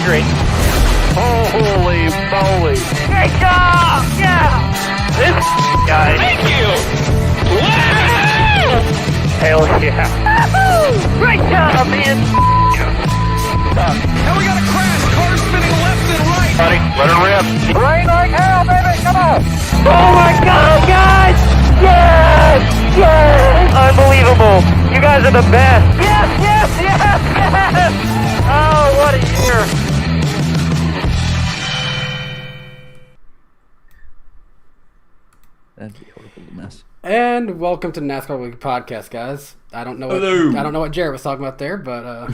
green. Holy moly. Great job! Yeah! This guy. Thank you! Wow! Hell yeah. Great job, man! Now we got a crash. Car spinning left and right. Buddy, let her rip. Rain like hell, baby! Come on! Oh my god, guys! Yes! Yes! Unbelievable! You guys are the best! Yes, yes, yes, yes! Oh, what a year! That'd be a horrible mess. And welcome to NASCAR Weekly Podcast, guys. I don't know what Jared was talking about there, but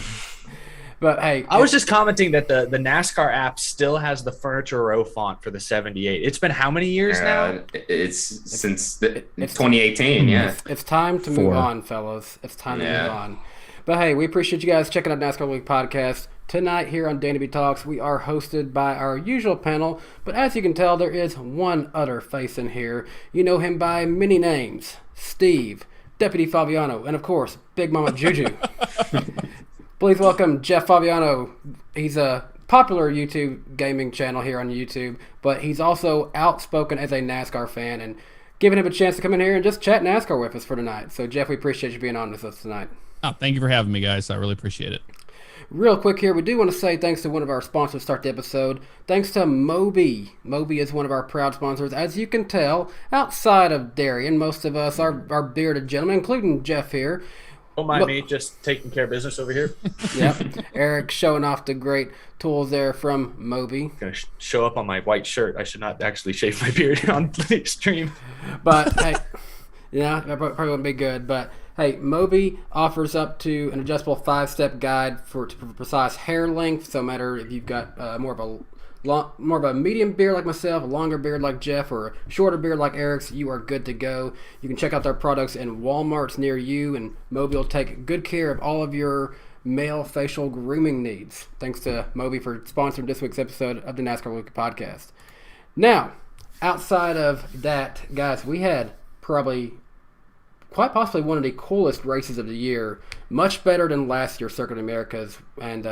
hey, I was just commenting that the NASCAR app still has the Furniture Row font for the 78. It's been how many years now? It's since 2018. Yeah, it's time to move on, fellas. It's time to move on. But hey, we appreciate you guys checking out NASCAR Weekly Podcast. Tonight here on DannyBTalks, we are hosted by our usual panel, but as you can tell, there is one other face in here. You know him by many names: Steve, Deputy Favignano, and of course, Big Mama Juju. Please welcome Jeff Favignano. He's a popular YouTube gaming channel here on YouTube, but he's also outspoken as a NASCAR fan, and giving him a chance to come in here and just chat NASCAR with us for tonight. So, Jeff, we appreciate you being on with us tonight. Oh, thank you for having me, guys. I really appreciate it. Real quick here, we do want to say thanks to one of our sponsors to start the episode. Thanks to Mowbie. Mowbie is one of our proud sponsors. As you can tell, outside of Darian, most of us are bearded gentlemen, including Jeff here. Don't mind me, just taking care of business over here. Yep. Eric showing off the great tools there from Mowbie. Gonna show up on my white shirt. I should not actually shave my beard on the stream. But, hey, yeah, that probably wouldn't be good, but... Hey, Mowbie offers up to an adjustable 5-step guide for precise hair length. So, no matter if you've got more of a medium beard like myself, a longer beard like Jeff, or a shorter beard like Eric's, you are good to go. You can check out their products in Walmarts near you, and Mowbie will take good care of all of your male facial grooming needs. Thanks to Mowbie for sponsoring this week's episode of the NASCAR Weekly Podcast. Now, outside of that, guys, we had probably quite possibly one of the coolest races of the year, much better than last year's Circuit of Americas. And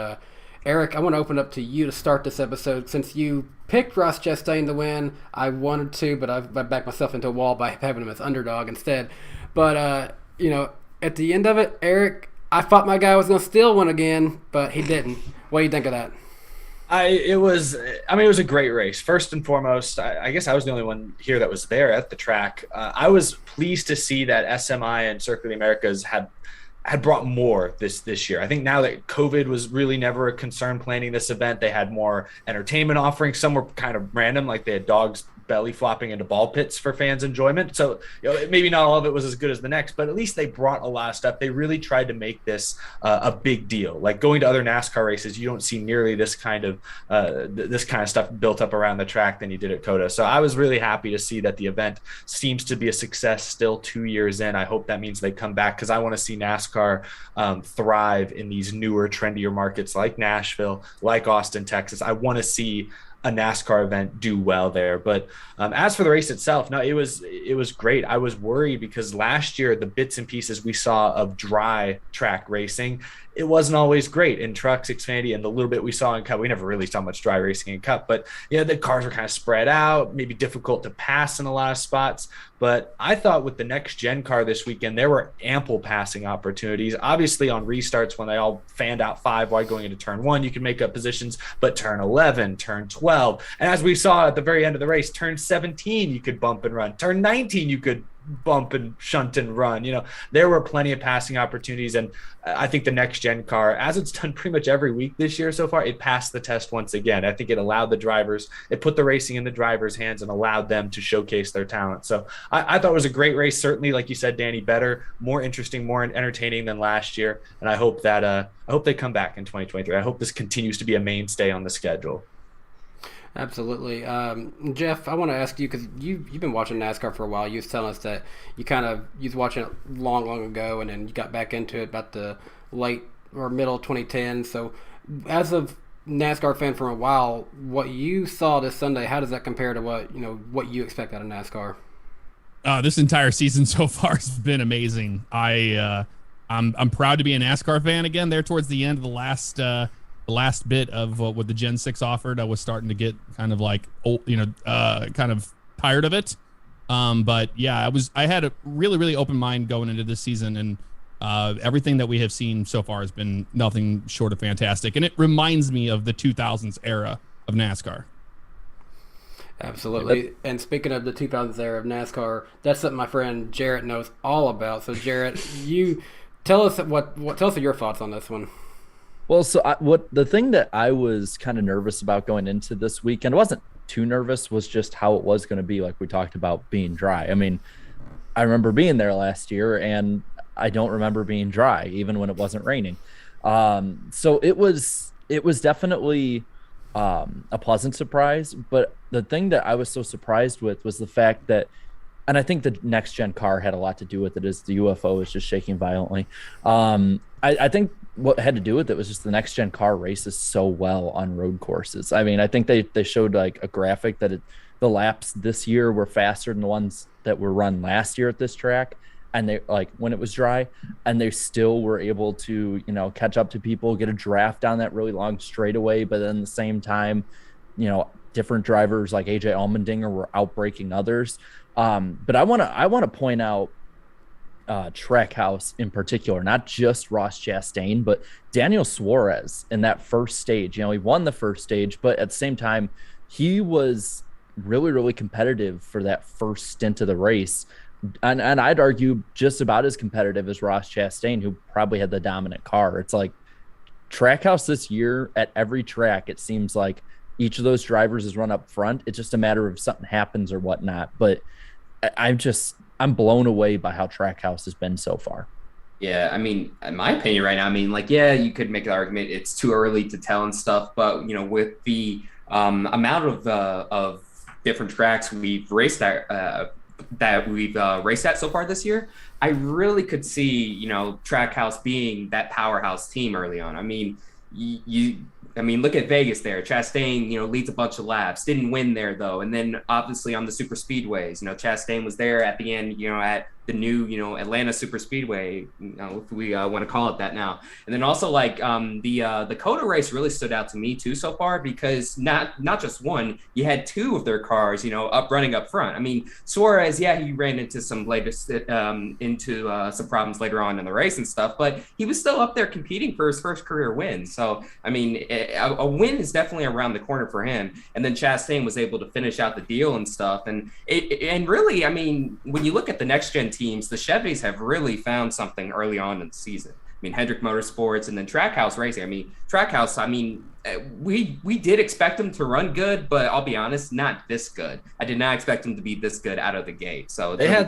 Eric, I want to open up to you to start this episode. Since you picked Ross Chastain to win, I wanted to, but I backed myself into a wall by having him as underdog instead. But, at the end of it, Eric, I thought my guy was going to steal one again, but he didn't. What do you think of that? It was a great race. First and foremost, I guess I was the only one here that was there at the track. I was pleased to see that SMI and Circuit of the Americas had brought more this year. I think now that COVID was really never a concern planning this event, they had more entertainment offerings. Some were kind of random, like they had dogs belly flopping into ball pits for fans' enjoyment. So, maybe not all of it was as good as the next, but at least they brought a lot of stuff. They really tried to make this a big deal. Like going to other NASCAR races, you don't see nearly this kind of stuff built up around the track than you did at COTA. So I was really happy to see that the event seems to be a success still 2 years in. I hope that means they come back, because I want to see NASCAR thrive in these newer, trendier markets like Nashville, like Austin, Texas. I want to see a NASCAR event do well there. But as for the race itself, no, it was great. I was worried because last year the bits and pieces we saw of dry track racing, it wasn't always great in trucks, Xfinity, and the little bit we saw in Cup. We never really saw much dry racing in Cup, but the cars were kind of spread out, maybe difficult to pass in a lot of spots. But I thought with the next gen car this weekend, there were ample passing opportunities. Obviously on restarts, when they all fanned out 5 wide going into turn 1, you can make up positions, but turn 11, turn 12, and as we saw at the very end of the race, turn 17, you could bump and run. Turn 19, you could bump and shunt and run. There were plenty of passing opportunities, and I think the next gen car, as it's done pretty much every week this year so far, it passed the test once again. I think it allowed the drivers, it put the racing in the drivers' hands and allowed them to showcase their talent. So I thought it was a great race. Certainly, like you said, Danny, better, more interesting, more entertaining than last year. And I hope that I hope they come back in 2023. I hope this continues to be a mainstay on the schedule. Absolutely. Jeff, I want to ask you, because you've been watching NASCAR for a while. You was telling us that you was watching it long ago, and then you got back into it about the late or middle 2010. So as a NASCAR fan for a while, what you saw this Sunday, how does that compare to what you expect out of NASCAR? This entire season so far has been amazing. I'm proud to be a NASCAR fan again there towards the end of the last the last bit of what the Gen 6 offered, I was starting to get kind of like old, kind of tired of it. But yeah, I had a really open mind going into this season, and everything that we have seen so far has been nothing short of fantastic. And it reminds me of the 2000s era of NASCAR. Absolutely. And speaking of the 2000s era of NASCAR, that's something my friend Jarrett knows all about. So Jarrett, you tell us tell us your thoughts on this one. Well, so the thing that I was kind of nervous about going into this weekend, I wasn't too nervous, was just how it was going to be, like we talked about, being dry. I mean, I remember being there last year, and I don't remember being dry, even when it wasn't raining. So it was definitely a pleasant surprise. But the thing that I was so surprised with was the fact that, and I think the next gen car had a lot to do with it, is the UFO is just shaking violently. I think what had to do with it was just the next gen car races so well on road courses. I mean, I think they showed like a graphic that the laps this year were faster than the ones that were run last year at this track. And they, like, when it was dry, and they still were able to, catch up to people, get a draft down that really long straightaway. But then at the same time, different drivers like AJ Allmendinger were outbraking others. But I want to point out Trackhouse in particular, not just Ross Chastain, but Daniel Suarez in that first stage. He won the first stage, but at the same time, he was really competitive for that first stint of the race. And I'd argue just about as competitive as Ross Chastain, who probably had the dominant car. It's like Trackhouse this year at every track, it seems like each of those drivers is run up front. It's just a matter of something happens or whatnot. But I'm blown away by how Trackhouse has been so far. Yeah, I mean, in my opinion right now, you could make an argument it's too early to tell and stuff, but with the amount of different tracks we've raced raced at so far this year, I really could see Trackhouse being that powerhouse team early on. I mean, look at Vegas there. Chastain, leads a bunch of laps, didn't win there though. And then obviously on the super speedways, Chastain was there at the end, at the new, Atlanta super speedway, if we want to call it that now. And then also the COTA race really stood out to me too so far, because not just one, you had two of their cars, running up front. I mean, Suarez, he ran into some some problems later on in the race and stuff, but he was still up there competing for his first career win. So, I mean, a win is definitely around the corner for him. And then Chastain was able to finish out the deal and stuff. And really, I mean, when you look at the next gen teams, the Chevys have really found something early on in the season. I mean, Hendrick Motorsports and then Trackhouse Racing. I mean, Trackhouse, we did expect them to run good, but I'll be honest, not this good. I did not expect them to be this good out of the gate. So they had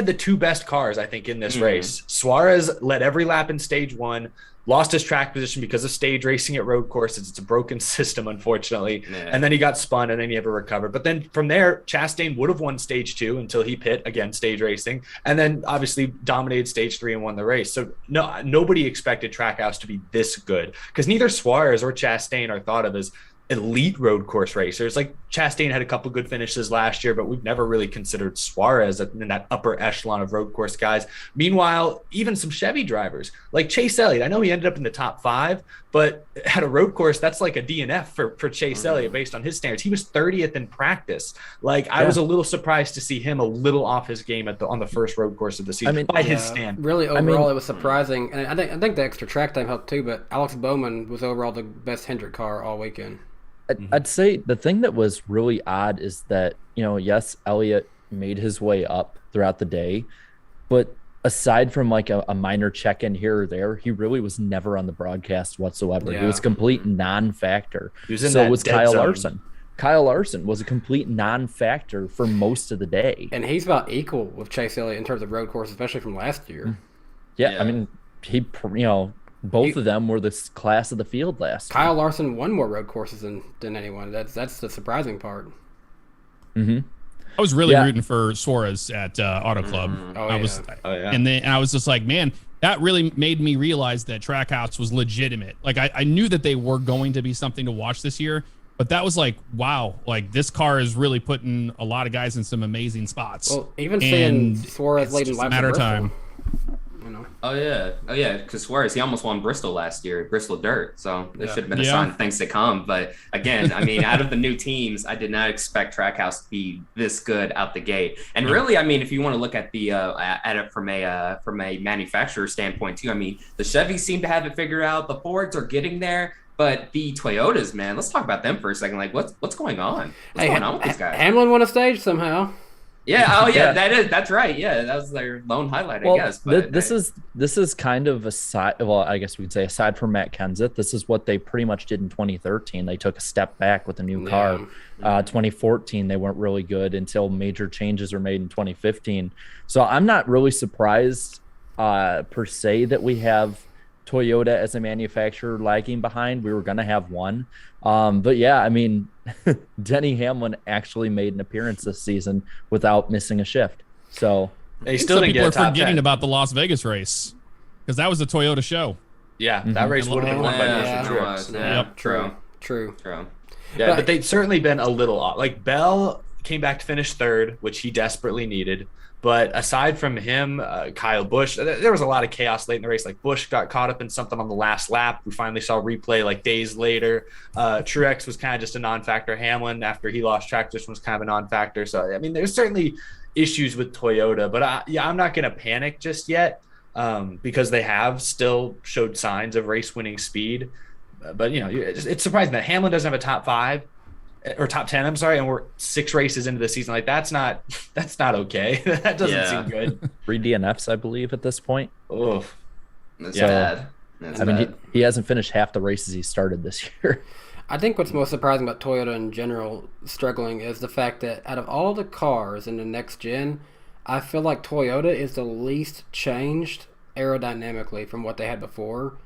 the two best cars, I think, in this race. Suarez led every lap in stage one, lost his track position because of stage racing at road courses. It's a broken system, unfortunately. Yeah. And then he got spun, and then he never recovered. But then from there, Chastain would have won stage two until he pit, again, stage racing, and then obviously dominated stage three and won the race. So nobody expected Trackhouse to be this good, because neither Suarez or Chastain are thought of as elite road course racers. Like Chastain had a couple good finishes last year, but we've never really considered Suarez in that upper echelon of road course guys. Meanwhile, even some Chevy drivers like Chase Elliott, I know he ended up in the top 5, but at a road course, that's like a DNF for Chase Elliott based on his standards. He was 30th in practice. I was a little surprised to see him a little off his game on the first road course of the season by his standard. Really, overall, it was surprising. And I think the extra track time helped too, but Alex Bowman was overall the best Hendrick car all weekend. I'd say the thing that was really odd is that, yes, Elliott made his way up throughout the day, but aside from like a minor check-in here or there, he really was never on the broadcast whatsoever. Yeah. He was a complete non-factor. So was Kyle Larson. Kyle Larson was a complete non-factor for most of the day. And he's about equal with Chase Elliott in terms of road course, especially from last year. Yeah. I mean, he, both of them were the class of the field last Kyle year. Larson won more road courses than anyone. That's the surprising part. Mm-hmm. I was really rooting for Suarez at Auto Club. And I was just like, man, that really made me realize that Trackhouse was legitimate. Like I knew that they were going to be something to watch this year, but that was like, wow, like this car is really putting a lot of guys in some amazing spots. Well, even seeing Suarez late in life, matter of time. Oh yeah. Because Suarez, he almost won Bristol last year, Bristol Dirt. So there should have been a sign of things to come. But again, I mean, out of the new teams, I did not expect Trackhouse to be this good out the gate. And really, I mean, if you want to look at the at it from a manufacturer standpoint too, I mean, the Chevys seem to have it figured out. The Fords are getting there. But the Toyotas, man, let's talk about them for a second. Like, what's going on? What's going on with these guys? Hamlin won a stage somehow. Yeah. Oh, yeah. That's right. Yeah, that was their lone highlight, I guess. But this is kind of aside. Well, I guess we'd say aside from Matt Kenseth, this is what they pretty much did in 2013. They took a step back with a new car. 2014, they weren't really good until major changes were made in 2015. So I'm not really surprised per se that we have Toyota as a manufacturer lagging behind. We were going to have one. But yeah, I mean, Denny Hamlin actually made an appearance this season without missing a shift. So they still didn't get a top 10. People are forgetting about the Las Vegas race because that was a Toyota show. Yeah, that race would have been won by Truex. Yep, True. Yeah, but they've certainly been a little off. Like Bell came back to finish third, which he desperately needed. But aside from him, Kyle Busch, there was a lot of chaos late in the race. Like Busch got caught up in something on the last lap. We finally saw replay like days later. Truex was kind of just a non-factor. Hamlin, after he lost track position, was kind of a non-factor. So, I mean, there's certainly issues with Toyota. But, I'm not going to panic just yet because they have still showed signs of race-winning speed. But, it's surprising that Hamlin doesn't have a top 5. Or top 10, I'm sorry, and we're 6 races into the season. Like that's not okay. That doesn't seem good. 3 DNFs, I believe, at this point. Oh, that's bad. That's bad. He hasn't finished half the races he started this year. I think what's most surprising about Toyota in general struggling is the fact that out of all the cars in the next gen, I feel like Toyota is the least changed aerodynamically from what they had before.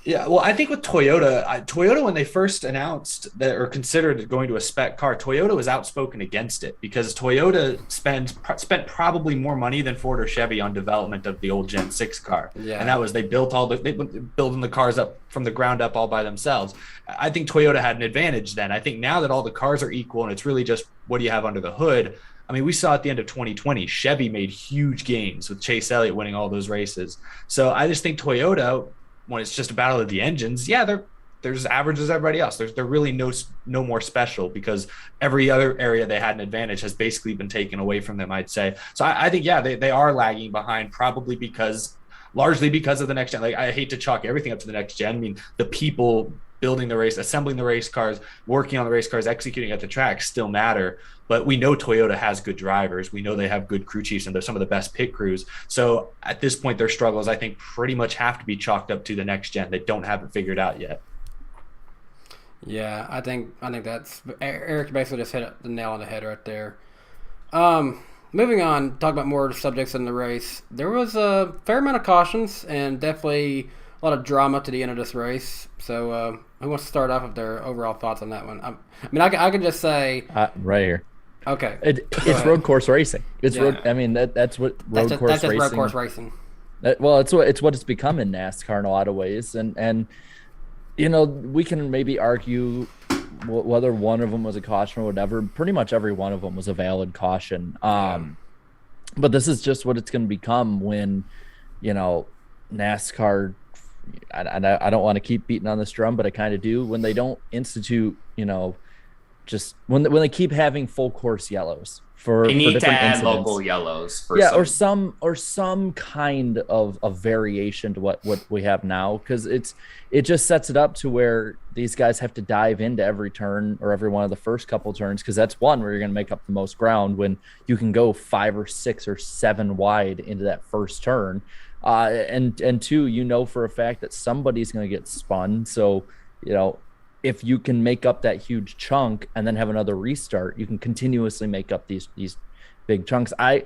Yeah, well, I think with Toyota, when they first announced that or considered going to a spec car, Toyota was outspoken against it because Toyota spent probably more money than Ford or Chevy on development of the old Gen 6 car. Yeah. And that was they building the cars up from the ground up all by themselves. I think Toyota had an advantage then. I think now that all the cars are equal and it's really just what do you have under the hood. I mean, we saw at the end of 2020, Chevy made huge gains with Chase Elliott winning all those races. So I just think Toyota, when it's just a battle of the engines, they're as average as everybody else. They're really no more special because every other area they had an advantage has basically been taken away from them, I'd say. So I think, they are lagging behind probably largely because of the next gen. Like I hate to chalk everything up to the next gen. I mean, the people building the race, assembling the race cars, working on the race cars, executing at the track still matter. But we know Toyota has good drivers. We know they have good crew chiefs and they're some of the best pit crews. So at this point, their struggles, I think, pretty much have to be chalked up to the next gen. They don't have it figured out yet. Yeah, I think that's Eric basically just hit the nail on the head right there. Moving on, talk about more subjects in the race. There was a fair amount of cautions and definitely a lot of drama to the end of this race. So who wants to start off with their overall thoughts on that one? I could just say right here. Okay, it's road course racing. It's road. I mean that's what road course racing. Road course racing. It's what it's become in NASCAR in a lot of ways, and we can maybe argue whether one of them was a caution or whatever. Pretty much every one of them was a valid caution. But this is just what it's going to become when, NASCAR. I don't want to keep beating on this drum, but I kind of do. When they don't institute, just when they keep having full course yellows for need different to add incidents. local yellows. Or some kind of variation to what we have now, because it just sets it up to where these guys have to dive into every turn or every one of the first couple turns, because that's one where you're going to make up the most ground when you can go 5 or 6 or 7 wide into that first turn. And two, for a fact that somebody's going to get spun. So, if you can make up that huge chunk and then have another restart, you can continuously make up these big chunks. I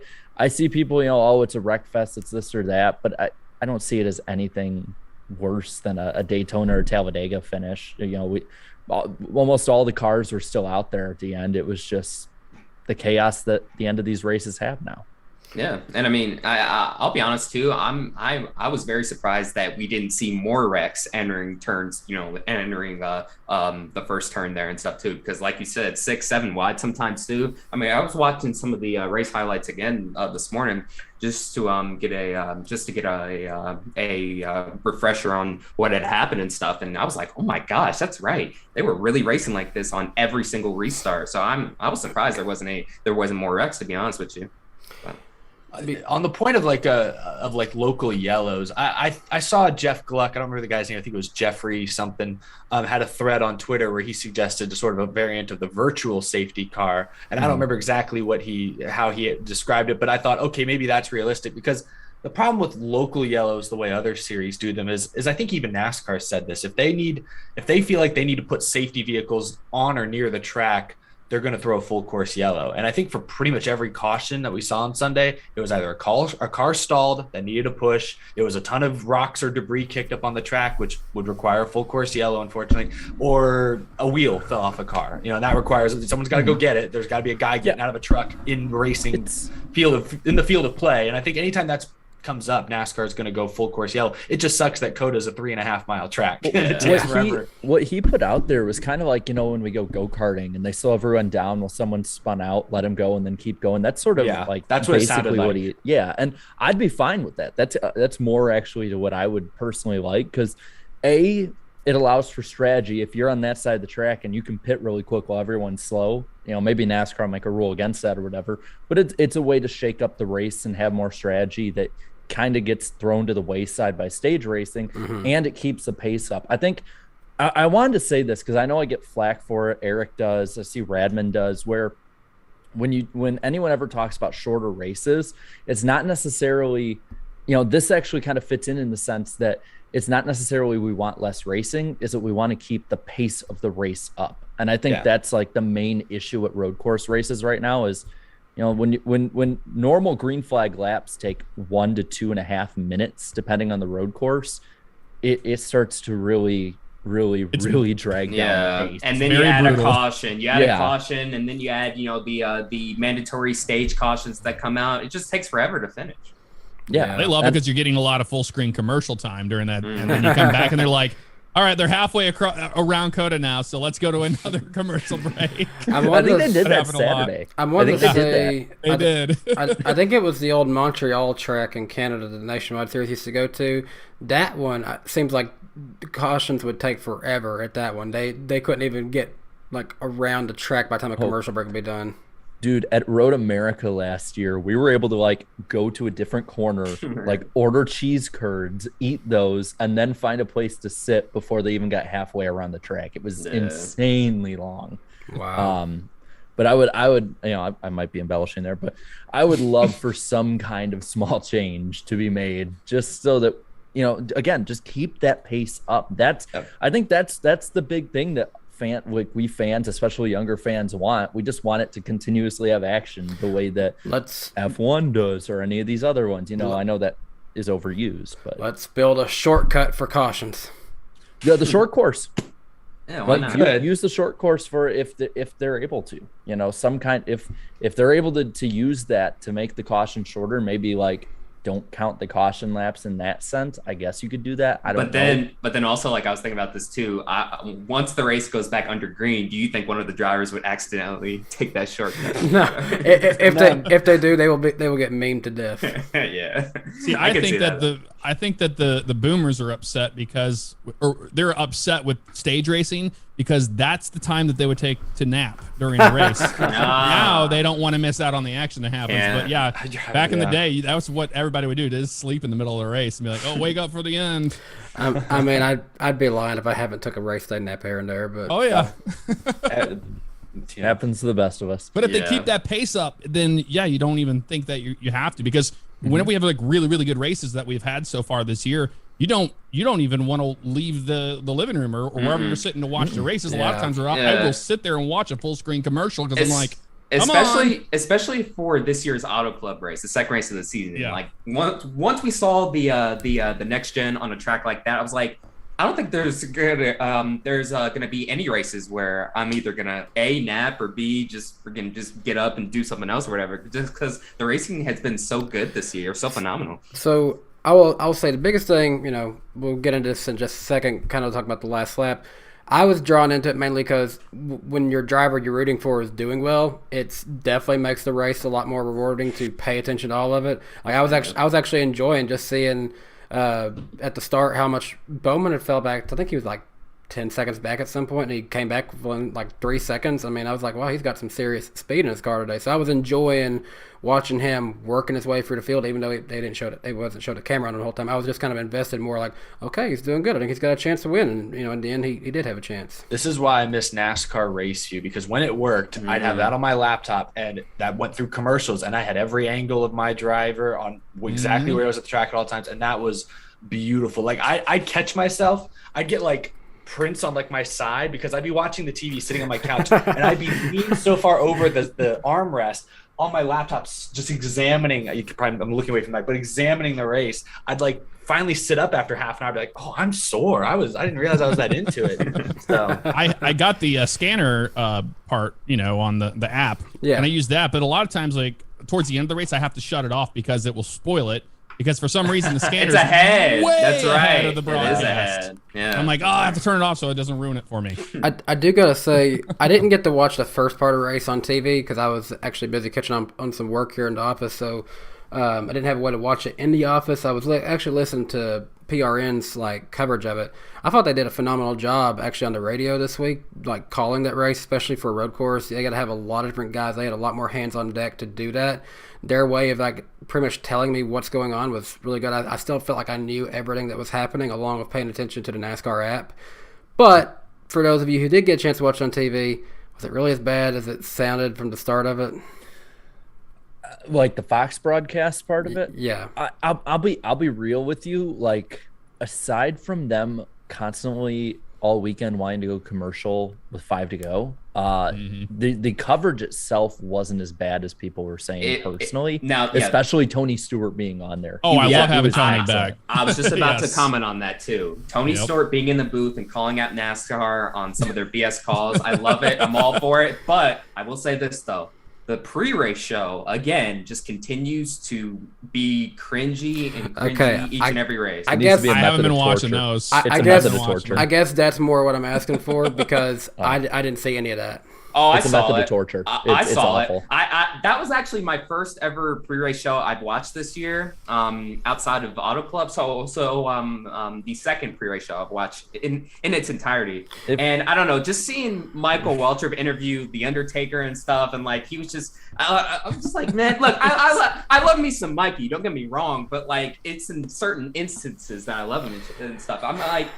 see people, it's a wreck fest, it's this or that, but I don't see it as anything worse than a Daytona or Talladega finish. Almost all the cars were still out there at the end. It was just the chaos that the end of these races have now. Yeah, and I mean, I'll be honest too. I was very surprised that we didn't see more wrecks entering turns. Entering the first turn there and stuff too, because like you said, 6, 7 wide sometimes too. I mean, I was watching some of the race highlights again this morning just to get a refresher on what had happened and stuff, and I was like, oh my gosh, that's right. They were really racing like this on every single restart. So I was surprised there wasn't more wrecks, to be honest with you. But. On the point of local yellows, I saw Jeff Gluck. I don't remember the guy's name. I think it was Jeffrey something. Had a thread on Twitter where he suggested sort of a variant of the virtual safety car, and I don't remember exactly how he described it, but I thought, okay, maybe that's realistic, because the problem with local yellows, the way other series do them, is I think even NASCAR said this. If they feel like they need to put safety vehicles on or near the track, they're going to throw a full course yellow. And I think for pretty much every caution that we saw on Sunday, it was either a car stalled that needed a push. It was a ton of rocks or debris kicked up on the track, which would require a full course yellow, unfortunately, or a wheel fell off a car. And that requires someone's got to go get it. There's got to be a guy getting out of a truck in racing in the field of play. And I think anytime that's comes up, NASCAR is going to go full course yellow. It just sucks that COTA is a 3.5 mile track. What he put out there was kind of like, when we go go-karting and they slow everyone down while someone spun out, let him go and then keep going. That's sort of that's what basically what he, and I'd be fine with that. That's more actually to what I would personally like, because it allows for strategy. If you're on that side of the track and you can pit really quick while everyone's slow, maybe NASCAR will make a rule against that or whatever, but it's a way to shake up the race and have more strategy that kind of gets thrown to the wayside by stage racing, and it keeps the pace up. I think I wanted to say this because I know I get flack for it. Eric does. I see Radman does, where when anyone ever talks about shorter races, it's not necessarily, this actually kind of fits in the sense that it's not necessarily we want less racing, is that we want to keep the pace of the race up. And I think that's like the main issue at road course races right now is, when normal green flag laps take 1 to 2.5 minutes, depending on the road course, it starts to really drag down the pace. And then you add a caution. You add a caution, and then you add, the mandatory stage cautions that come out. It just takes forever to finish. Yeah, they love it because you're getting a lot of full screen commercial time during that, and then you come back and they're like, all right, they're halfway around COTA now, so let's go to another commercial break. I think they did that Saturday. They did. I think it was the old Montreal track in Canada, the Nationwide Series used to go to. That one seems like the cautions would take forever at that one. They couldn't even get around the track by the time a commercial break would be done. Dude, at Road America last year, we were able to go to a different corner, order cheese curds, eat those, and then find a place to sit before they even got halfway around the track. It was insanely long. Wow. But I would, I might be embellishing there, but I would love for some kind of small change to be made, just so that, again, just keep that pace up. I think that's the big thing that we fans, especially younger fans, want. We just want it to continuously have action the way that F1 does or any of these other ones. I know that is overused, but let's build a shortcut for cautions. Yeah, the short course. Yeah, why not? Use the short course for if they're able to. Some kind, if they're able to use that to make the caution shorter, maybe don't count the caution laps in that sense. I guess you could do that. But then also, I was thinking about this too. Once the race goes back under green, do you think one of the drivers would accidentally take that shortcut? No. If they do, they will get memed to death. Yeah. See, I think that the boomers are upset or they're upset with stage racing because that's the time that they would take to nap during a race. Now they don't want to miss out on the action that happens. Yeah. But back in the day, that was what everybody would do, to just sleep in the middle of the race and be like, oh, wake up for the end. I mean, I'd be lying if I haven't took a race day nap here and there. But oh yeah. It happens to the best of us. But if they keep that pace up, then you don't even think that you have to, because whenever we have really, really good races that we've had so far this year, you don't even want to leave the living room or wherever you're sitting to watch the races. A lot of times I will sit there and watch a full screen commercial because I'm like, especially for this year's Auto Club race, the second race of the season. Once we saw the next gen on a track like that, I was like, I don't think there's gonna be any races where I'm either gonna A, nap, or B, just get up and do something else or whatever. Just because the racing has been so good this year, so phenomenal. So I'll say the biggest thing, we'll get into this in just a second, kind of talk about the last lap. I was drawn into it mainly because when your driver you're rooting for is doing well, it definitely makes the race a lot more rewarding to pay attention to all of it. Like I was actually enjoying just seeing at the start how much Bowman had fell back. I think he was like 10 seconds back at some point, and he came back within like 3 seconds. I mean, I was like, wow, he's got some serious speed in his car today. So I was enjoying watching him working his way through the field, even though they wasn't showing the camera on him the whole time. I was just kind of invested more like, okay, he's doing good. I think he's got a chance to win. And, in the end, he did have a chance. This is why I miss NASCAR Race View, because when it worked, I'd have that on my laptop, and that went through commercials, and I had every angle of my driver on exactly where I was at the track at all times, and that was beautiful. Like I'd catch myself, I'd get like prints on like my side because I'd be watching the TV sitting on my couch and I'd be leaned so far over the armrest on my laptop, just examining. I'm looking away from that, but examining the race. I'd like finally sit up after half an hour, be like, "Oh, I'm sore. I didn't realize I was that into it." So I got the scanner part, on the app, and I use that. But a lot of times, like towards the end of the race, I have to shut it off because it will spoil it. Because for some reason the scanner it's ahead. That's right. Ahead of the broadcast. It is ahead. Yeah. I'm like, I have to turn it off so it doesn't ruin it for me. I do gotta say, I didn't get to watch the first part of the race on TV because I was actually busy catching on some work here in the office. So I didn't have a way to watch it in the office. I was actually listening to PRN's like coverage of it. I thought they did a phenomenal job actually on the radio this week, like calling that race, especially for a road course. They got to have a lot of different guys. They had a lot more hands on deck to do that. Their way of like pretty much telling me what's going on was really good. I still felt like I knew everything that was happening, along with paying attention to the NASCAR app. But for those of you who did get a chance to watch it on TV, was it really as bad as it sounded from the start of it? Like the Fox broadcast part of it? Yeah. I'll be real with you. Like, aside from them constantly all weekend wanting to go commercial with 5 to go, the coverage itself wasn't as bad as people were saying personally. Especially Tony Stewart being on there. Oh, I love having Tony back. I was just about to comment on that too. Tony Stewart being in the booth and calling out NASCAR on some of their BS calls. I love it. I'm all for it. But I will say this though. The pre-race show, again, just continues to be cringy and cringy each and every race. I haven't been watching those. I guess that's more what I'm asking for because I didn't see any of that. Oh, it's a method of torture. I saw awful. it. That was actually my first ever pre-race show I'd watched this year, outside of Auto Club. So the second pre-race show I've watched in its entirety. And I don't know, just seeing Michael Waltrip interview The Undertaker and stuff, and like he was just, I was just like, man, look, I love me some Mikey. Don't get me wrong, but like it's in certain instances that I love him and stuff. I'm like,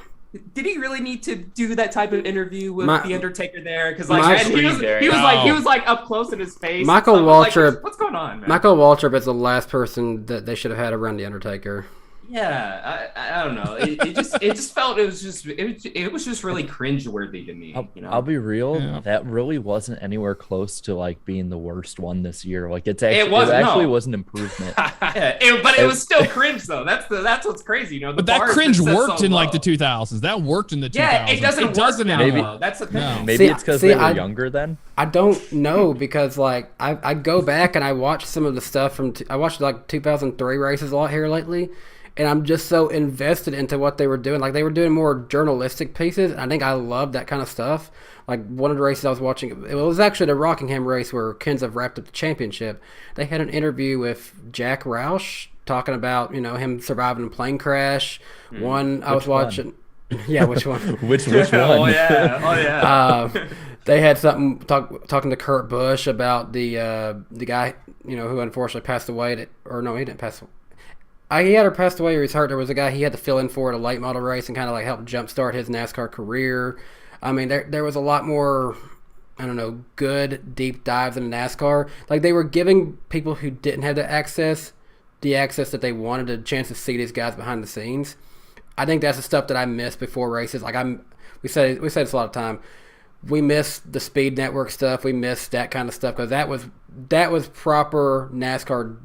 did he really need to do that type of interview with The Undertaker there? Because like he was like up close in his face. Michael Waltrip, like, what's going on, man? Michael Waltrip is the last person that they should have had around The Undertaker. Yeah, I don't know. It just felt it was just really cringeworthy to me. I'll be real. Yeah. That really wasn't anywhere close to like being the worst one this year. Like it actually was an improvement. It was still cringe though. That's what's crazy. But that cringe worked in like the 2000s. That worked in the 2000s. Yeah, it doesn't now. Maybe that's the thing. No. Maybe it's because they were younger then. I don't know because like I go back and I watch some of the stuff from I watched like 2003 races a lot here lately. And I'm just so invested into what they were doing. Like, they were doing more journalistic pieces, and I think I love that kind of stuff. Like, one of the races I was watching, it was actually the Rockingham race where Kenseth wrapped up the championship. They had an interview with Jack Roush talking about, him surviving a plane crash. One I was watching. Yeah, which one? which one? Oh, yeah. They had something talking to Kurt Busch about the guy, who unfortunately passed away. He didn't pass away. He had passed away or he's hurt. There was a guy he had to fill in for at a late model race and kind of like help jumpstart his NASCAR career. I mean, there was a lot more, I don't know, good deep dives in NASCAR. Like they were giving people who didn't have the access that they wanted, a chance to see these guys behind the scenes. I think that's the stuff that I miss before races. Like we say this a lot of time. We miss the Speed Network stuff. We miss that kind of stuff because that was proper NASCAR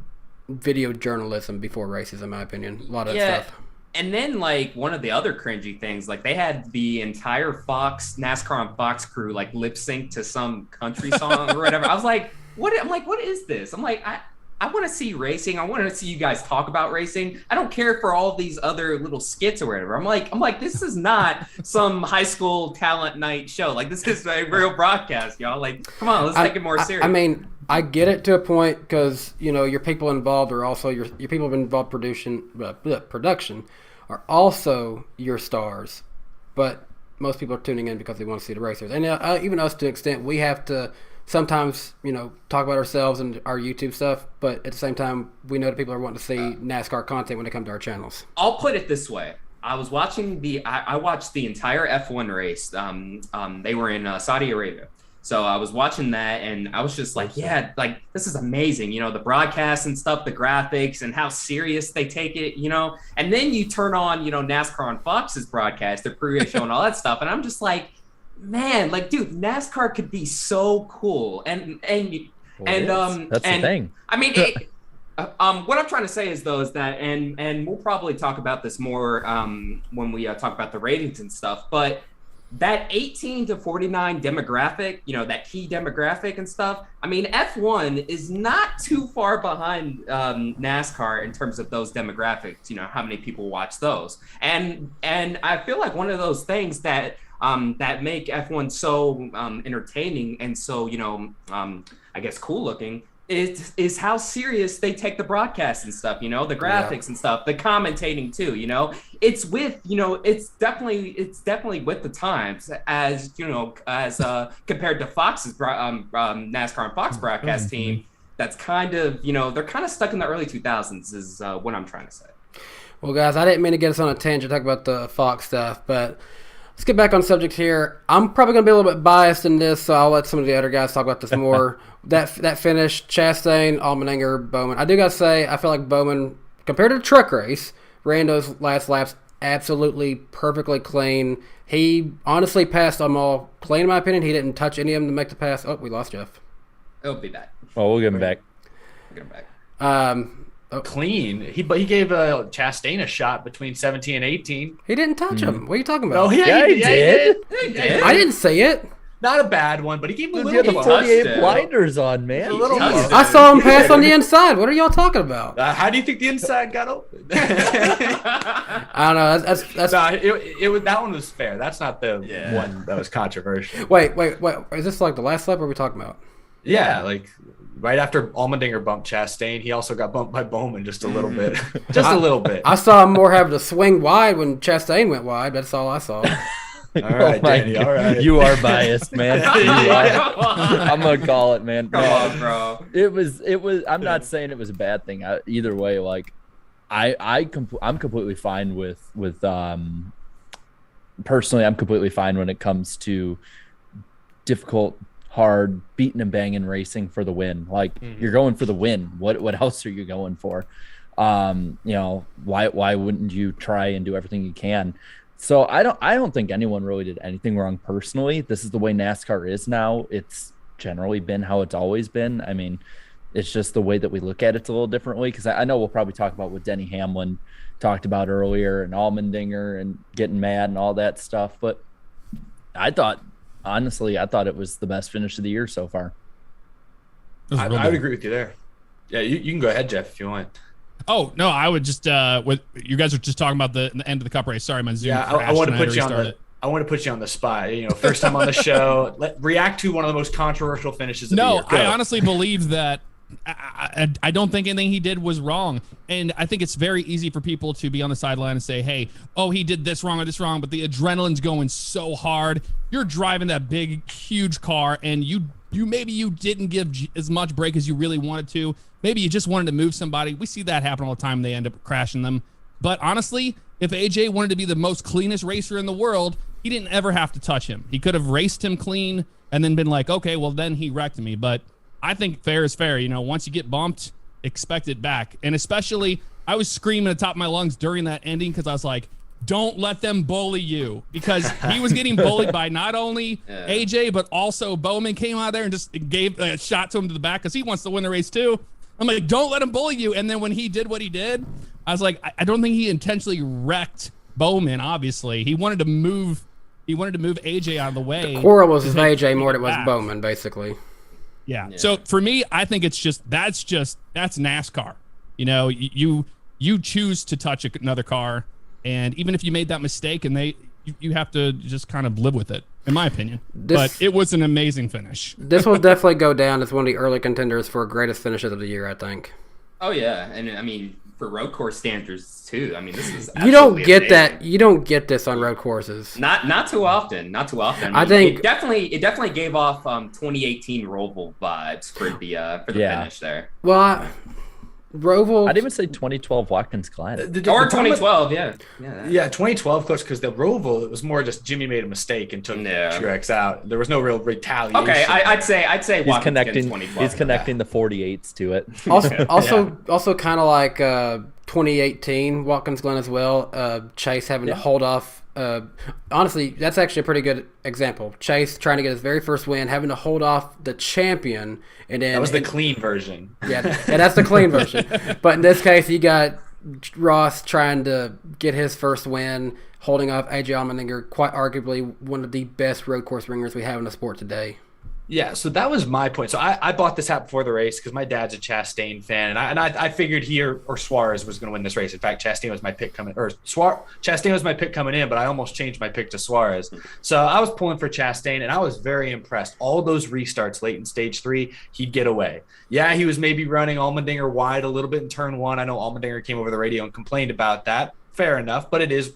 video journalism before races, in my opinion. A lot of that stuff. And then like one of the other cringy things, like they had the entire NASCAR on Fox crew like lip sync to some country song or whatever. I was like, what? I'm like, what is this? I'm like, I want to see racing. I want to see you guys talk about racing. I don't care for all these other little skits or whatever. I'm like, this is not some high school talent night show. Like this is a real broadcast, y'all. Like, come on, let's take it more serious. I mean, I get it to a point because your people involved are also your people involved production are also your stars, but most people are tuning in because they want to see the racers, and even us to an extent, we have to sometimes talk about ourselves and our YouTube stuff, but at the same time, we know that people are wanting to see NASCAR content when they come to our channels. I'll put it this way. I was watching I watched the entire F1 race. They were in Saudi Arabia. So I was watching that and I was just like, yeah, like this is amazing. The broadcast and stuff, the graphics and how serious they take it, and then you turn on, NASCAR on Fox's broadcast, the pre-race show and all that stuff. And I'm just like, man, like, dude, NASCAR could be so cool. That's the thing. I mean, what I'm trying to say is that, and we'll probably talk about this more when we talk about the ratings and stuff, but that 18 to 49 demographic, that key demographic and stuff. I mean, F1 is not too far behind NASCAR in terms of those demographics, how many people watch those. And I feel like one of those things that make F1 so entertaining and so, I guess cool looking is how serious they take the broadcast and stuff, the graphics and stuff, the commentating too, it's with, it's definitely with the times as, as compared to Fox's NASCAR and Fox broadcast team. That's kind of, they're kind of stuck in the early 2000s is what I'm trying to say. Well, guys, I didn't mean to get us on a tangent talk about the Fox stuff, but let's get back on subject here. I'm probably going to be a little bit biased in this, so I'll let some of the other guys talk about this more. that finish, Chastain, Allmendinger, Bowman. I do got to say, I feel like Bowman, compared to the truck race, ran those last laps absolutely perfectly clean. He honestly passed them all clean, in my opinion. He didn't touch any of them to make the pass. Oh, we lost Jeff. He'll be back. Oh, we'll get him back. Clean. He gave Chastain a shot between 17 and 18. He didn't touch him. What are you talking about? Oh, he did. He did. I didn't see it. Not a bad one, but he gave him a He little had the bit. 48 blinders on, man. I saw him pass on the inside. What are y'all talking about? How do you think the inside got open? I don't know. That's it was, that one was fair. That's not the one that was controversial. Wait. Is this like the last lap? What are we talking about? Yeah, like right after Allmendinger bumped Chastain, he also got bumped by Bowman just a little bit. A little bit. I saw him more having to swing wide when Chastain went wide. That's all I saw. All right, Danny, all right. You are biased, man. I'm gonna call it, man. Come on, bro. It was. I'm not saying it was a bad thing. Either way, like, I'm completely fine with personally. I'm completely fine when it comes to difficult, hard, beating and banging racing for the win. Like, you're going for the win. What else are you going for? Why wouldn't you try and do everything you can? So I don't think anyone really did anything wrong personally. This is the way NASCAR is now. It's generally been how it's always been. I mean, it's just the way that we look at it a little differently, because I know we'll probably talk about what Denny Hamlin talked about earlier and Allmendinger and getting mad and all that stuff. But honestly, I thought it was the best finish of the year so far. I would agree with you there. Yeah, you can go ahead, Jeff, if you want. Oh no, I would just with you guys were just talking about the end of the Cup race. Sorry, my Zoom. Yeah, I want to put you on the spot. First time on the show. React to one of the most controversial finishes of the year. I honestly believe that I don't think anything he did was wrong, and I think it's very easy for people to be on the sideline and say, "Hey, he did this wrong or this wrong," but the adrenaline's going so hard. You're driving that big, huge car, and you maybe you didn't give as much brake as you really wanted to. Maybe you just wanted to move somebody. We see that happen all the time. They end up crashing them. But honestly, if AJ wanted to be the most cleanest racer in the world, he didn't ever have to touch him. He could have raced him clean and then been like, okay, well, then he wrecked me. But I think fair is fair. Once you get bumped, expect it back. And especially, I was screaming at the top of my lungs during that ending because I was like, don't let them bully you, because he was getting bullied by not only AJ, but also Bowman came out there and just gave a shot to him to the back because he wants to win the race too. I'm like, don't let him bully you. And then when he did what he did, I was like, I don't think he intentionally wrecked Bowman. Obviously, he wanted to move AJ out of the way. The quarrel was with AJ more than it was Bowman, basically. Yeah. So for me, I think it's that's NASCAR. You know, you choose to touch another car, and even if you made that mistake, and you have to just kind of live with it, in my opinion. But it was an amazing finish. This will definitely go down as one of the early contenders for greatest finishes of the year, I think. Oh yeah, and I mean for road course standards too. I mean this is you don't get amazing. That. You don't get this on road courses. Not too often. Not too often. I think it definitely gave off 2018 Roval vibes for the finish there. Well. Roval. I'd even say 2012 Watkins Glen. Or 2012, yeah. 2012 coach, because the Roval, it was more just Jimmy made a mistake and took Truex out. There was no real retaliation. Okay, I'd say he's connecting. He's connecting the 48s to it. Also kind of like 2018 Watkins Glen as well. Chase having to hold off. Honestly, that's actually a pretty good example. Chase trying to get his very first win, having to hold off the champion, and then that was the clean version. Yeah, that's the clean version. But in this case, you got Ross trying to get his first win, holding off AJ Allmendinger, quite arguably one of the best road course ringers we have in the sport today. Yeah, so that was my point. So I bought this hat before the race because my dad's a Chastain fan, and I figured he or Suarez was going to win this race. In fact, Chastain was my pick coming in, but I almost changed my pick to Suarez. So I was pulling for Chastain, and I was very impressed. All those restarts late in stage 3, he'd get away. Yeah, he was maybe running Allmendinger wide a little bit in turn 1. I know Allmendinger came over the radio and complained about that. Fair enough, but it is,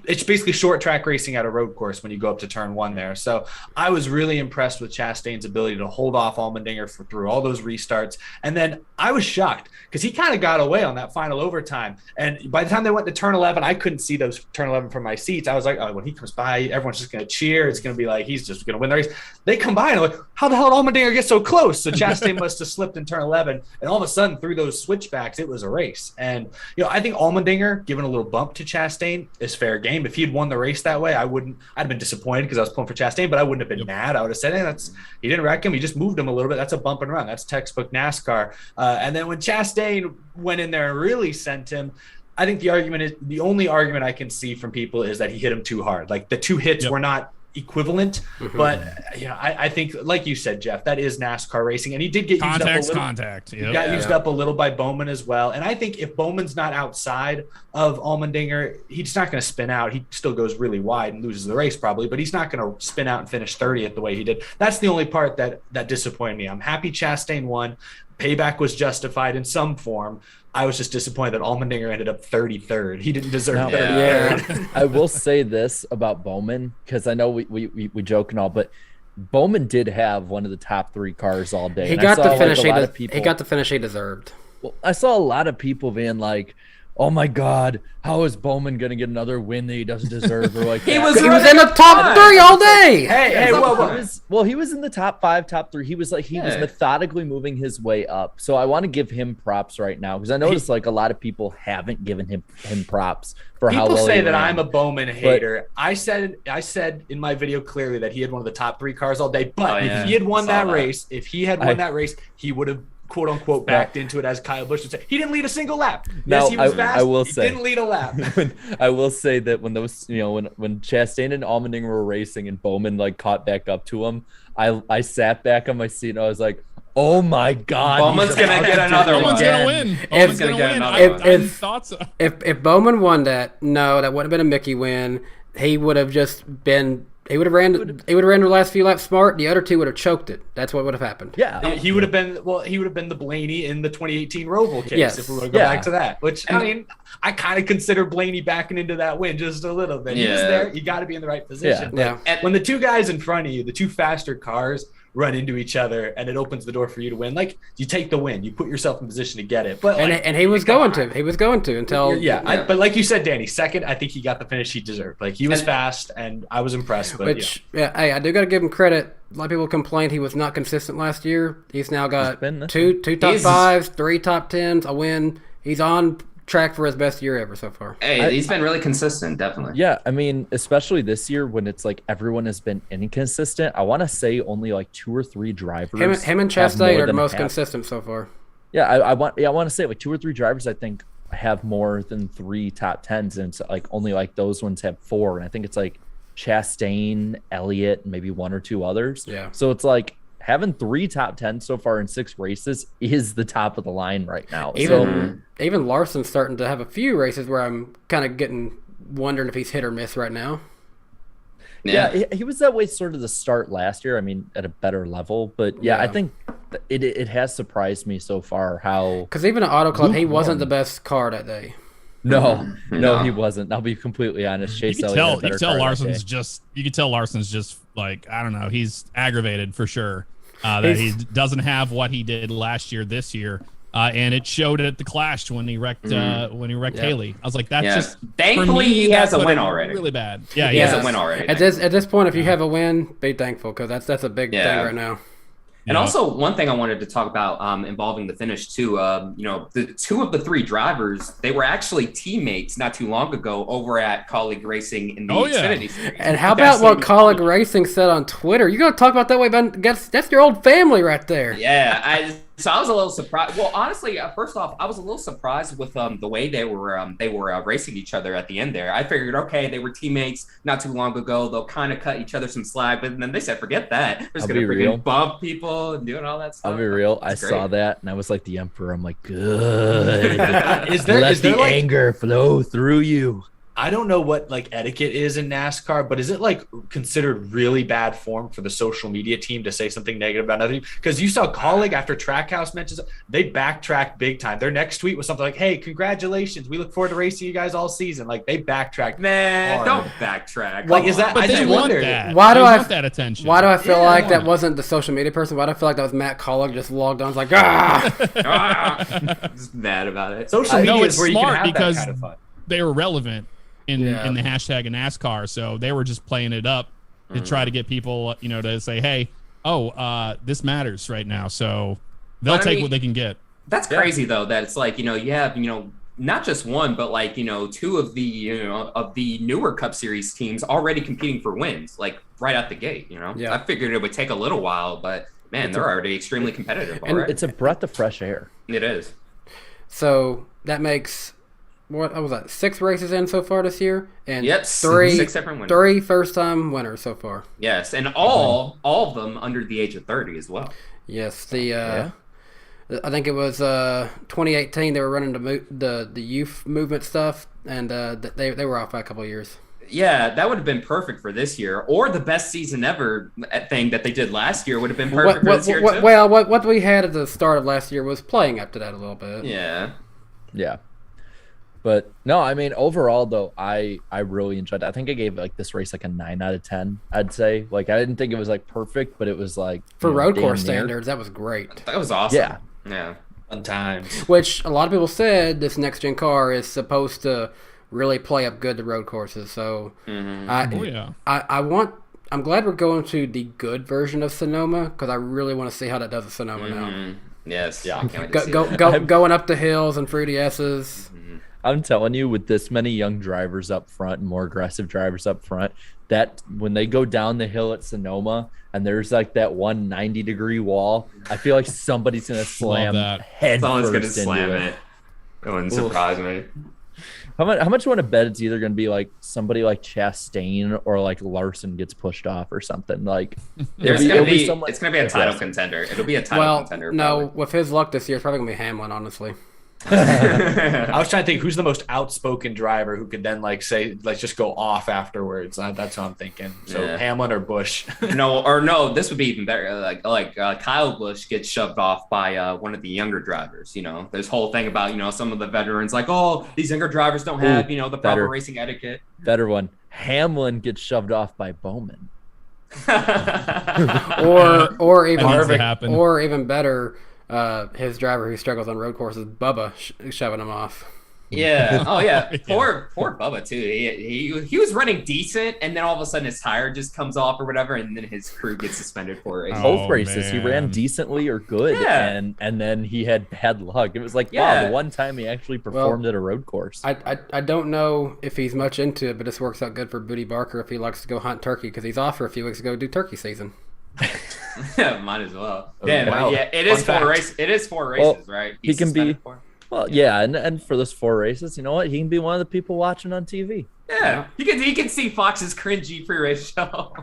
it's basically short track racing at a road course when you go up to turn 1 there. So I was really impressed with Chastain's ability to hold off Allmendinger through all those restarts. And then I was shocked because he kind of got away on that final overtime. And by the time they went to turn 11, I couldn't see those turn 11 from my seats. I was like, oh, when he comes by, everyone's just going to cheer. It's going to be like, he's just going to win the race. They come by and I'm like, how the hell did Allmendinger get so close? So Chastain must have slipped in turn 11. And all of a sudden through those switchbacks, it was a race. And, I think Allmendinger giving a little bump to Chastain is fair game. If he had won the race that way, I'd have been disappointed because I was pulling for Chastain, but I wouldn't have been mad. I would have said, hey, he didn't wreck him. He just moved him a little bit. That's a bump and run. That's textbook NASCAR. And then when Chastain went in there and really sent him, I think the only argument I can see from people is that he hit him too hard. Like the 2 hits were not equivalent, but I think, like you said, Jeff, that is NASCAR racing, and he did get used up a little. Contact. He got used up a little by Bowman as well, and I think if Bowman's not outside of Allmendinger, he's not going to spin out. He still goes really wide and loses the race probably, but he's not going to spin out and finish 30th the way he did. That's the only part that disappointed me. I'm happy Chastain won. Payback was justified in some form. I was just disappointed that Allmendinger ended up 33rd. He didn't deserve 33rd. I will say this about Bowman, because I know we joke and all, but Bowman did have one of the top 3 cars all day. He got the finish. He got the finish he deserved. Well, I saw a lot of people being like, oh my God, how is Bowman going to get another win that he doesn't deserve? Or like he was in the top 3 all day. He was in the top 5, top 3. He was methodically moving his way up. So I want to give him props right now because I noticed like a lot of people haven't given him props for how well people say he that ran. I'm a Bowman hater. I said in my video clearly that he had one of the top 3 cars all day. But if he had won that race, he would have quote unquote backed into it, as Kyle Busch would say. He didn't lead a single lap. Yes, he was fast. He didn't lead a lap. I will say that when those, when Chastain and Allmendinger were racing and Bowman like caught back up to him, I sat back on my seat and I was like, oh my God, Bowman's gonna get another one. Bowman's gonna win. Bowman's gonna win. I thought so. If Bowman won that, no, that wouldn't have been a Mickey win. He would have just been. He would have ran the last few laps smart. The other 2 would have choked it. That's what would have happened. Yeah, he would have been the Blaney in the 2018 Roval case. If we were to go back to that, which I mean, I kind of consider Blaney backing into that win just a little bit. He was there. You got to be in the right position. Yeah. And when the 2 guys in front of you, the 2 faster cars, run into each other and it opens the door for you to win, like you take the win, you put yourself in position to get it. But and he was going to until but like you said, Danny, second, I think he got the finish he deserved. Like he was fast and I was impressed. But hey, I do got to give him credit. A lot of people complained he was not consistent last year. He's now got two top 5s, 3 top 10s, a win. He's on track for his best year ever so far. Hey, he's been really consistent, definitely. Yeah, I mean, especially this year when it's like everyone has been inconsistent. I want to say only like 2 or 3 drivers. Him and Chastain are the most consistent so far. Yeah, I want to say like 2 or 3 drivers I think have more than 3 top 10s, and it's like only like those ones have 4. And I think it's like Chastain, Elliott, and maybe 1 or 2 others. Yeah. So it's like having 3 top 10s so far in 6 races is the top of the line right now. Even Larson's starting to have a few races where I'm kind of wondering if he's hit or miss right now. Yeah, he was that way sort of the start last year. I mean, at a better level, but yeah. I think it has surprised me so far how. Because even at Auto Club, he wasn't the best car that day. No, he wasn't. I'll be completely honest. Chase Elliott you could tell Larson's just like, I don't know, he's aggravated for sure that he doesn't have what he did last year this year. And it showed at the Clash when he wrecked Hailee. I was like, that's just thankfully he has a win already. Really bad. Yeah, he has a win already. At this point, if you have a win, be thankful because that's a big thing right now. And also one thing I wanted to talk about involving the finish too, the 2 of the 3 drivers, they were actually teammates not too long ago over at Colleague Racing in the Xfinity Series. And how about what Colleague Racing said on Twitter? You got to talk about that way, Ben. That's your old family right there. Yeah, so I was a little surprised. Well, honestly, first off, I was a little surprised with the way they were racing each other at the end there. I figured, okay, they were teammates not too long ago. They'll kind of cut each other some slack, but then they said, forget that. They're just going to freaking bump people and doing all that stuff. I'll be real. I saw that and I was like the Emperor. I'm like, good. Let the anger flow through you. I don't know what like etiquette is in NASCAR, but is it like considered really bad form for the social media team to say something negative about another team? Because you saw Colleague after Trackhouse mentions they backtracked big time. Their next tweet was something like, "Hey, congratulations! We look forward to racing you guys all season." Like they backtracked. Man, don't backtrack. Like is that? But I just wonder. Why do I want that attention? Why do I feel like that wasn't the social media person? Why do I feel like that was Matt Colleague just logged on? I was like, just mad about it. Social media is it's where you smart can have because that kind of fun. they were relevant in the hashtag in NASCAR, so they were just playing it up to try to get people, to say, hey, this matters right now, so they'll take what they can get. That's crazy though. That it's like you have not just one, but like 2 of the newer Cup Series teams already competing for wins, like right out the gate. I figured it would take a little while, but man, they're already extremely competitive. And it's a breath of fresh air. It is. So that makes. What was that? 6 races in so far this year, and 6 different winners. 3 first-time winners so far. Yes, and all of them under the age of 30 as well. Yes, I think it was 2018. They were running the youth movement stuff, and they were off by a couple of years. Yeah, that would have been perfect for this year, or the best season ever thing that they did last year would have been perfect for this year too. Well, what we had at the start of last year was playing up to that a little bit. Yeah. But no, I mean, overall though, I really enjoyed it. I think I gave like this race like a 9 out of 10. I'd say like I didn't think it was like perfect, but it was like for road course standards, that was great. That was awesome. Yeah. Fun times. Which a lot of people said this next gen car is supposed to really play up good to road courses. So I'm glad we're going to the good version of Sonoma because I really want to see how that does at Sonoma now. Yes. Yeah. Going up the hills and fruity S's. I'm telling you, with this many young drivers up front and more aggressive drivers up front, that when they go down the hill at Sonoma and there's like that 190-degree wall, I feel like somebody's going to slam head Someone's first going to slam into it. It wouldn't surprise me. How much you want to bet it's either going to be like somebody like Chastain or like Larson gets pushed off or something? Like it's going to be a title contender. It'll be a title contender. No, with his luck this year, it's probably going to be Hamlin, honestly. I was trying to think who's the most outspoken driver who could then like say like just go off afterwards. That's what I'm thinking. So Hamlin or Busch. No, this would be even better. Like Kyle Busch gets shoved off by one of the younger drivers. This whole thing about some of the veterans like, oh, these younger drivers don't have the proper racing etiquette. Better one. Hamlin gets shoved off by Bowman. or even better. His driver who struggles on road courses, Bubba, shoving him off. Yeah. Oh yeah. Poor Bubba too. He was running decent, and then all of a sudden his tire just comes off or whatever, and then his crew gets suspended for it. Both races, he ran decently or good, and then he had bad luck. It was like wow, the one time he actually performed at a road course. I don't know if he's much into it, but this works out good for Booty Barker if he likes to go hunt turkey because he's off for a few weeks to go do turkey season. Yeah, might as well. Damn, wow. Yeah, it is 4 races. It is 4 races, right? He can be. Well, yeah, and for those 4 races, you know what? He can be one of the people watching on TV. Yeah, you can see Fox's cringy pre-race show.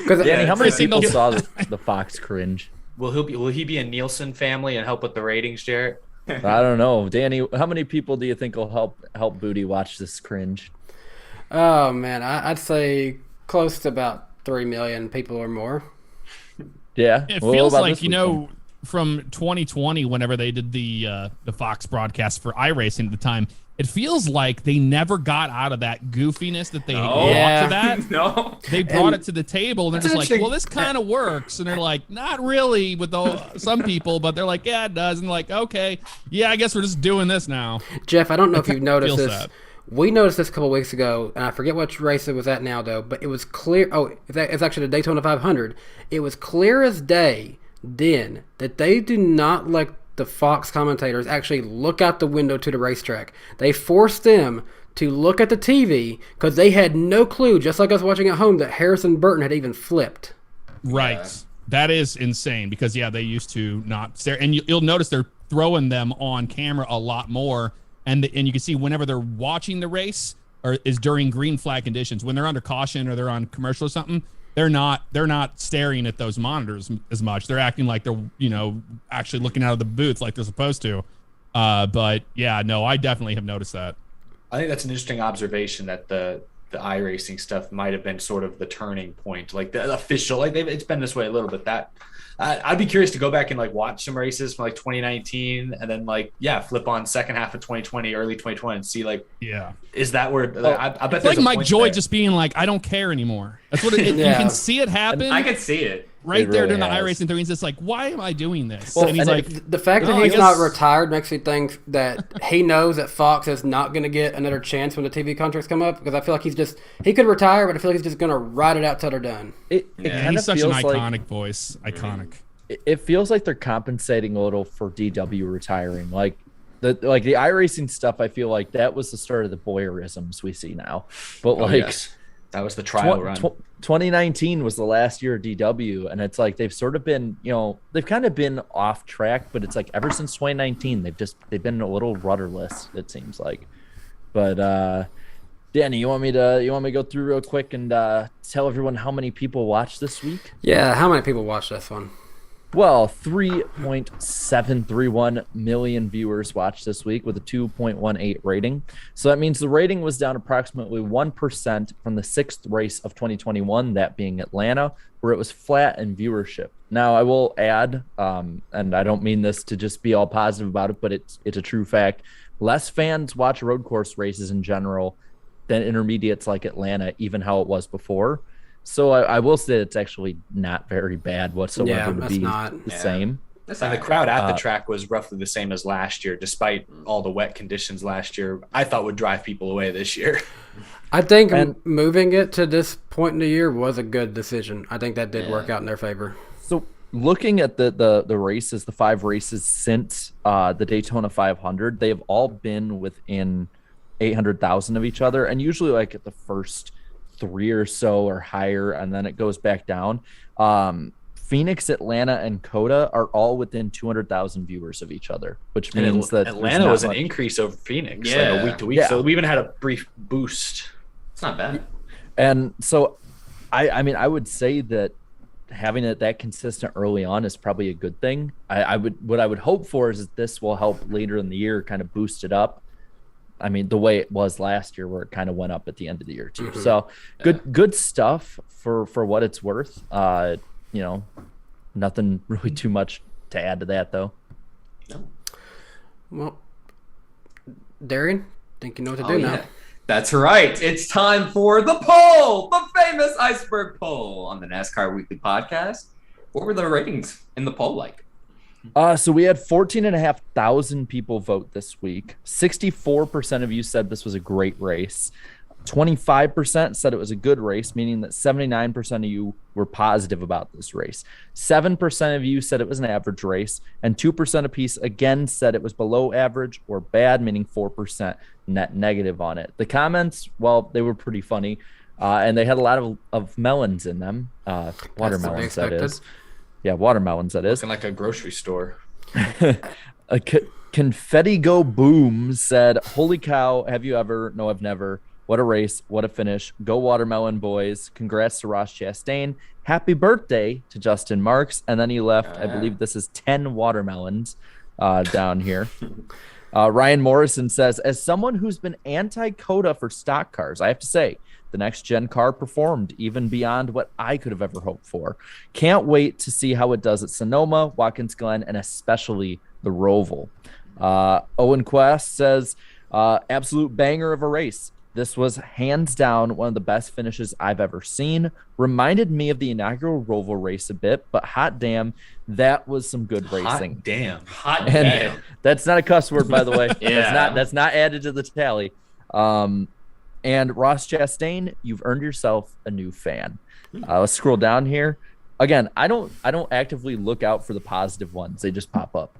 Danny, how many people single- saw the Fox cringe? Will he be a Nielsen family and help with the ratings, Jarrett? I don't know, Danny. How many people do you think will help Booty watch this cringe? Oh man, I'd say close to about 3 million people or more. Yeah, It Well, feels what about like, this you weekend? know, from 2020, whenever they did the Fox broadcast for iRacing at the time, it feels like they never got out of that goofiness that they brought Yeah. to that. No. They brought it to the table, and they're That's just like, interesting. well, this kind of works. And they're like, not really with some people, but they're like, yeah, it does. And like, okay, yeah, I guess we're just doing this now. Jeff, I don't know if you've noticed feels this. that. We noticed this a couple weeks ago, and I forget which race it was at now, though, but it was clear. Oh, it's actually the Daytona 500. It was clear as day then that they do not let the Fox commentators actually look out the window to the racetrack. They forced them to look at the TV because they had no clue, just like us watching at home, that Harrison Burton had even flipped. Right. That is insane because, yeah, they used to not stare. And you'll notice they're throwing them on camera a lot more. And you can see whenever they're watching the race or is during green flag conditions, when they're under caution or they're on commercial or something, they're not staring at those monitors as much. They're acting like they're, you know, actually looking out of the booth like they're supposed to. But yeah, no, I definitely have noticed that. I think that's an interesting observation that the iRacing stuff might have been sort of the turning point, like the official, like it's been this way a little bit. That I'd be curious to go back and like watch some races from like 2019 and then like, yeah, flip on second half of 2020, early 2020 and see like, Yeah. is that where I bet It's there's like a Mike point Joy there. just being like, I don't care anymore. That's what you Yeah. can see it happen I could see it. right It there really during the has. iRacing thing. He's just like, why am I doing this? Well, and he's and like, The fact that No, I he's guess- not retired makes me think that he knows that Fox is not going to get another chance when the TV contracts come up, because I feel like he could retire, but I feel like he's just going to ride it out till they're done. It yeah, kind he's of such an feels iconic like voice. Iconic. it feels like they're compensating a little for DW retiring. Like the iRacing stuff, I feel like that was the start of the voyeurisms we see now. But Oh, like yes. That was the trial run. 2019 was the last year of DW, and it's like they've sort of been, you know, they've kind of been off track, but it's like ever since 2019 they've been a little rudderless, it seems like. But Danny, you want me to go through real quick and tell everyone how many people watched this week? Yeah, how many people watched this one? Well, 3.731 million viewers watched this week with a 2.18 rating. So that means the rating was down approximately 1% from the 6th race of 2021, that being Atlanta, where it was flat in viewership. Now, I will add, and I don't mean this to just be all positive about it, but it's a true fact. Less fans watch road course races in general than intermediates like Atlanta, even how it was before. So I will say it's actually not very bad whatsoever Yeah, to that's be not. the same. That's And the all right. crowd at the track was roughly the same as last year, despite all the wet conditions last year. I thought would drive people away this year. I think And- moving it to this point in the year was a good decision. I think that did work out in their favor. So looking at the races, the 5 races since the Daytona 500, they have all been within 800,000 of each other, and usually like at the first 3 or so or higher, and then it goes back down. Phoenix, Atlanta, and COTA are all within 200,000 viewers of each other, which means that there's Atlanta not was an much- increase over Phoenix, Yeah. like a week to week. Yeah. So we even had a brief boost. It's not bad. And so, I mean, I would say that having it that consistent early on is probably a good thing. What I would hope for is that this will help later in the year kind of boost it up. I mean, the way it was last year, where it kind of went up at the end of the year too. So good stuff for what it's worth. You know, nothing really too much to add to that though. Well, Darian, think you know what to Oh, do yeah. now. That's right. It's time for the poll, the famous iceberg poll on the NASCAR Weekly Podcast. What were the ratings in the poll like? So we had 14,500 people vote this week. 64% of you said this was a great race. 25% said it was a good race, meaning that 79% of you were positive about this race. 7% of you said it was an average race, and 2% apiece again said it was below average or bad, meaning 4% net negative on it. The comments, well, they were pretty funny, and they had a lot of melons in them. Watermelons, that expected. is. Yeah, watermelons, that is. Looking like a grocery store. Confetti Go Boom said, "Holy cow, have you ever? No, I've never. What a race. What a finish. Go Watermelon boys. Congrats to Ross Chastain. Happy birthday to Justin Marks." And then he left, I believe this is 10 watermelons down here. Ryan Morrison says, "As someone who's been anti-COTA for stock cars, I have to say, the next gen car performed even beyond what I could have ever hoped for. Can't wait to see how it does at Sonoma, Watkins Glen, and especially the Roval." Owen Quest says, "Absolute banger of a race. This was hands down one of the best finishes I've ever seen. Reminded me of the inaugural Roval race a bit, but hot damn, that was some good racing." Hot damn. That's not a cuss word, by the way. Yeah. That's not added to the tally. And Ross Chastain, you've earned yourself a new fan. Let's scroll down here. Again, I don't actively look out for the positive ones. They just pop up.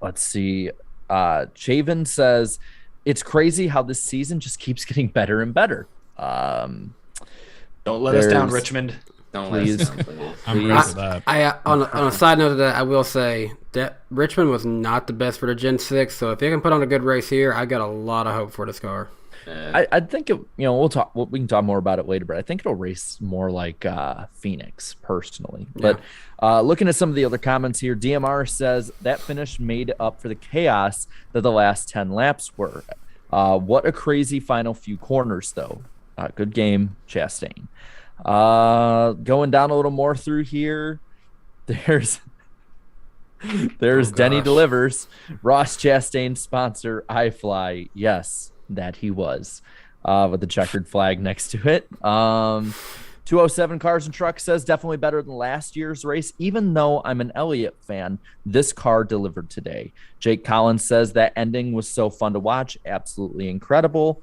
Let's see. Chavin says, "It's crazy how this season just keeps getting better and better." Don't let us down, Richmond. Don't Please. let us down, please. I'm ready for that. On a side note of that, I will say that Richmond was not the best for the Gen 6, so if they can put on a good race here, I got a lot of hope for this car. I think we can talk more about it later, but I think it'll race more like Phoenix personally. Yeah. But looking at some of the other comments here, DMR says that finish made up for the chaos that the last 10 laps were. What a crazy final few corners, though. Good game, Chastain. Going down a little more through here, there's Denny Delivers. Ross Chastain sponsor, iFly. Yes, that he was, with the checkered flag next to it. 207 Cars and Trucks says, "Definitely better than last year's race. Even though I'm an Elliott fan, this car delivered today." Jake Collins says that ending was so fun to watch. Absolutely incredible.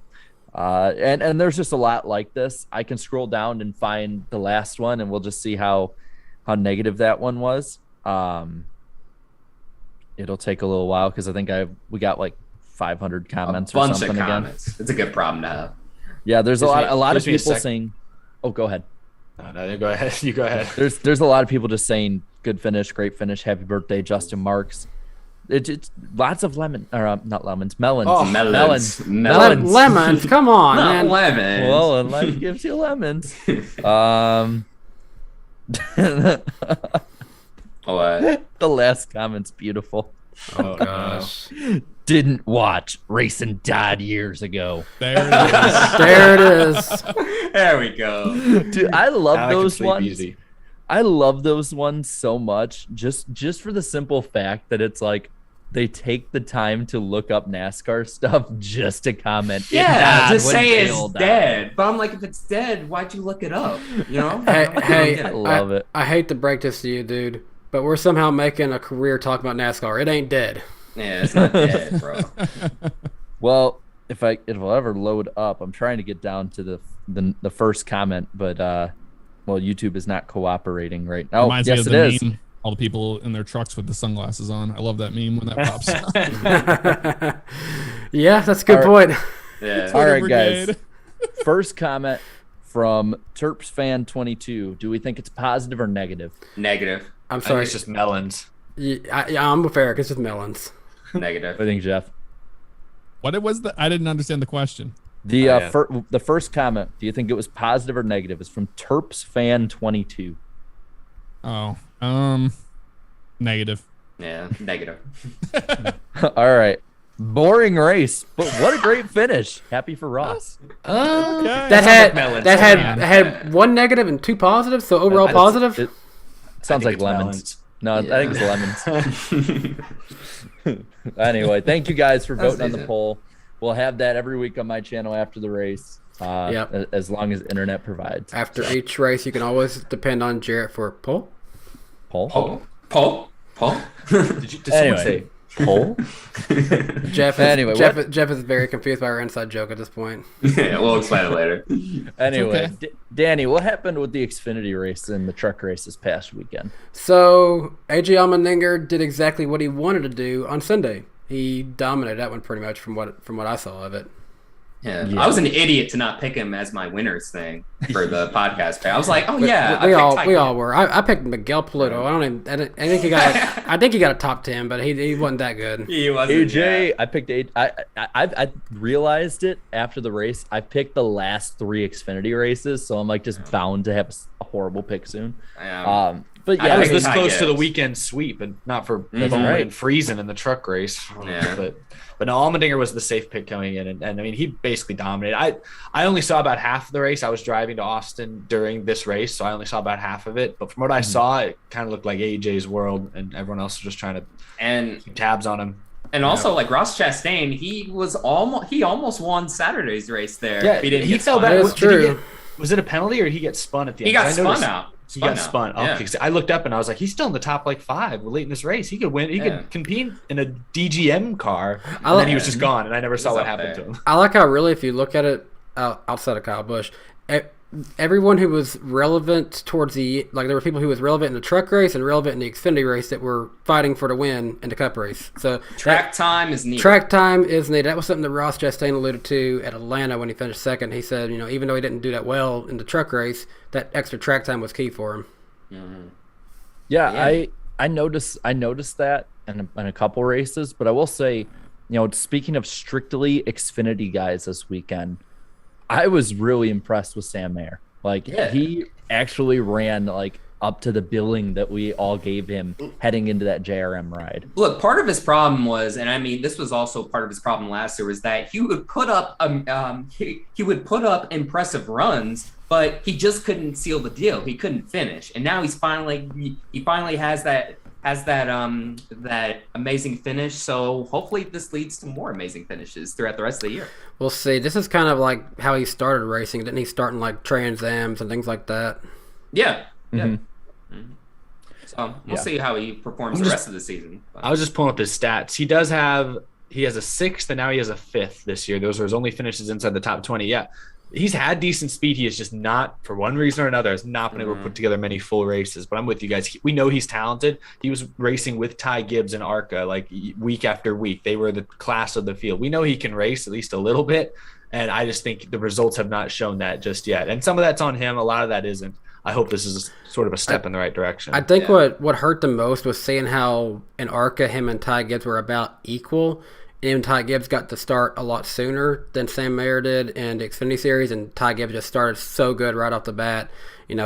And there's just a lot like this. I can scroll down and find the last one, and we'll just see how negative that one was. It'll take a little while because I think we got like 500 comments or something again. Comments. It's a good problem to have. Yeah, there's a lot of people saying, "Oh, go ahead." No, go ahead. You go ahead. There's a lot of people just saying, "Good finish, great finish, happy birthday, Justin Marks." It's lots of melons. Oh, melons. Lemons, come on, Not man. lemons. Well, and life gives you lemons. What? The last comment's beautiful. Oh gosh. Didn't watch Racing Died years ago. There it is. There it is. There we go. Dude, I love Now I can those sleep ones. easy. I love those ones so much, just for the simple fact that it's like they take the time to look up NASCAR stuff just to comment. "It Yeah, died just when say Dale it's died." dead. But I'm like, if it's dead, why'd you look it up? You know? Hey, I love it. I hate to break this to you, dude, but we're somehow making a career talking about NASCAR. It ain't dead. Yeah, it's not dead, bro. Well, if it'll ever load up, I'm trying to get down to the first comment, but well, YouTube is not cooperating right now. Oh, Reminds yes, me it of the is. meme. All the people in their trucks with the sunglasses on. I love that meme when that pops up. Yeah, that's a good All right. point. Yeah. All right, Brigade. guys. First comment from Terps fan 22. Do we think it's positive or negative? Negative. I'm I think sorry. it's just melons. Yeah, I'm with Eric. It's just melons. Negative. I think Jeff. What was the? I didn't understand the question. The yeah. the first comment. Do you think it was positive or negative? Is from Terps fan 22. Oh, negative. Yeah, negative. All right. Boring race, but what a great finish. Happy for Ross. That had one negative and two positives, so overall positive. It sounds like it's lemons. No, Yeah. I think it's lemons. Anyway, thank you guys for voting on the decent. poll. We'll have that every week on my channel after the race, Yep. as long as internet provides. After each race, you can always depend on Jarrett for a poll. Poll? Paul. Did someone Anyway, say poll? Jeff is very confused by our inside joke at this point. Yeah, we'll explain it later. Anyway, okay. Danny, what happened with the Xfinity race and the truck race this past weekend? So AJ Allmendinger did exactly what he wanted to do on Sunday. He dominated that one pretty much from what I saw of it. Yeah. Yeah. I was an idiot to not pick him as my winners thing for the podcast. I was like, oh We, yeah, we all I picked Ty were. I picked Miguel Pluto. I think he got. I think he got a top 10, but he wasn't that good. He wasn't. AJ, Yeah. I picked I realized it after the race. I picked the last 3 Xfinity races, so I'm like just bound to have a horrible pick soon. But I yeah, I was think this Ty close to the Gibbs. weekend sweep, and not for Mhm. foaming Right. and freezing in the truck race. Yeah. But no, Allmendinger was the safe pick coming in, and I mean he basically dominated. I only saw about half of the race. I was driving to Austin during this race, so I only saw about half of it. But from what I saw, it kind of looked like AJ's world, and everyone else was just trying to And keep tabs on him. also like Ross Chastain, he almost won Saturday's race there. Yeah, if he didn't he get fell spun back. out. That's Did he true. get- was it a penalty or did he get spun at the end? He got 'Cause I spun noticed out. He got spun. Yeah. Okay, 'cause I looked up and I was like, he's still in the top like 5 late in this race. He could win. He Yeah. could compete in a DGM car, and like- then he was just gone, and I never saw was what up happened there. to him. I like how really, if you look at it outside of Kyle Busch, everyone who was relevant towards the there were people who was relevant in the truck race and relevant in the Xfinity race that were fighting for the win in the Cup race. So Track time is needed. track time is needed. That was something that Ross Chastain alluded to at Atlanta when he finished second. He said, even though he didn't do that well in the truck race, that extra track time was key for him. Yeah, I noticed that in a couple races, but I will say, speaking of strictly Xfinity guys this weekend, I was really impressed with Sam Mayer. He actually ran up to the billing that we all gave him heading into that JRM ride. Look, part of his problem was, and I mean, this was also part of his problem last year, was that he would put up he would put up impressive runs, but he just couldn't seal the deal. He couldn't finish, and now he finally has that amazing finish. So hopefully this leads to more amazing finishes throughout the rest of the year. We'll see. This is kind of like how he started racing. Didn't he start in Trans Ams and things like that? Yeah. Mhm. So we'll see how he performs I'm the just- rest of the season. But- I was just pulling up his stats. He has a 6th, and now he has a 5th this year. Those are his only finishes inside the top 20. Yeah, he's had decent speed. He is just not, for one reason or another, has not been able to put together many full races. But I'm with you guys. We know he's talented. He was racing with Ty Gibbs and ARCA week after week. They were the class of the field. We know he can race at least a little bit, and I just think the results have not shown that just yet. And some of that's on him. A lot of that isn't. I hope this is sort of a step in the right direction. I think what hurt the most was seeing how in ARCA him and Ty Gibbs were about equal. And Ty Gibbs got to start a lot sooner than Sam Mayer did in the Xfinity Series, and Ty Gibbs just started so good right off the bat. And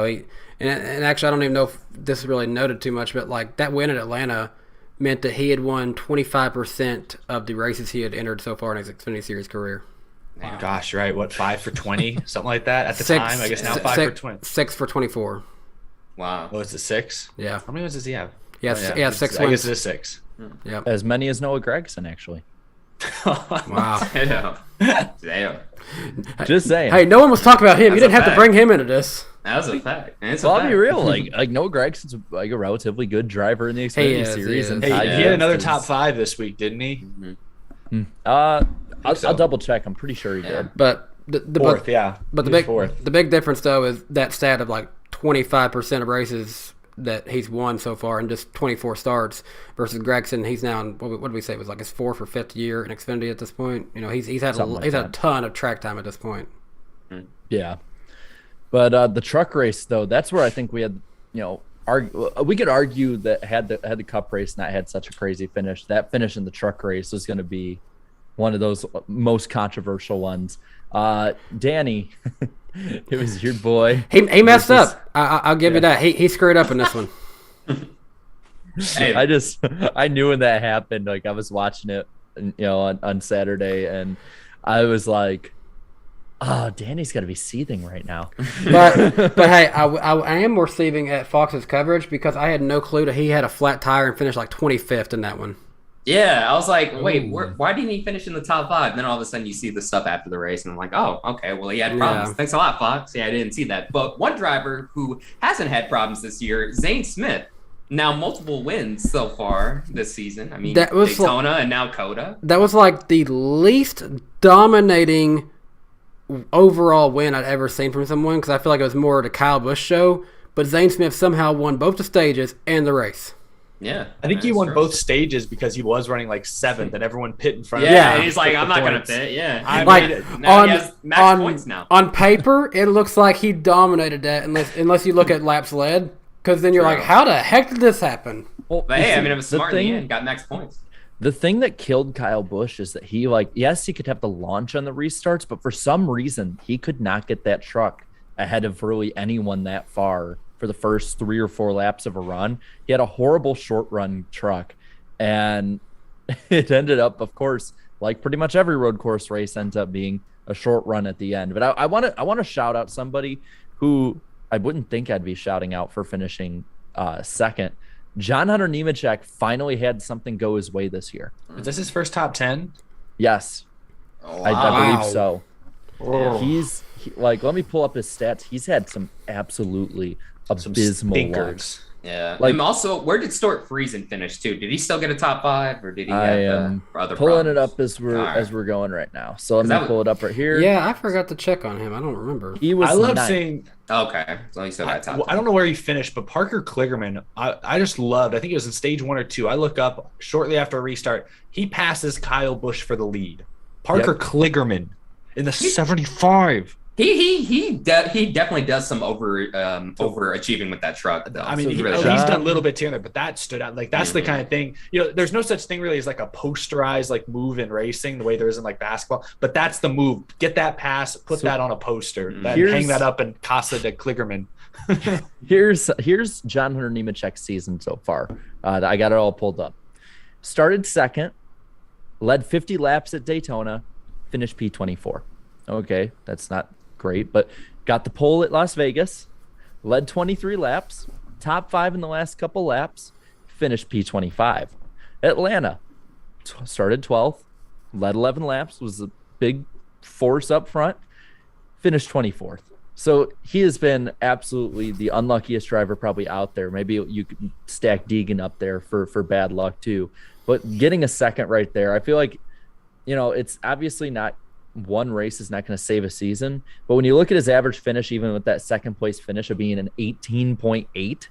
actually, I don't even know if this is really noted too much, but that win at Atlanta meant that he had won 25% of the races he had entered so far in his Xfinity Series career. Oh, gosh, right. What, 5 for 20? Something like that at the time? I guess now 5 for 20. 6 for 24. Wow. Oh, is it 6? Yeah. How many wins does he have? Yeah, Oh, yeah, 6 I wins. guess it is 6. Yeah. As many as Noah Gregson, actually. Wow. Damn. Just saying. Hey, no one was talking about him. You That's didn't a have to fact. bring him into this. That was a fact. It's Well, a I'll be fact. real. Noah Gregson's a relatively good driver in the Xfinity is, he Series, is. and Hey, Ty he had Gibbs another is- top 5 this week, didn't he? I'll double check. I'm pretty sure he did. But the 4th, yeah. But He was 4th. the big difference though is that stat of 25% of races that he's won so far in just 24 starts versus Gregson. He's now in, what did we say, it was his 4th or 5th year in Xfinity at this point. He's had Something like he's had a that. ton of track time at this point. Yeah. But the truck race, though, that's where I think we had, we could argue that had the Cup race not had such a crazy finish, that finish in the truck race was going to be one of those most controversial ones. Danny, it was your boy. He messed up. I'll give you that. He screwed up in this one. Hey, I knew when that happened. I was watching it, on Saturday, and I was like, oh, Danny's got to be seething right now. But hey, I am receiving at Fox's coverage because I had no clue that he had a flat tire and finished 25th in that one. yeah, I was like, wait, why didn't he finish in the top 5? And then all of a sudden you see the stuff after the race, and I'm like, oh, okay, well, he had problems. Yeah. Thanks a lot, Fox. Yeah, I didn't see that. But one driver who hasn't had problems this year, Zane Smith. Now multiple wins so far this season. I mean, That was Daytona and now COTA. That was the least dominating overall win I'd ever seen from someone because I feel like it was more the Kyle Busch show. But Zane Smith somehow won both the stages and the race. Yeah, I think he that's won true. both stages because he was running like 7th, and everyone pit in front of him. Yeah, and he's like, I'm not gonna points. pit. Yeah, I Like, mean, now he has max points now. On paper, it looks like he dominated that, unless you look at laps led, because then you're True. like, how the heck did this happen? Well, But hey, I see, mean, it was the smart in thing- the end. Got max points. The thing that killed Kyle Busch is that he yes, he could have the launch on the restarts, but for some reason he could not get that truck ahead of really anyone that far for the first 3 or 4 laps of a run. He had a horrible short run truck, and it ended up, of course, like pretty much every road course race ends up being a short run at the end. But I want to shout out somebody who I wouldn't think I'd be shouting out for finishing second. John Hunter Nemechek finally had something go his way this year. Is this his first top 10? Yes, Oh, I Wow. believe so. Yeah. He's let me pull up his stats. He's had some absolutely Some abysmal luck. stinkers. Yeah. Like- and also, where did Stuart Friesen finish too? Did he still get a top 5, or did he I have am other pulling problems? it up as we're All right. going right now. So let 'Cause me that pull it up right here. Yeah, I forgot to check on him. I don't remember. He was I love ninth. seeing. Okay, so he still got top. I don't know where he finished, but Parker Kligerman, I just loved. I think it was in stage 1 or 2. I look up shortly after a restart. He passes Kyle Busch for the lead. Parker Kligerman in the 75. He definitely does some overachieving with that truck though. I mean, So he's really done little bits here and there, but that stood out. Like that's the kind of thing. There's no such thing really as like a posterized like move in racing the way there is in like basketball. But that's the move. Get that pass, put that on a poster, and hang that up in Casa de Kligerman. Here's John Hunter Nemechek's season so far. I got it all pulled up. Started second, led 50 laps at Daytona, finished P24. Okay, that's not great, but got the pole at Las Vegas, led 23 laps, top 5 in the last couple laps, finished P25. Atlanta, started 12th, led 11 laps, was a big force up front, finished 24th. So he has been absolutely the unluckiest driver probably out there. Maybe you could stack Deegan up there for bad luck too. But getting a second right there, I feel like, it's obviously not one race is not going to save a season. But when you look at his average finish, even with that second place finish of being an 18.8,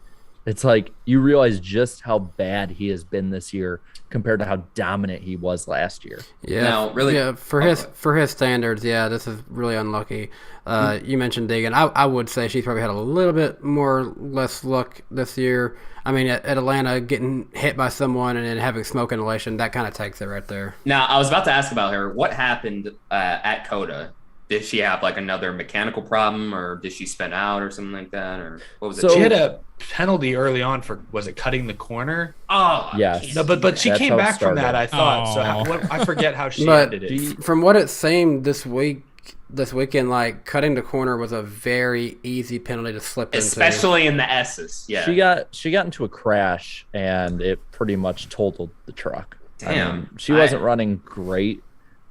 it's like you realize just how bad he has been this year compared to how dominant he was last year. Yeah, Now, really- Yeah, for his standards, yeah, this is really unlucky. You mentioned Deegan. I would say she's probably had a little bit less luck this year. I mean, at Atlanta, getting hit by someone and then having smoke inhalation, that kind of takes it right there. Now, I was about to ask about her. What happened at COTA? Did she have like another mechanical problem, or did she spin out or something like that, or what was it? So- She had a penalty early on for, was it cutting the corner? Oh, Yes. geez. No, but she That's came how it back from that, started. I thought. So Aw. I forget how she But ended it. from what it seemed this weekend, like cutting the corner was a very easy penalty to slip Especially in the S's. Yeah. She got into a crash and it pretty much totaled the truck. Damn. She wasn't running great,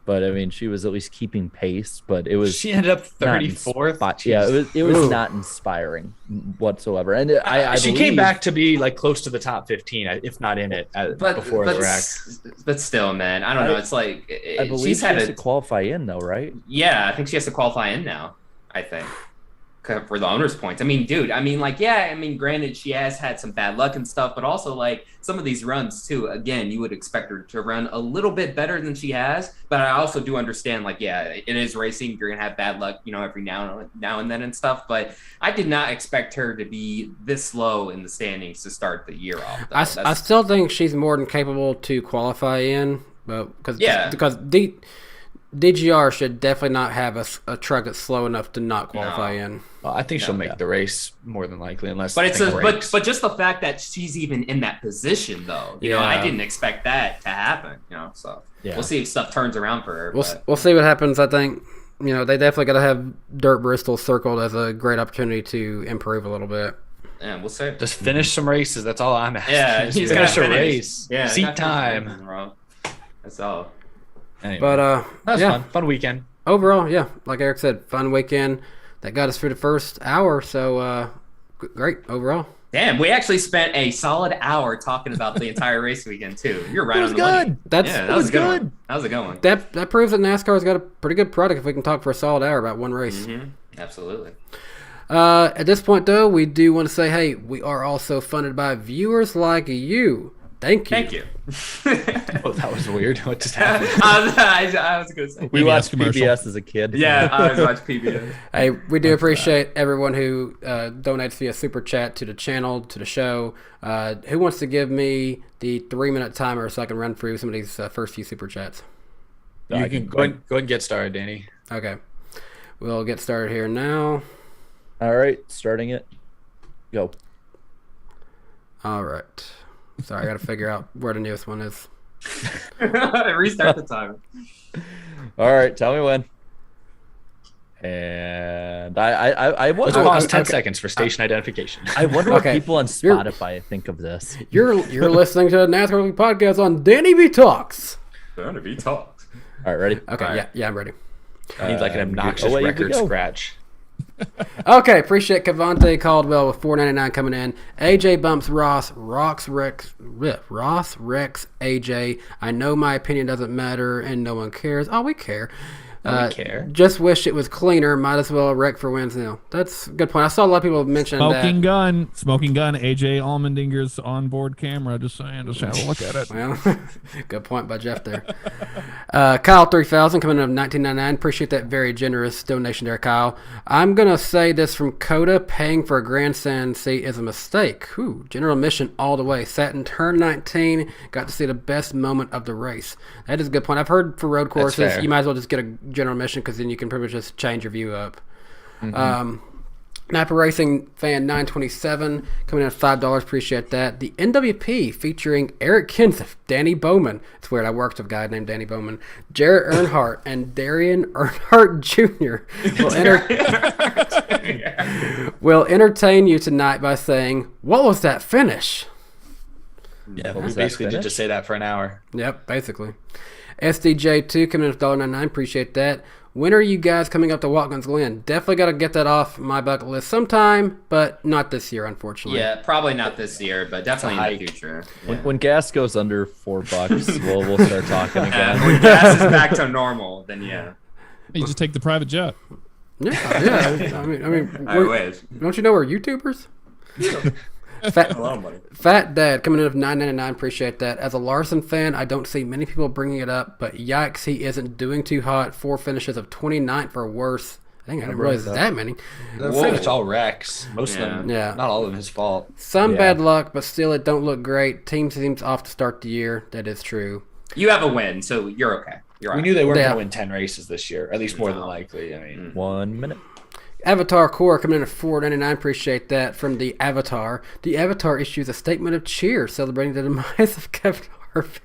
but I mean she was at least keeping pace. But it was She ended up not 34th. Yeah, it was Ooh. not inspiring whatsoever. And I She believe, came back to be like close to the top 15, if not in it, before the wreck. But still, man, I don't know. It's like I believe she's she had has to qualify in though, right? Yeah, I think she has to qualify in now. I think for the owner's points. I mean, dude. I mean, like, yeah. I mean, granted, she has had some bad luck and stuff, but also like some of these runs too. Again, you would expect her to run a little bit better than she has. But I also do understand, like, yeah, it is racing. You're gonna have bad luck, every now and then and stuff. But I did not expect her to be this low in the standings to start the year off. though. I still think she's more than capable to qualify in, because DGR should definitely not have a truck that's slow enough to not qualify in. Well, I think she'll make the race more than likely, unless. But the thing breaks. but just the fact that she's even in that position, though, I didn't expect that to happen. So we'll see if stuff turns around for her. We'll see what happens. I think they definitely got to have Dirt Bristol circled as a great opportunity to improve a little bit. Yeah, we'll see. Just finish some races. That's all I'm asking. Yeah, Just he's finish a gotta finish. race. Yeah, Seat gotta finish time. racing, bro. That's all. Anyway, But that was yeah, fun weekend. overall, yeah, like Eric said, fun weekend. That got us through the first hour, so great overall. Damn, we actually spent a solid hour talking about the entire race weekend too. You're right It was on the money. good. That's Yeah, that was a good one. That was a good one. that proves that NASCAR's got a pretty good product if we can talk for a solid hour about one race. Absolutely. At this point, though, we do want to say, hey, we are also funded by viewers like you. Thank you. Thank you. Oh, that was weird. What just happened? I was going to say. We PBS watched commercial. PBS as a kid. Yeah, I always watch PBS. Hey, we do appreciate everyone who donates via Super Chat to the channel, to the show. Who wants to give me the 3-minute timer so I can run through some of these first few Super Chats? You can go ahead and get started, Danny. Okay. We'll get started here now. All right, starting it. Go. All right. Sorry, I got to figure out where the newest one is. Restart the timer. All right, tell me when. And I Let's wonder. pause 10 seconds for station identification. I wonder Okay. what people on You're- Spotify think of this. You're listening to the NASCAR League podcast on DannyBTalks. NWP Talks. All right, ready? Okay, All right. yeah, I'm ready. Need like an obnoxious away you record go. scratch. Okay, appreciate Cavante Caldwell with $4.99 coming in. AJ bumps Ross Rex AJ. I know my opinion doesn't matter and no one cares. Oh, we care. We care. Just wish it was cleaner. Might as well wreck for wins now. That's a good point. I saw a lot of people mention Smoking that. gun. AJ Allmendinger's onboard camera. Just saying, just have a look at it. Well, good point by Jeff there. Kyle 3000 coming in of $19.99. Appreciate that very generous donation there, Kyle. I'm gonna say this from COTA: paying for a grandstand seat is a mistake. Whew, general admission all the way. Sat in turn 19. Got to see the best moment of the race. That is a good point. I've heard for road courses, fair. you might as well just get a general admission because then you can pretty much just change your view up. Napa Racing fan 927 coming in at $5. Appreciate that. The NWP featuring Eric Kenseth, Danny Bowman. It's weird. I worked with a guy named Danny Bowman. Jarrett Earnhardt and Darian Earnhardt Jr. will entertain you tonight by saying, "What was that finish?" Yeah, we Was that basically did finished? just say that for an hour. Yep, basically. SDJ2 coming in at $1.99. Appreciate that. When are you guys coming up to Watkins Glen? Definitely got to get that off my bucket list sometime, but not this year, unfortunately. Yeah, probably not this year, but definitely in the hike. future. When gas goes under $4, we'll start talking again. When gas is back to normal, then yeah. You just take the private jet. Yeah. I mean, I wish. don't you know we're YouTubers? Fat Dad coming in of $9.99. Appreciate that. As a Larson fan, I don't see many people bringing it up, but yikes, he isn't doing too hot. 4 finishes of 29th or worse. I think I didn't realize that many. It's all wrecks. Most of them, Yeah. not all of them his fault. Some Yeah. bad luck, but still, it don't look great. Team seems off to start the year. That is true. You have a win, so you're okay. You're We right. knew they weren't Yeah. going to win 10 races this year, at least more than likely. I mean, 1 minute. Avatar Core coming in at $4.99. Appreciate that from the Avatar. The Avatar issues a statement of cheer celebrating the demise of Kevin Harvick.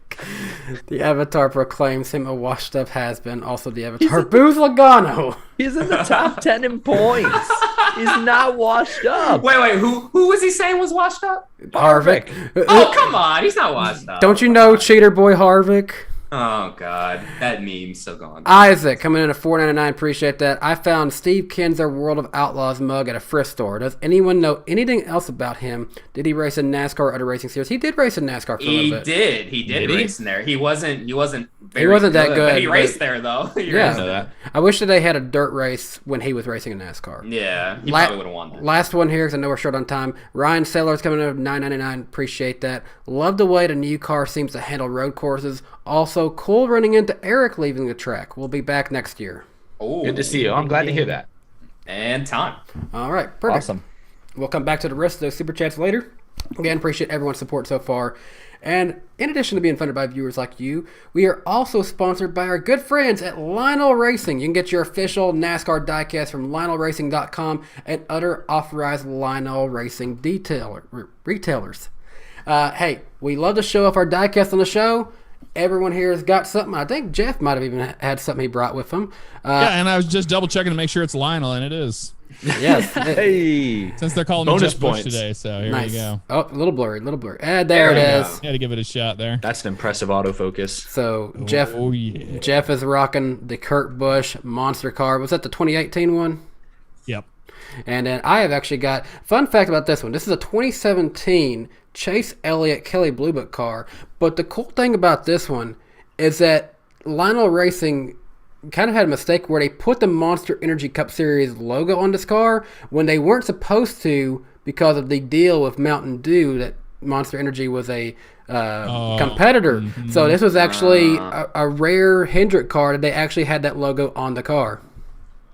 The Avatar proclaims him a washed-up has-been. Also, the Avatar boos Logano. He's in the top 10 in points. He's not washed up. Wait, who was he saying was washed up? Harvick. Oh, come on, he's not washed up. Don't you know cheater boy Harvick? Oh, God, that meme's still gone. Isaac coming in at $4.99. Appreciate that. I found Steve Kinzer World of Outlaws mug at a thrift store. Does anyone know anything else about him? Did he race in NASCAR or other racing series? He did race in NASCAR for a He little bit. did. He did Did he? race in there. He wasn't very He wasn't that good, but he but- raced there, though. He Yeah. raced know there. that. I wish that they had a dirt race when he was racing in NASCAR. Yeah, he La- probably would have won that. Last one here because I know we're short on time. Ryan Sellers coming in at $9.99. Appreciate that. Love the way the new car seems to handle road courses. Also, cool running into Eric leaving the track. We'll be back next year. Oh, good to see you. I'm glad to hear that. And time. All right, perfect. Awesome. We'll come back to the rest of those super chats later. Again, appreciate everyone's support so far. And in addition to being funded by viewers like you, we are also sponsored by our good friends at Lionel Racing. You can get your official NASCAR diecast from LionelRacing.com and other authorized Lionel Racing retailers. Hey, we love to show off our diecast on the show. Everyone here has got something. I think Jeff might have even had something he brought with him. Yeah, and I was just double checking to make sure it's Lionel, and it is. Yes. Hey. Since they're calling me Bonus Jeff Bush points. today, so here Nice. you go. Oh, a little blurry. There There it we is. go. Had to give it a shot there. That's an impressive autofocus. So Jeff Oh yeah. Jeff is rocking the Kurt Busch monster car. Was that the 2018 one? Yep. And then I have actually got fun fact about this one. This is a 2017 Chase Elliott Kelly Blue Book car. But the cool thing about this one is that Lionel Racing kind of had a mistake where they put the Monster Energy Cup Series logo on this car when they weren't supposed to because of the deal with Mountain Dew that Monster Energy was a competitor. So this was actually a rare Hendrick car that they actually had that logo on the car.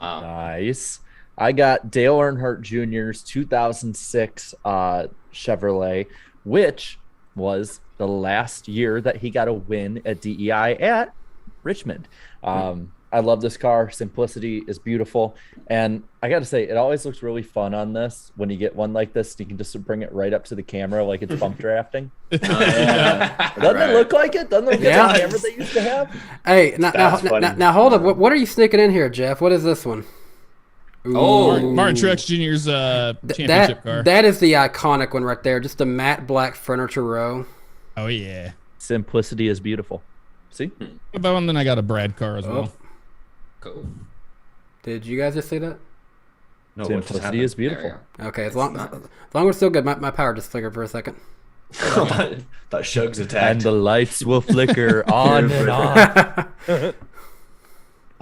Nice. I got Dale Earnhardt Jr.'s 2006 Chevrolet, which was the last year that he got a win at DEI at Richmond. I love this car. Simplicity is beautiful. And I got to say, it always looks really fun on this when you get one like this. You can just bring it right up to the camera like it's bump drafting. Doesn't it look like it? Doesn't it look like the camera they used to have? Hey, now hold up. What are you sneaking in here, Jeff? What is this one? Martin Truex Jr.'s championship car. That is the iconic one right there. Just the matte black furniture row. Oh, yeah. Simplicity is beautiful. See? And then I got a Brad car as well. Cool. Did you guys just see that? No, simplicity is beautiful. Okay, as long as we're still good, my power just flickered for a second. Thought Shug's attacked. And the lights will flicker on and on.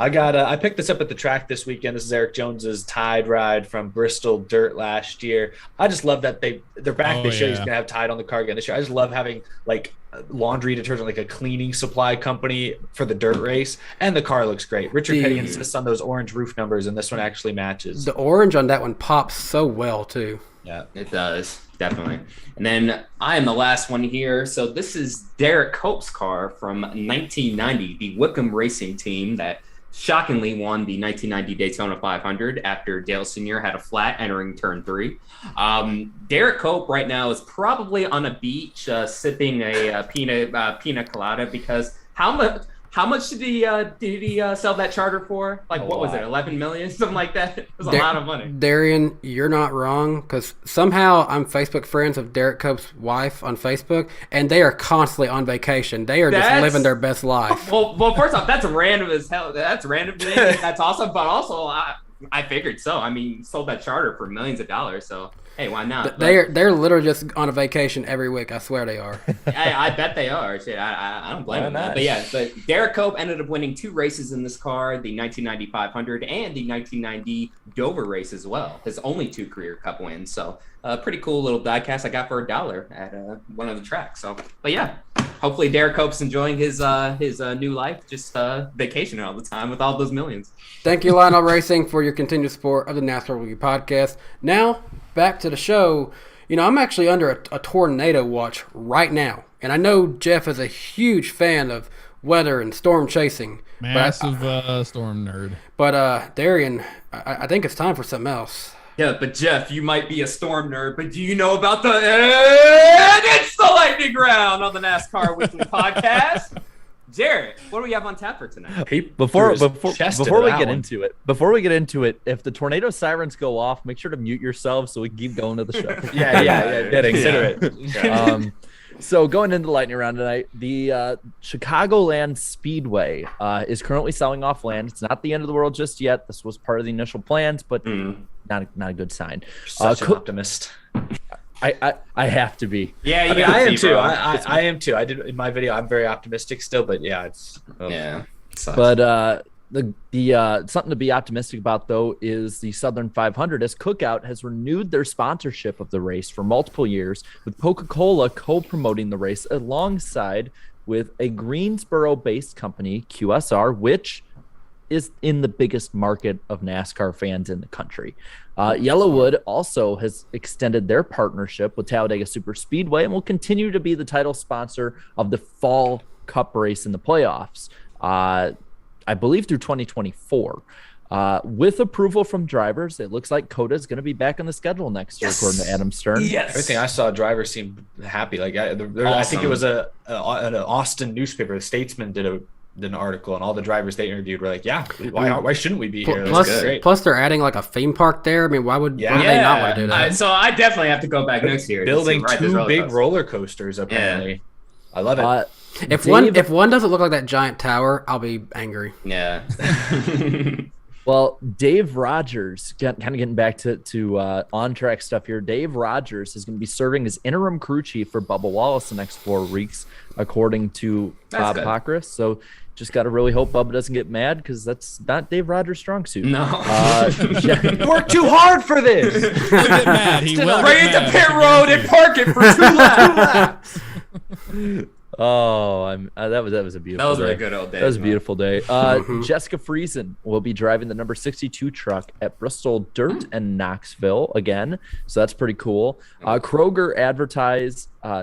I picked this up at the track this weekend. This is Eric Jones's Tide ride from Bristol Dirt last year. I just love that they're back this year. He's gonna have Tide on the car again this year. I just love having like laundry detergent, like a cleaning supply company for the dirt race, and the car looks great. Richard Petty insists on those orange roof numbers, and this one actually matches. The orange on that one pops so well too. Yeah, it does, definitely. And then I am the last one here. So this is Derek Cope's car from 1990, the Wickham Racing team that shockingly won the 1990 Daytona 500 after Dale Sr. had a flat entering turn 3. Derek Cope right now is probably on a beach sipping a pina colada because how much did he sell that charter for? Like, what was it, 11 million? Something like that? It was a lot of money. Darian, you're not wrong, because somehow I'm Facebook friends with Derek Cope's wife on Facebook, and they are constantly on vacation. They are just living their best life. Well, first off, that's random as hell. That's random to me. That's awesome, but also I figured so. I mean, sold that charter for millions of dollars, so hey, why not? They're literally just on a vacation every week. I swear they are. I bet they are. Shit, I don't blame them. But yeah, but Derek Cope ended up winning 2 races in this car, the 1990 500 and the 1990 Dover race as well. His only 2 career Cup wins. So pretty cool little diecast I got for $1 at one of the tracks. So, but yeah, hopefully Derek Cope's enjoying his new life, just vacationing all the time with all those millions. Thank you, Lionel Racing, for your continued support of the NASCAR Review Podcast. Now, back to the show. You know, I'm actually under a tornado watch right now. And I know Jeff is a huge fan of weather and storm chasing. Massive storm nerd. But, Darian, I think it's time for something else. Yeah, but Jeff, you might be a storm nerd, but do you know about it's the lightning round on the NASCAR Weekly Podcast? Jared, what do we have on tap for tonight? Before we get into it, if the tornado sirens go off, make sure to mute yourselves so we can keep going to the show. Consider it. So going into the lightning round tonight, the Chicagoland Speedway is currently selling off land. It's not the end of the world just yet. This was part of the initial plans, but not a good sign. Such an optimist. I have to be. Yeah, I am too. I am too. I did in my video. I'm very optimistic still, but yeah, it's yeah. But the something to be optimistic about though is the Southern 500, as Cookout has renewed their sponsorship of the race for multiple years, with Coca-Cola co-promoting the race alongside with a Greensboro-based company, QSR, which is in the biggest market of NASCAR fans in the country. Yellowwood also has extended their partnership with Talladega Super Speedway and will continue to be the title sponsor of the Fall Cup race in the playoffs, I believe through 2024. With approval from drivers, it looks like COTA is going to be back on the schedule next year, according to Adam Stern. Yes. Everything I saw, drivers seemed happy. Like I think it was an Austin newspaper, the Statesman, did an article, and all the drivers they interviewed were like, yeah, why shouldn't we be here? Plus they're adding like a theme park there. I mean, why would they not want to do that? So I definitely have to go back next year. Building 2 big roller coasters, apparently. Yeah. I love it. If one doesn't look like that giant tower, I'll be angry. Yeah. Well, Dave Rogers, kind of getting back to on-track stuff here. Dave Rogers is going to be serving as interim crew chief for Bubba Wallace the next 4 weeks, according to Bob Pockrass. So just got to really hope Bubba doesn't get mad because that's not Dave Rogers' strong suit. No. Worked too hard for this. He'll get mad. He will Bring get it to mad. pit road and park it for 2 laps. Oh, that was a beautiful. That was day. a good old day. That was a beautiful day. Jessica Friesen will be driving the number 62 truck at Bristol Dirt and Knoxville again, so that's pretty cool. Kroger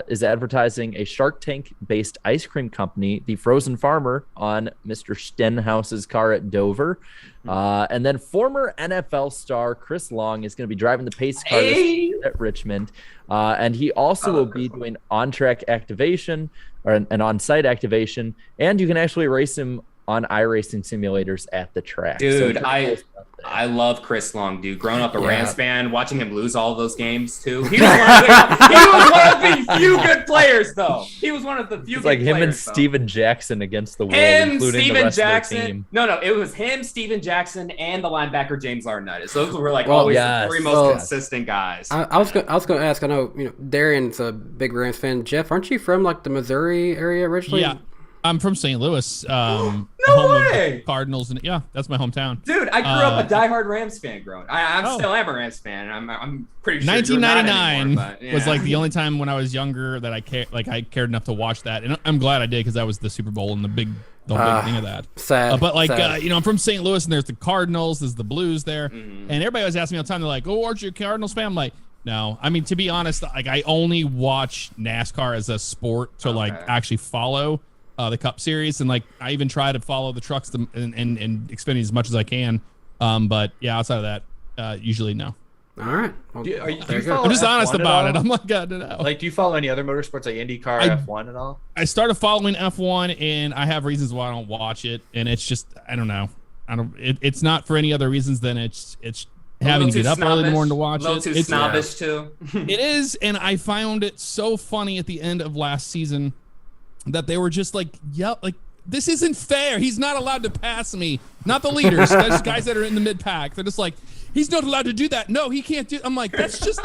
is advertising a Shark Tank-based ice cream company, the Frozen Farmer, on Mr. Stenhouse's car at Dover. And then former NFL star Chris Long is going to be driving the pace car this week at Richmond, and he also will be doing on-track activation or an on-site activation, and you can actually race him on iRacing simulators at the track. Dude, So I love Chris Long, dude. Growing up a Rams fan, watching him lose all those games too. He was one of the few good players, though. He was one of the few. It's like him and Steven Jackson against the world, including the rest of their team. No, it was him, Steven Jackson, and the linebacker James Laurinaitis. Those were like always the 3 most consistent guys. I was going to ask. I know Darian's a big Rams fan. Jeff, aren't you from like the Missouri area originally? Yeah. I'm from St. Louis. No home way! Of Cardinals, and that's my hometown. Dude, I grew up a diehard Rams fan growing. I still am a Rams fan. I'm pretty sure 1999 you're not anymore, was like the only time when I was younger that I cared enough to watch that, and I'm glad I did because that was the Super Bowl and the big thing of that. Sad. But sad. I'm from St. Louis, and there's the Cardinals, there's the Blues there, and everybody always asking me all the time. They're like, "Oh, aren't you a Cardinals fan?" I'm like, no. I mean, to be honest, like I only watch NASCAR as a sport to actually follow the Cup Series, and like I even try to follow the trucks and Xfinity as much as I can. But yeah, outside of that, usually no. All right. Well, Do you I'm just honest about it. I'm like, I don't know. Like, do you follow any other motorsports, like IndyCar, F1 at all? I started following F1, and I have reasons why I don't watch it, and it's just I don't know. It's not for any other reasons than it's having to get up early in the morning to watch it. A little too snobbish too. It is, and I found it so funny at the end of last season that they were just like, like this isn't fair. He's not allowed to pass me. Not the leaders, guys that are in the mid pack. They're just like, he's not allowed to do that. No, he can't do. I'm like, that's just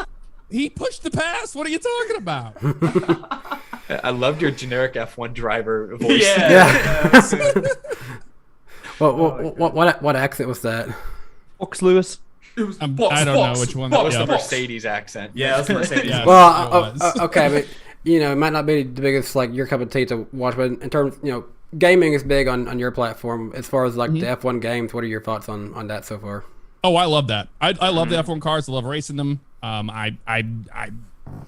he pushed the pass. What are you talking about? I loved your generic F1 driver voice. Yeah. What accent was that? Fox Lewis. I don't know which one. That was the Mercedes accent. Yeah, that's Mercedes. Yeah, Well, okay, but it might not be the biggest like your cup of tea to watch, but in terms, gaming is big on your platform. As far as like the F1 games, what are your thoughts on that so far? Oh, I love that. I love the F1 cars. I love racing them. I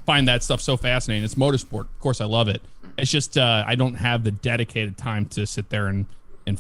find that stuff so fascinating. It's motorsport. Of course, I love it. It's just I don't have the dedicated time to sit there and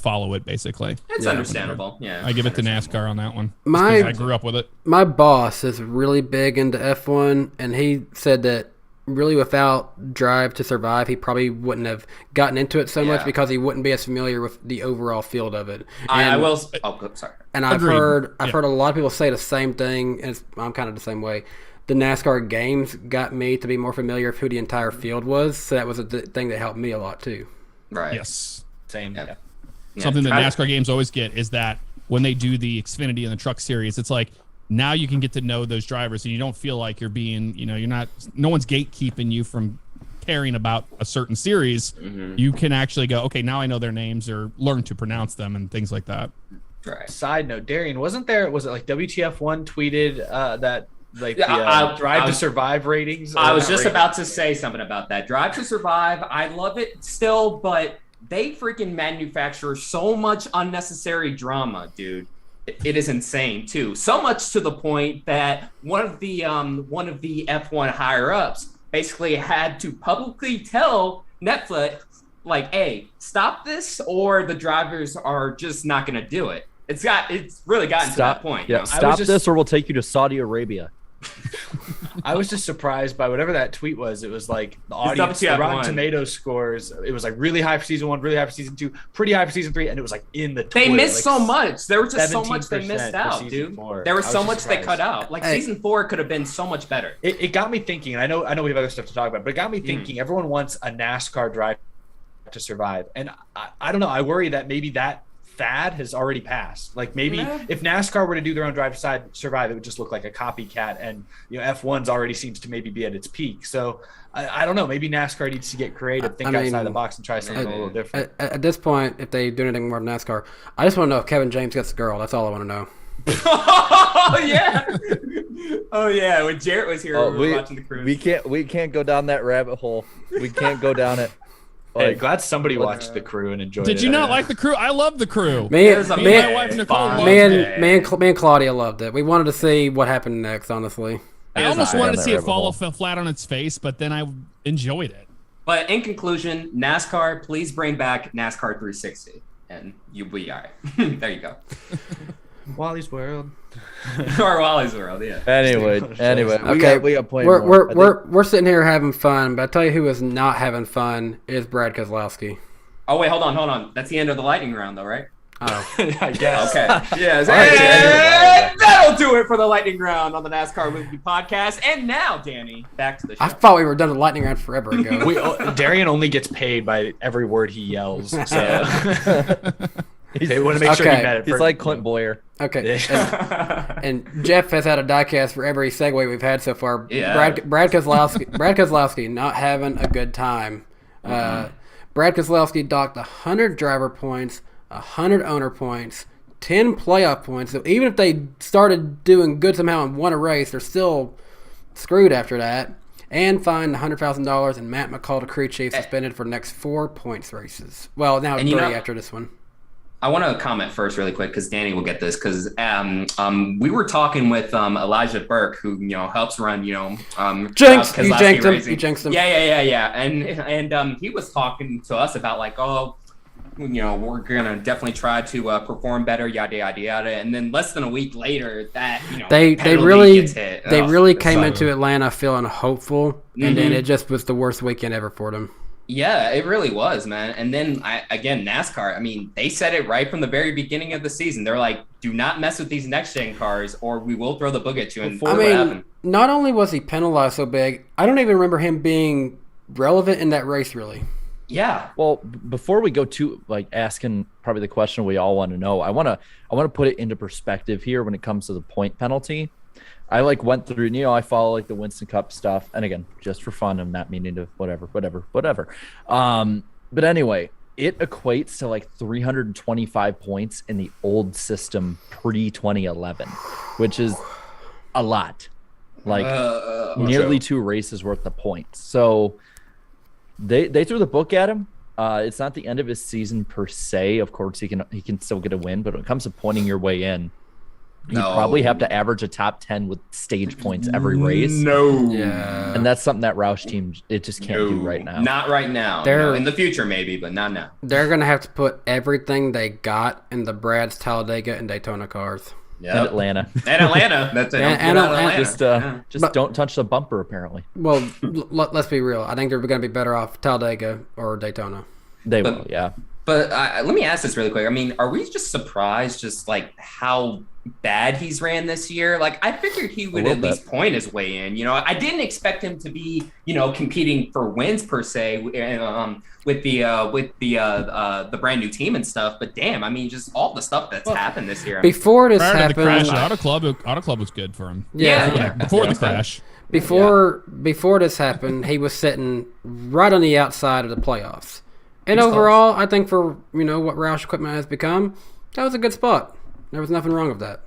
follow it, basically. It's understandable. Yeah. I give it to NASCAR on that one. I grew up with it. My boss is really big into F1, and he said that really without Drive to Survive, he probably wouldn't have gotten into it so much because he wouldn't be as familiar with the overall field of it. I will. Oh, sorry. And I've heard a lot of people say the same thing, and I'm kind of the same way. The NASCAR games got me to be more familiar with who the entire field was, so that was a thing that helped me a lot too. Right. Yes. Same. Yeah. Something that NASCAR games always get is that when they do the Xfinity and the Truck Series, it's like now you can get to know those drivers, and you don't feel like you're being, you're not. No one's gatekeeping you from caring about a certain series. You can actually go, okay, now I know their names, or learn to pronounce them and things like that. Right. Side note, Darian, was it like WTF1 tweeted that like Drive to Survive ratings? I was just about to say something about that. Drive to Survive, I love it still, but they freaking manufacture so much unnecessary drama, dude. It is insane too. So much to the point that one of the F1 higher ups basically had to publicly tell Netflix, like, hey, stop this, or the drivers are just not gonna do it. It's really gotten to that point. Yeah, stop this or we'll take you to Saudi Arabia. I was just surprised by whatever that tweet was. It was like the audience, the Rotten Tomatoes scores. It was like really high for season 1, really high for season 2, pretty high for season 3, and it was like in the. They missed so much. There was just so much they missed out, dude. There was so much they cut out. Like season 4 could have been so much better. It got me thinking, and I know we have other stuff to talk about, but it got me thinking. Everyone wants a NASCAR Drive to Survive, and I don't know. I worry that maybe that fad has already passed. Like maybe if NASCAR were to do their own Drive to Survive, it would just look like a copycat, and F1's already seems to maybe be at its peak. So I don't know. Maybe NASCAR needs to get creative, think outside the box, and try something a little different. At this point, if they do anything more than NASCAR, I just want to know if Kevin James gets the girl. That's all I want to know. Oh yeah. When Jarrett was here, we were watching the cruise. We can't go down that rabbit hole. We can't go down it. Hey, glad somebody watched the crew and enjoyed it. Did you not like the crew? I love the crew. Me and my wife Nicole. Me and Claudia loved it. We wanted to see what happened next. Honestly, I almost wanted to see it fall flat on its face, but then I enjoyed it. But in conclusion, NASCAR, please bring back NASCAR 360, and you'll be all right. There you go. Wally's World. Or Wally's World, yeah. Anyway, okay, we got plenty more. We're sitting here having fun, but I tell you who is not having fun is Brad Keselowski. Oh wait, hold on. That's the end of the lightning round, though, right? Oh, I guess. Okay. Yes. And that'll do it for the lightning round on the NASCAR Weekly Podcast. And now, Danny, back to the show. I thought we were done with lightning round forever ago. Darian only gets paid by every word he yells. So they want to make sure he met it. He's like Clint Boyer. Okay. And Jeff has had a diecast for every segue we've had so far. Yeah. Brad Keselowski not having a good time. Brad Keselowski docked 100 driver points, 100 owner points, 10 playoff points. So even if they started doing good somehow and won a race, they're still screwed after that. And fined $100,000 and Matt McCall, the crew chief, suspended for the next 4 points races. Well, now 3 after this one. I want to comment first really quick because Danny will get this because we were talking with Elijah Burke, who helps run You jinxed him. Yeah. And he was talking to us about like, we're gonna definitely try to perform better, yada yada yada. And then less than a week later, that they really came into Atlanta feeling hopeful, and then it just was the worst weekend ever for them. Yeah, it really was, man. And then NASCAR, I mean, they said it right from the very beginning of the season. They're like, do not mess with these next gen cars or we will throw the book at you. And what happened? Not only was he penalized so big, I don't even remember him being relevant in that race, really. Yeah. Well, before we go to asking probably the question we all want to know, I want to put it into perspective here when it comes to the point penalty. I went through, I follow the Winston Cup stuff. And again, just for fun, I'm not meaning to whatever. But anyway, it equates to 325 points in the old system pre-2011, which is a lot. Nearly 2 races worth of points. So they threw the book at him. It's not the end of his season per se. Of course, he can still get a win. But when it comes to pointing your way in, you probably have to average a top 10 with stage points every race. Yeah. And that's something that Roush team, it just can't do right now. Not right now. In the future, maybe, but not now. They're going to have to put everything they got in the Brad's Talladega and Daytona cars. Yep. And Atlanta. That's it. And Atlanta. Just don't touch the bumper, apparently. Well, let's be real. I think they're going to be better off Talladega or Daytona. They will, yeah. But let me ask this really quick. I mean, are we just surprised just how bad he's ran this year? I figured he would at least point his way in. I didn't expect him to be, competing for wins per se with the brand new team and stuff. But damn, I mean, just all the stuff that's happened this year. Before this happened, the crash, Auto Club was good for him. Yeah. Before the crash. Before this happened, he was sitting right on the outside of the playoffs. And overall, I think for what Roush equipment has become, that was a good spot. There was nothing wrong with that.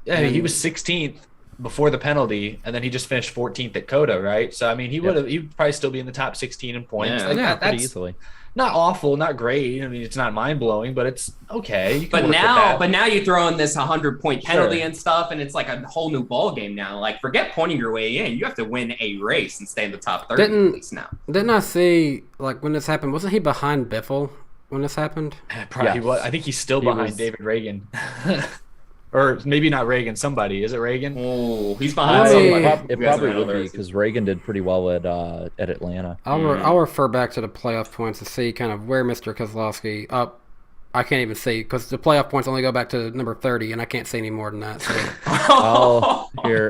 Yeah, he was 16th before the penalty, and then he just finished 14th at COTA, right? So I mean, he'd probably still be in the top 16 in points. That's pretty easily. Not awful, not great. I mean, it's not mind blowing, but it's okay. But now you throw in this 100-point penalty and stuff, and it's like a whole new ball game now. Forget pointing your way in. You have to win a race and stay in the top 30 at least now. Didn't I see when this happened? Wasn't he behind Biffle when this happened? Probably he was. I think he's still behind David Reagan. Or maybe not Reagan, somebody. Is it Reagan? Oh, he's behind somebody. It probably would be because Reagan did pretty well at Atlanta. I'll refer back to the playoff points to see kind of where Mr. Keselowski I can't even see because the playoff points only go back to number 30, and I can't see any more than that. So. Oh, here.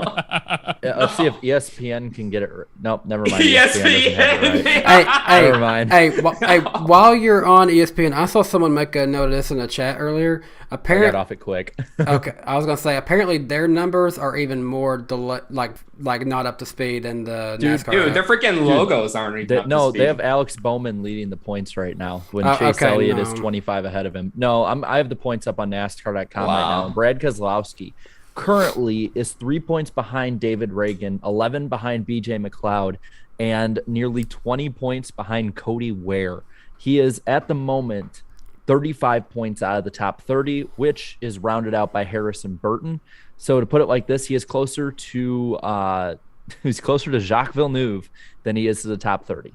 Yeah, let's see if ESPN can get it. Nope, never mind. ESPN doesn't have it right. Never mind. Hey, while you're on ESPN, I saw someone make a note of this in the chat earlier. I got off it quick. Okay, I was gonna say apparently their numbers are even more like not up to speed than the NASCAR. Dude, their freaking logos aren't even up to speed. They have Alex Bowman leading the points right now when Chase Elliott is 25 ahead of him. No, I have the points up on NASCAR.com right now. Brad Keselowski currently is 3 points behind David Reagan, 11 behind BJ McLeod, and nearly 20 points behind Cody Ware. He is at the moment 35 points out of the top 30, which is rounded out by Harrison Burton. So to put it like this, he is closer to Jacques Villeneuve than he is to the top 30.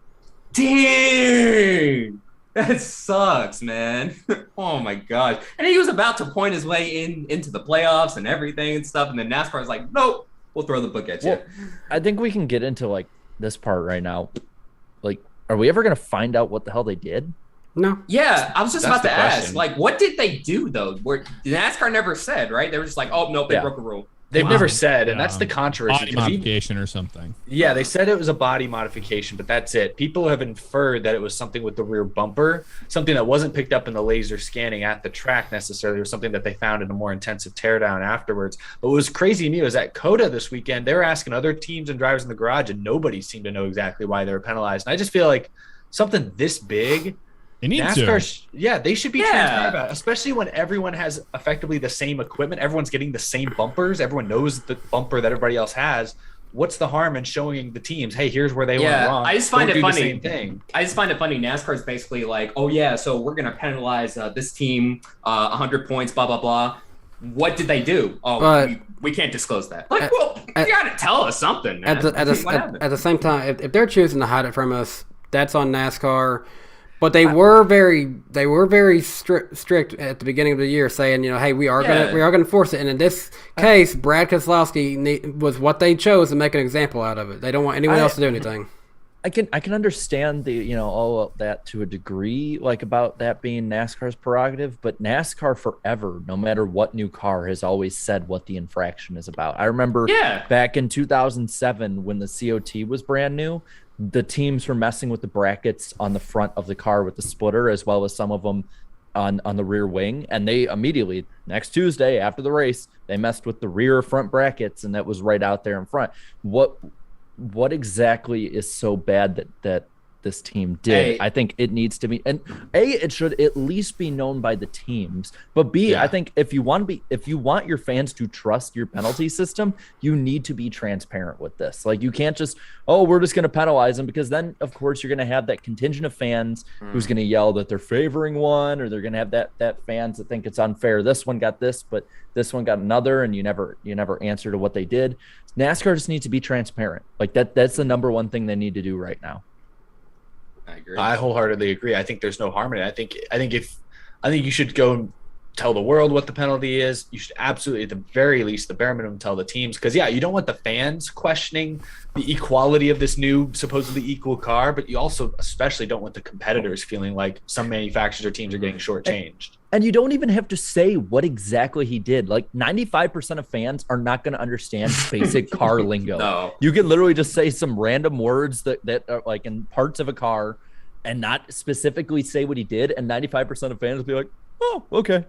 Dang! That sucks, man. Oh my gosh. And he was about to point his way into the playoffs and everything and stuff, and then NASCAR is like, nope, we'll throw the book at you. Well, I think we can get into like this part right now. Like, are we ever gonna find out what the hell they did? No. Yeah, I was just about to ask. Like, what did they do though? NASCAR never said, right? They were just like, oh nope, they broke a rule. They've never said, and that's the controversy. Body modification or something. Yeah, they said it was a body modification, but that's it. People have inferred that it was something with the rear bumper, something that wasn't picked up in the laser scanning at the track necessarily. It was something that they found in a more intensive teardown afterwards. But what was crazy to me was at COTA this weekend, they were asking other teams and drivers in the garage, and nobody seemed to know exactly why they were penalized. And I just feel like something this big, NASCAR, they should be transparent about it, especially when everyone has effectively the same equipment. Everyone's getting the same bumpers. Everyone knows the bumper that everybody else has. What's the harm in showing the teams, hey, here's where they went wrong? I just find it funny. I just find it funny. NASCAR is basically like, oh yeah, so we're gonna penalize this team 100 points, blah blah blah. What did they do? Oh, we can't disclose that. Like, well, you gotta tell us something, man. At the same time, if they're choosing to hide it from us, that's on NASCAR. But they were very strict at the beginning of the year, saying, hey, we are gonna force it. And in this case, Brad Keselowski was what they chose to make an example out of it. They don't want anyone else to do anything. I can understand the all of that to a degree, like about that being NASCAR's prerogative, but NASCAR forever, no matter what new car, has always said what the infraction is about. I remember back in 2007 when the COT was brand new, the teams were messing with the brackets on the front of the car with the splitter, as well as some of them on the rear wing. And they immediately, next Tuesday after the race, they messed with the rear front brackets, and that was right out there in front. What exactly is so bad that this team did? I think it needs to be, and it should at least be known by the teams, but I think if you want your fans to trust your penalty system, you need to be transparent with this. Like, you can't just, we're just going to penalize them, because then of course you're going to have that contingent of fans who's going to yell that they're favoring one, or they're going to have that fans that think it's unfair. This one got this, but this one got another, and you never answer to what they did. NASCAR just needs to be transparent. Like that's the number one thing they need to do right now. I agree. I wholeheartedly agree. I think there's no harm in it. I think you should go and tell the world what the penalty is. You should absolutely, at the very least, the bare minimum, tell the teams, because you don't want the fans questioning the equality of this new supposedly equal car, but you also especially don't want the competitors feeling like some manufacturers or teams are getting shortchanged. And you don't even have to say what exactly he did. Like 95% of fans are not going to understand basic car lingo. No. You can literally just say some random words that are like in parts of a car and not specifically say what he did. And 95% of fans will be like, oh, okay.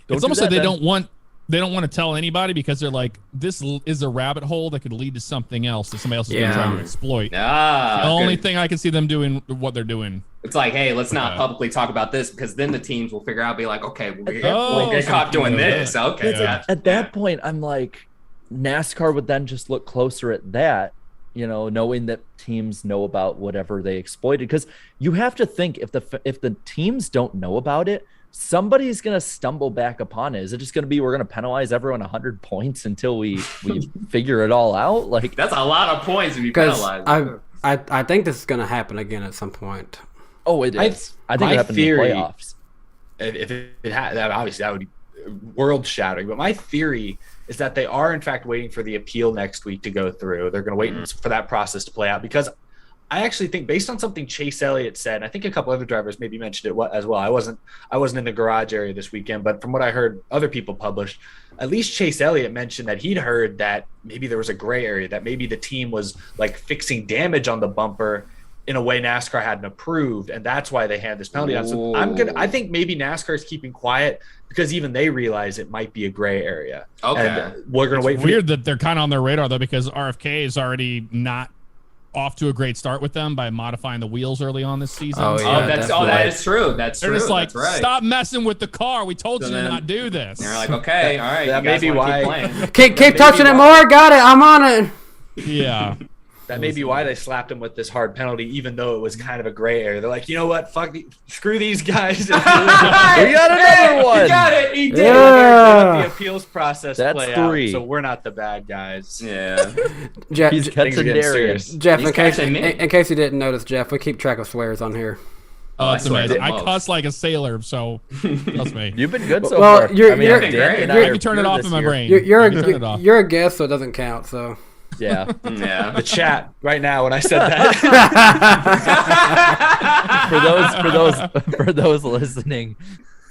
It's almost like they don't want to tell anybody, because they're like, this is a rabbit hole that could lead to something else that somebody else is going to try to exploit. The only thing I can see them doing what they're doing. It's like, hey, let's not publicly talk about this, because then the teams will figure out, be like, okay, we'll get caught doing this. Okay. At that point, I'm like, NASCAR would then just look closer at that, knowing that teams know about whatever they exploited. Because you have to think, if the teams don't know about it, somebody's going to stumble back upon it. Is it just going to be, we're going to penalize everyone 100 points until we figure it all out? Like, that's a lot of points to be penalized. I think this is going to happen again at some point. Oh, it is. I think it happened in the playoffs. If it had that, obviously that would be world shattering. But my theory is that they are in fact waiting for the appeal next week to go through. They're going to wait for that process to play out, because I actually think based on something Chase Elliott said, I think a couple other drivers maybe mentioned it as well. I wasn't in the garage area this weekend, but from what I heard other people published, at least Chase Elliott mentioned that he'd heard that maybe there was a gray area, that maybe the team was like fixing damage on the bumper in a way NASCAR hadn't approved, and that's why they had this penalty on. So I think maybe NASCAR is keeping quiet because even they realize it might be a gray area. Okay. And we're going to wait. Weird that they're kind of on their radar though, because RFK is already not off to a great start with them by modifying the wheels early on this season. Oh, yeah, that is true. That's They're true. just like, that's right. stop messing with the car. We told So you to then- not do this. And they're like, okay, all right. That you guys may be wanna why- keep playing. Keep touching it more. Got it. I'm on it. Yeah. That may be why they slapped him with this hard penalty, even though it was kind of a gray area. They're like, you know what? Screw these guys. We got another one. You got it. He did. Let the appeals process That's play 3. out, so we're not the bad guys. Yeah. Jeff, He's Things are getting Darius. serious. Jeff, He's in case catching me. in case you didn't notice, Jeff, we keep track of swears on here. Oh, I it's swear amazing. to I most. cuss like a sailor, so trust me. You've been good so Well, far. you're- I mean, you're- Danny great. and I I can are turn it pure off this in my year. brain. You're I can turn it off. you're a guest, so it doesn't count. So Yeah. Yeah. The chat right now when I said that. For those listening,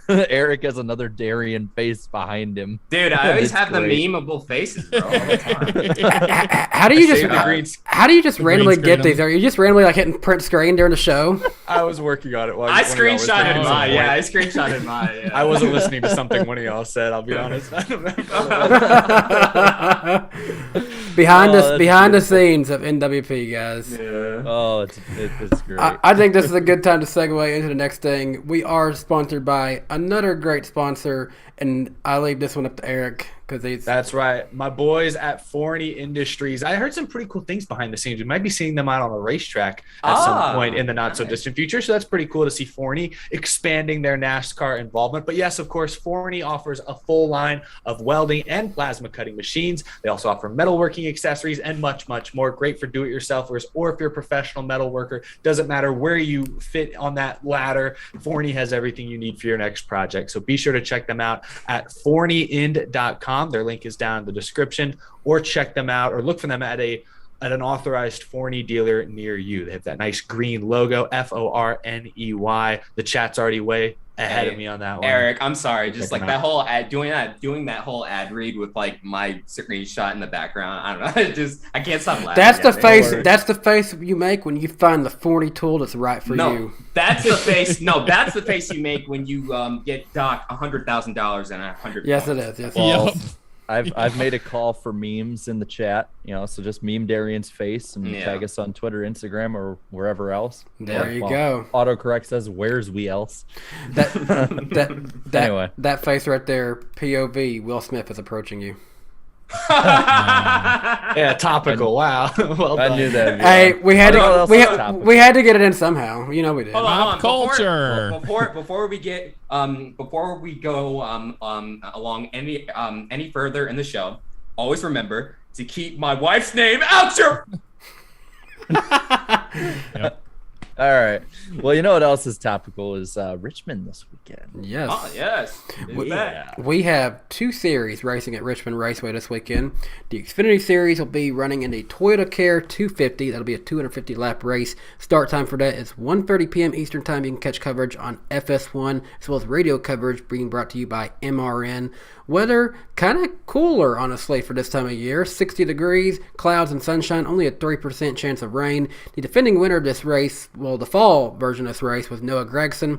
Eric has another Darien face behind him. Dude, I always It's have the great. memeable faces, bro, all the time. how do you just Save the green. how do you just randomly screen get these? Are you just randomly like hitting print screen during the show? I was working on it. While I one of y'all was screenshotted making mine. some Yeah, I point. screenshotted mine. Yeah. I wasn't listening to something one of y'all said. I'll be honest. I don't remember. behind that's the scenes of NWP, guys. Yeah. Oh, it's great. I think this is a good time to segue into the next thing. We are sponsored by another great sponsor, and I leave this one up to Eric because he's That's right. My boys at Forney Industries. I heard some pretty cool things behind the scenes. We might be seeing them out on a racetrack at some point in the not so distant future. So that's pretty cool to see Forney expanding their NASCAR involvement. But yes, of course, Forney offers a full line of welding and plasma cutting machines. They also offer metalworking accessories and much, much more. Great for do-it-yourselfers or if you're a professional metal worker. Doesn't matter where you fit on that ladder. Forney has everything you need for your next project. So be sure to check them out at forneyind.com. Their link is down in the description, or check them out or look for them at an authorized Forney dealer near you. They have that nice green logo, Forney. The chat's already way ahead of me on that one. Eric, I'm sorry. Just Check like them that whole ad, doing that whole ad read with like my screenshot in the background. I don't know. I can't stop laughing. That's the at it. face. That's the face you make when you find the Forney tool that's right for No, you. that's the face. No, that's the face you make when you get docked $100,000 and 100. Yes, it points. is. Yes, Well, Yep. I've made a call for memes in the chat, so just meme Darian's face and Yeah. tag us on Twitter, Instagram, or wherever else. there you Well, go. Autocorrect says, "Where's we else?" That Anyway. that face right there. POV. Will Smith is approaching you. Yeah, topical. Wow. Well I done. knew that. Hey, we had I don't know to what we, else is had, topical. we had to get it in somehow. You know we did. Hold on, Pop hold on. culture. Before we get before we go along any further in the show, always remember to keep my wife's name out your. Yep. All right. Well, you know what else is topical is Richmond this weekend. Yes. Oh yes, it's back. We have 2 series racing at Richmond Raceway this weekend. The Xfinity Series will be running in the Toyota Care 250. That'll be a 250-lap race. Start time for that is 1:30 p.m. Eastern Time. You can catch coverage on FS1 as well as radio coverage being brought to you by MRN. Weather kind of cooler, honestly, for this time of year. 60 degrees, clouds and sunshine, only a 3% chance of rain. The defending winner of this race, well, the fall version of this race, was Noah Gregson.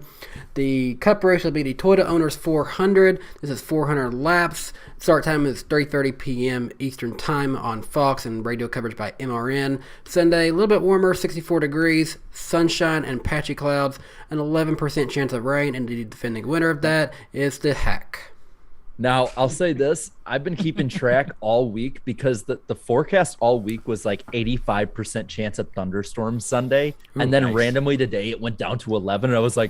The Cup race will be the Toyota Owners 400. This is 400 laps. Start time is 3:30 p.m. Eastern Time on Fox and radio coverage by MRN. Sunday, a little bit warmer, 64 degrees, sunshine and patchy clouds, an 11% chance of rain, and the defending winner of that is the Hack. Now, I'll say this. I've been keeping track all week because the forecast all week was like 85% chance of thunderstorms Sunday. And then nice. randomly today it went down to 11. And I was like,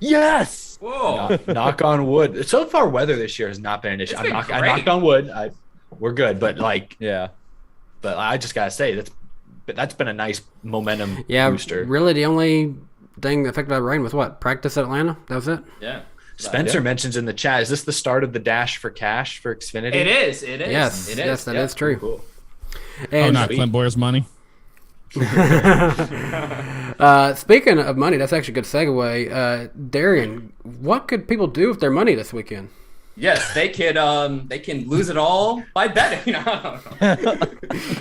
yes! Whoa. Knock on wood. So far, weather this year has not been an issue. It's I been knocked great. on wood. We're good, but Yeah. I just gotta say that's been a nice momentum Yeah, booster. really the only thing affected by rain was what? Practice at Atlanta? That was it? Yeah. Spencer mentions in the chat, is this the start of the dash for cash for Xfinity? It is. It is. Yes, It is. yes, that Yep. is true. Cool. Oh, And not Clint Boyer's money. Speaking of money, that's actually a good segue. Darian, what could people do with their money this weekend? Yes, they can lose it all by betting.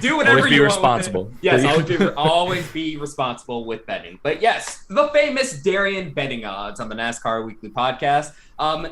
Do whatever Always be you responsible. want with it. Yes, always be responsible with betting. But yes, the famous Darian betting odds on the NASCAR Weekly Podcast.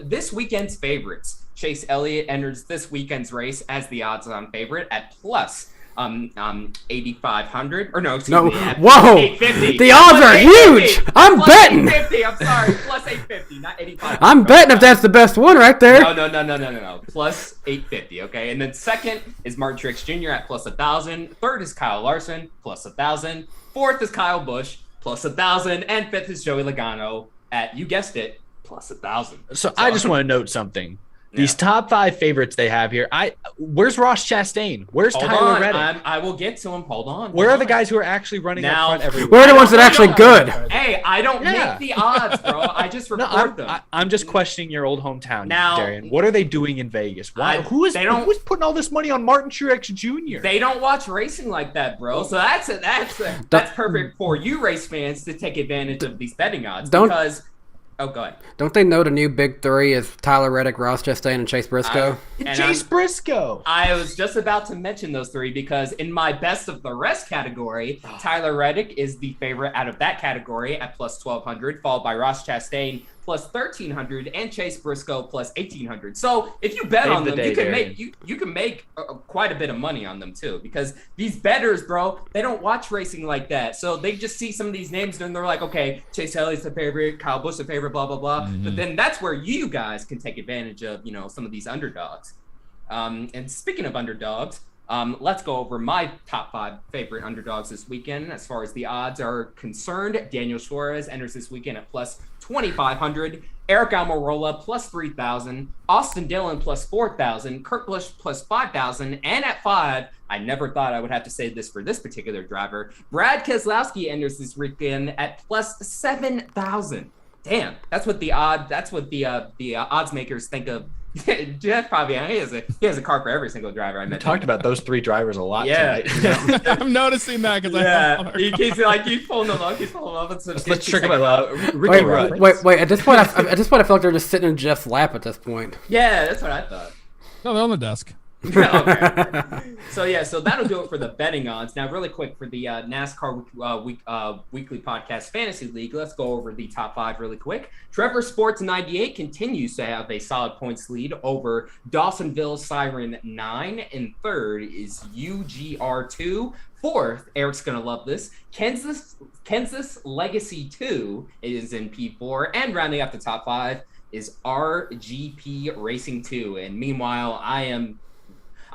This weekend's favorites. Chase Elliott enters this weekend's race as the odds-on favorite at plus 8,500 or no, excuse me. Whoa! 850. The odds are huge. I'm plus betting. 850. I'm sorry, plus 850, not 85. I'm betting if that's the best one right there. No. Plus 850. Okay, and then second is Martin Truex Jr. at plus 1,000. Third is Kyle Larson plus 1,000. Fourth is Kyle Busch plus 1,000, and fifth is Joey Logano at, you guessed it, plus 1,000. So I just want to note something. These top 5 favorites they have here. Where's Ross Chastain? Where's Tyler Reddick? I will get to him. Hold on. Where are the guys who are actually running up front every week? Where are the ones that are actually good? Hey, I don't make the odds, bro. I just report them. I'm just questioning your old hometown, now, Darian. What are they doing in Vegas? Why? Who's putting all this money on Martin Truex Jr.? They don't watch racing like that, bro. So that's perfect for you race fans to take advantage of these betting odds because. Oh, go ahead. Don't they know the new big three is Tyler Reddick, Ross Chastain, and Chase Briscoe? Briscoe. I was just about to mention those three because in my best of the rest category, Tyler Reddick is the favorite out of that category at plus 1,200, followed by Ross Chastain plus 1,300 and Chase Briscoe plus 1,800. So if you bet on them, you can make quite a bit of money on them too, because these bettors, bro, they don't watch racing like that. So they just see some of these names and they're like, okay, Chase Elliott's the favorite, Kyle Busch the favorite, blah blah blah. Mm-hmm. But then that's where you guys can take advantage of, some of these underdogs. And speaking of underdogs, let's go over my top 5 favorite underdogs this weekend. As far as the odds are concerned, Daniel Suarez enters this weekend at plus 2,500, Eric Almirola plus 3,000, Austin Dillon plus 4,000, Kurt Busch plus 5,000, and at 5, I never thought I would have to say this for this particular driver, Brad Keselowski enters this weekend at plus 7,000. Damn, that's what the odds makers think of. Jeff probably he has a car for every single driver I met. We talked about those 3 drivers a lot tonight. I'm noticing that because he's pulling them up. He's pulling them up. Let's trick him out. Wait. At this point, I feel like they're just sitting in Jeff's lap at this point. Yeah, that's what I thought. No, they're on the desk. Okay. So that'll do it for the betting odds. Now, really quick for the NASCAR Weekly Podcast Fantasy League, let's go over the top 5 really quick. Trevor Sports 98 continues to have a solid points lead over Dawsonville Siren 9, and third is UGR2. Fourth, Eric's gonna love this, Kansas Legacy 2 is in P4, and rounding up the top 5 is RGP Racing 2. And meanwhile,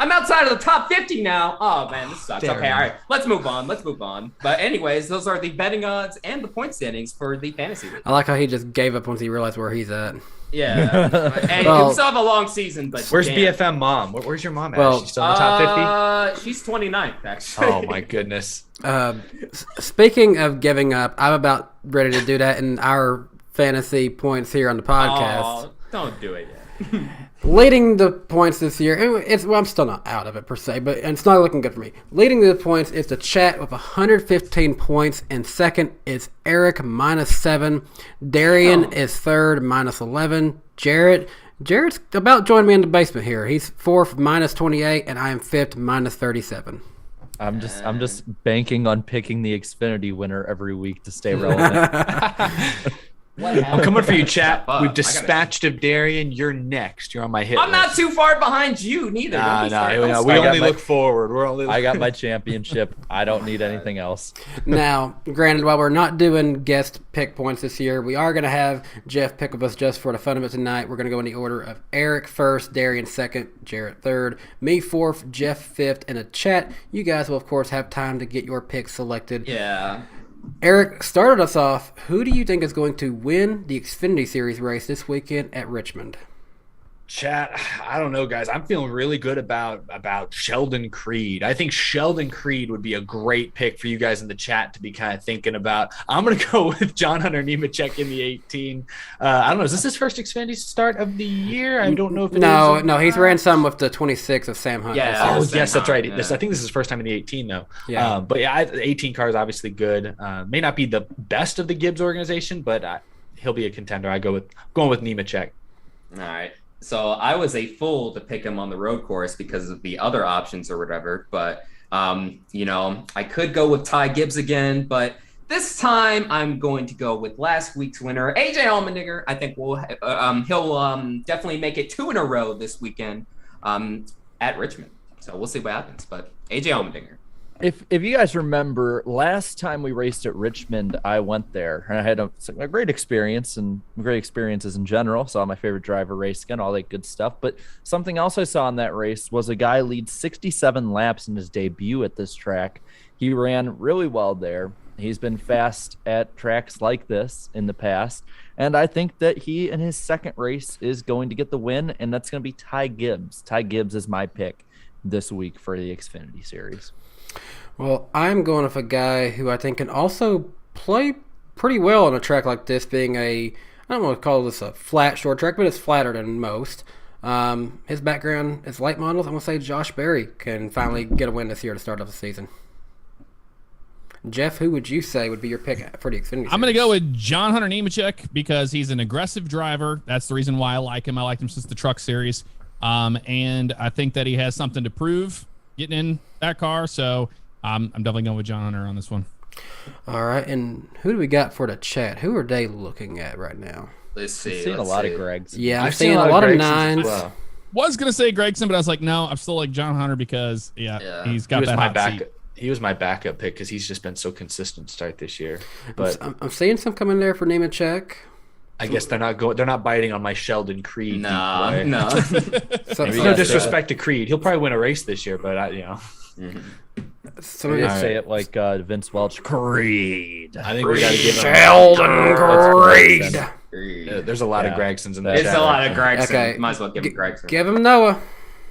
I'm outside of the top 50 now. Oh, man, this sucks. Okay, all right. Let's move on. But anyways, those are the betting odds and the point standings for the fantasy league. I like how he just gave up once he realized where he's at. Yeah. And we still have a long season, but where's BFM mom? Where's your mom at? She's still in the top 50? She's 29th, actually. Oh, my goodness. Speaking of giving up, I'm about ready to do that in our fantasy points here on the podcast. Oh, don't do it yet. Leading the points this year, I'm still not out of it per se, but it's not looking good for me. Leading the points is the Chat with 115 points, and second is Eric -7. Darian is third -11. Jarrett's about joining me in the basement here. He's fourth -28, and I am fifth -37. I'm just banking on picking the Xfinity winner every week to stay relevant. I'm coming for you, chat. We've dispatched of Darian. You're next. You're on my hit list. I'm not too far behind you, neither. No. We only look forward. I got my championship. I don't need anything else. Now, granted, while we're not doing guest pick points this year, we are going to have Jeff pick with us just for the fun of it tonight. We're going to go in the order of Eric first, Darian second, Jarrett third, me fourth, Jeff fifth. In the chat, you guys will, of course, have time to get your picks selected. Yeah. Eric, started us off. Who do you think is going to win the Xfinity Series race this weekend at Richmond? Chat, I don't know, guys. I'm feeling really good about Sheldon Creed. I think Sheldon Creed would be a great pick for you guys in the chat to be kind of thinking about. I'm going to go with John Hunter Nemechek in the 18. I don't know. Is this his first Xfinity start of the year? I don't know if it is. No, he's ran some with the 26 of Sam Hunt. Yeah. Oh, Sam yes, that's right. Hunt, I think this is his first time in the 18, though. Yeah. But yeah, the 18 car is obviously good. May not be the best of the Gibbs organization, but he'll be a contender. going with Nemechek. All right. So I was a fool to pick him on the road course because of the other options or whatever. But, I could go with Ty Gibbs again. But this time I'm going to go with last week's winner, AJ Allmendinger. I think he'll definitely make it 2 in a row this weekend at Richmond. So we'll see what happens. But AJ Allmendinger. If you guys remember, last time we raced at Richmond, I went there and I had a great experience and great experiences in general. Saw my favorite driver race again, all that good stuff. But something else I saw in that race was a guy lead 67 laps in his debut at this track. He ran really well there. He's been fast at tracks like this in the past. And I think that he in his second race is going to get the win, and that's going to be Ty Gibbs. Ty Gibbs is my pick this week for the Xfinity Series. Well, I'm going with a guy who I think can also play pretty well on a track like this, being I don't want to call this a flat short track, but it's flatter than most. His background is late models. I'm going to say Josh Berry can finally get a win this year to start off the season. Jeff, who would you say would be your pick for the Xfinity Series? I'm going to go with John Hunter Nemechek because he's an aggressive driver. That's the reason why I like him. I liked him since the Truck Series. And I think that he has something to prove getting in that car. So I'm definitely going with John Hunter on this one. All right. And who do we got for the chat? Who are they looking at right now? Let's see. I've seen a lot of Gregs. Yeah, I've seen a lot of nines. Well. Was going to say Gregson, but I was like, no, I'm still like John Hunter because, he's got that hot seat. He was my backup pick because he's just been so consistent to start this year. But I'm seeing some coming there for Nemechek. I guess they're not biting on my Sheldon Creed. No. No disrespect to Creed. He'll probably win a race this year, but Somebody say it like Vince Welch. Creed. I think we got to give him Sheldon Creed. There's a lot of Gregsons in the chat. It's a lot of Gregson. Okay. Might as well give him Gregson. Give him Noah.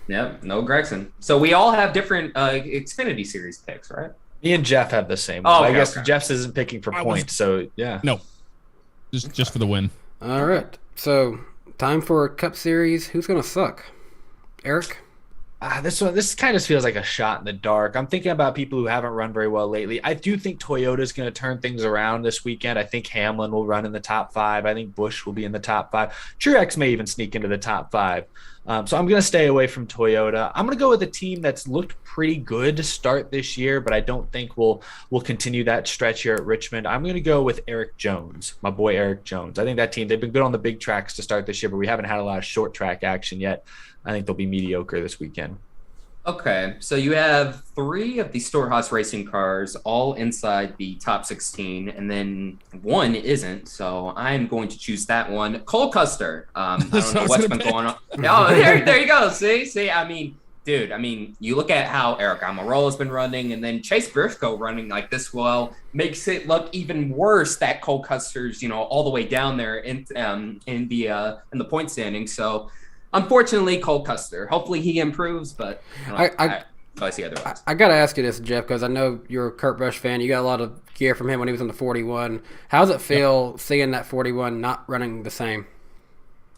Yep, no Gregson. So we all have different Xfinity Series picks, right? Me and Jeff have the same. Oh, okay, I guess Jeff's isn't picking for points, so yeah. No, just for the win. All right. So time for a Cup Series. Who's gonna suck? Eric. This kind of feels like a shot in the dark. I'm thinking about people who haven't run very well lately. I do think Toyota's going to turn things around this weekend. I think Hamlin will run in the top 5. I think Busch will be in the top 5. Truex may even sneak into the top 5. So I'm going to stay away from Toyota. I'm going to go with a team that's looked pretty good to start this year, but I don't think we'll continue that stretch here at Richmond. I'm going to go with Eric Jones, my boy Eric Jones. I think that team, they've been good on the big tracks to start this year, but we haven't had a lot of short track action yet. I think they'll be mediocre this weekend. Okay, so you have 3 of the Trackhouse Racing cars all inside the top 16, and then 1 isn't. So I'm going to choose that one. Cole Custer. I don't know what's been going on. Oh, there you go. See. I mean, dude. You look at how Eric Almirola's been running, and then Chase Briscoe running like this well makes it look even worse that Cole Custer's all the way down there in the point standing. So. Unfortunately, Cole Custer. Hopefully he improves, but I see otherwise. I got to ask you this, Jeff, because I know you're a Kurt Busch fan. You got a lot of gear from him when he was in the 41. How does it feel seeing that 41 not running the same?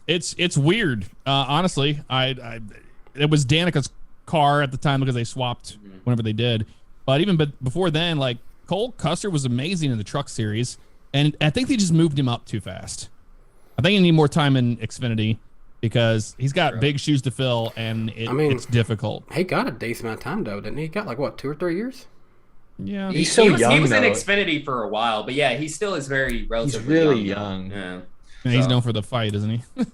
It's weird. Honestly, it was Danica's car at the time because they swapped whenever they did. But even before then, like Cole Custer was amazing in the Truck Series, and I think they just moved him up too fast. I think he need more time in Xfinity. Because he's got big shoes to fill, and it's difficult. He got a decent amount of time, though, didn't he? He got 2 or 3 years? Yeah. He's so young, He was in though. Xfinity for a while, but yeah, he still is very relatively He's really young. Yeah. And he's known for the fight, isn't he? Oh,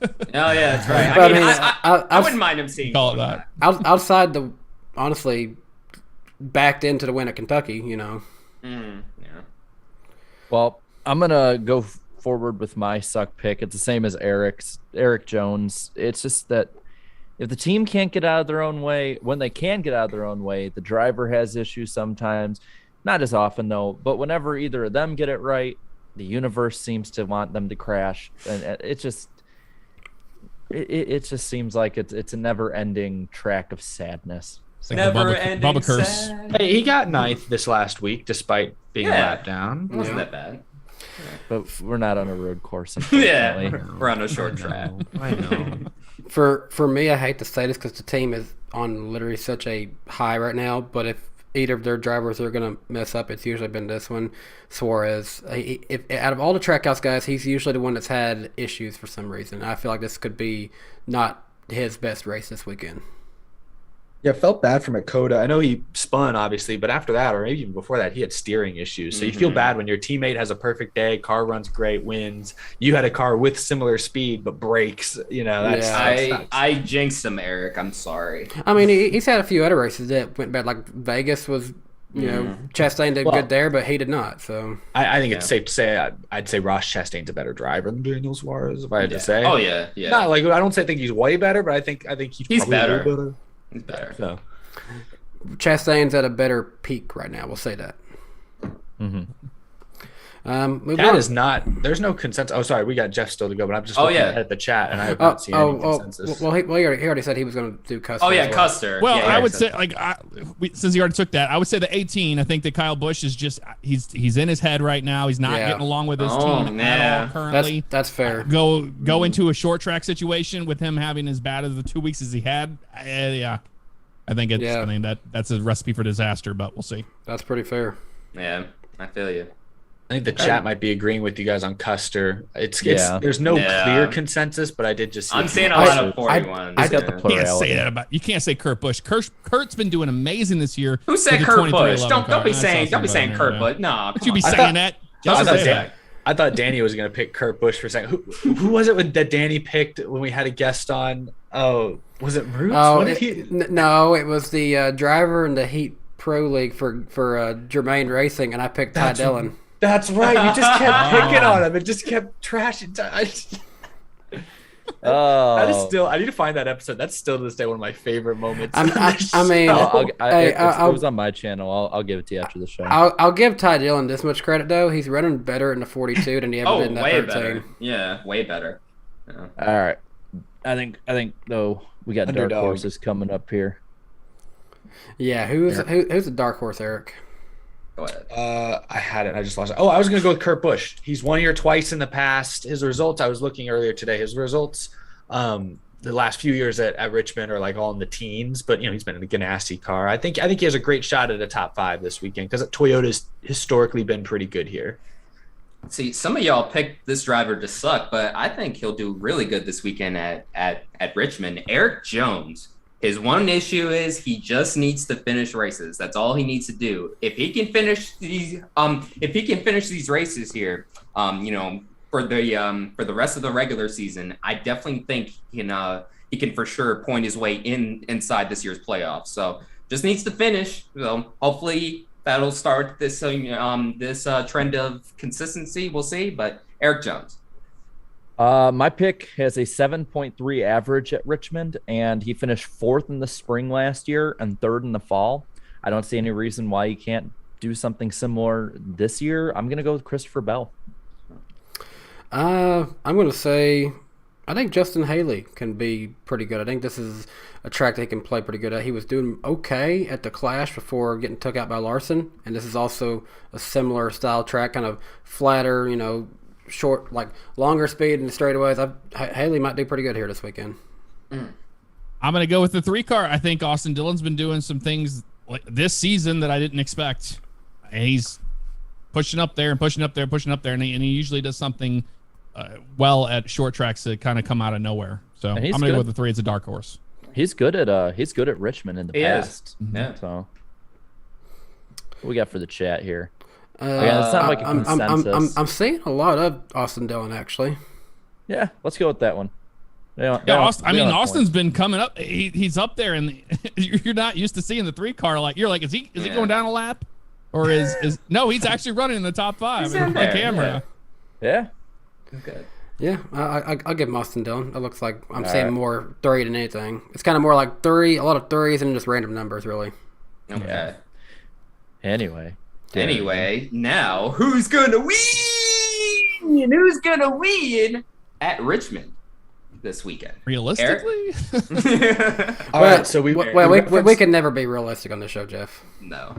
yeah, that's right. I wouldn't mind him seeing call it that. Outside honestly, backed into the win at Kentucky, Yeah. Well, I'm going to go forward with my suck pick. It's the same as Eric Jones. It's just that if the team can't get out of their own way, when they can get out of their own way, the driver has issues sometimes. Not as often, though, but whenever either of them get it right, the universe seems to want them to crash. And it's just it just seems like it's a never-ending track of sadness. It's like the Bubba curse. Hey, he got 9th this last week despite being lapped down. It wasn't that bad. But we're not on a road course. Yeah, we're on a short track. I know. For me, I hate to say this because the team is on literally such a high right now. But if either of their drivers are going to mess up, it's usually been this one, Suarez. If out of all the Trackhouse guys, he's usually the one that's had issues for some reason. I feel like this could be not his best race this weekend. Yeah, felt bad from at COTA. I know he spun, obviously, but after that, or maybe even before that, he had steering issues. So you feel bad when your teammate has a perfect day, car runs great, wins. You had a car with similar speed but breaks. I jinxed him, Eric. I'm sorry. I mean, he's had a few other races that went bad. Like Vegas was, Chastain did good there, but he did not. So I think it's safe to say I'd say Ross Chastain's a better driver than Daniel Suarez, if I had to say. Oh yeah. Not like I don't think he's way better, but I think he's probably better. a little better. He's better. So. Chastain's at a better peak right now. We'll say that. That is not. There's no consensus. Oh, sorry, we got Jeff still to go, but I'm just looking at the chat and I have not seen any consensus. Well, he already said he was going to do Custer. Oh yeah, Custer. Well, yeah, I would say since he already took that, I would say the 18. I think that Kyle Busch is just he's in his head right now. He's not getting along with his team at all currently. That's fair. Go into a short track situation with him having as bad as the 2 weeks as he had. Yeah, I think it's. I mean that's a recipe for disaster, but we'll see. That's pretty fair. Yeah, I feel you. I think the chat might be agreeing with you guys on Custer. It's there's no clear consensus, but I did just see I'm seeing a lot of 41. I got the plurality. Can't say that about you. Can't say Kurt Busch. Kurt's been doing amazing this year. Who said Kurt Busch? Don't be saying Kurt Busch. No, but you be saying that. I thought Danny was going to pick Kurt Busch for a second. Who was it that Danny picked when we had a guest on? Oh, was it Roots? Oh, no, it was the driver in the Heat Pro League for Germain Racing, and I picked Ty Dillon. That's right. You just kept picking on him and just kept trashing. I need to find that episode. That's still to this day one of my favorite moments. If it was on my channel, I'll give it to you after the show. I'll give Ty Dillon this much credit though. He's running better in the 42 than he ever did in that 13. Better. Yeah, way better. Yeah. All right. I think though we got dark horses coming up here. Yeah, who's the dark horse, Eric? Go ahead. I had it. I just lost it. Oh, I was going to go with Kurt Busch. He's won here twice in the past. His results, I was looking earlier today. His results, the last few years at Richmond are like all in the teens. But he's been in a Ganassi car. I think he has a great shot at a top 5 this weekend because Toyota's historically been pretty good here. See, some of y'all picked this driver to suck, but I think he'll do really good this weekend at Richmond. Eric Jones. His one issue is he just needs to finish races. That's all he needs to do. If he can finish these races here, for the rest of the regular season, I definitely think he can for sure point his way inside this year's playoffs. So just needs to finish. So hopefully that'll start this trend of consistency. We'll see. But Eric Jones. My pick has a 7.3 average at Richmond, and he finished 4th in the spring last year and 3rd in the fall. I don't see any reason why he can't do something similar this year. I'm going to go with Christopher Bell. I'm going to say I think Justin Hailee can be pretty good. I think this is a track that he can play pretty good at. He was doing okay at the Clash before getting took out by Larson, and this is also a similar style track, kind of flatter, short, like longer speed in the straightaways. Hailee might do pretty good here this weekend. I'm going to go with the 3 car. I think Austin Dillon's been doing some things like this season that I didn't expect. And he's pushing up there, and he usually does something well at short tracks that kind of come out of nowhere. So I'm going to go with the 3. It's a dark horse. He's good at Richmond in the past. Yeah. So what we got for the chat here? It's not like a consensus. I'm seeing a lot of Austin Dillon actually. Yeah, let's go with that one. Austin's been coming up. He's up there, and you're not used to seeing the 3 car. Like you're like, is he going down a lap, or is no? He's actually running in the top 5 on camera. Yeah. Okay. Yeah, I'll give him Austin Dillon. It looks like I'm seeing more 3 than anything. It's kind of more like 3, a lot of 3s, and just random numbers, really. Okay. Yeah. Anyway, now who's gonna win? Who's gonna win at Richmond this weekend? Realistically, All right, so we can never be realistic on the show, Jeff. No.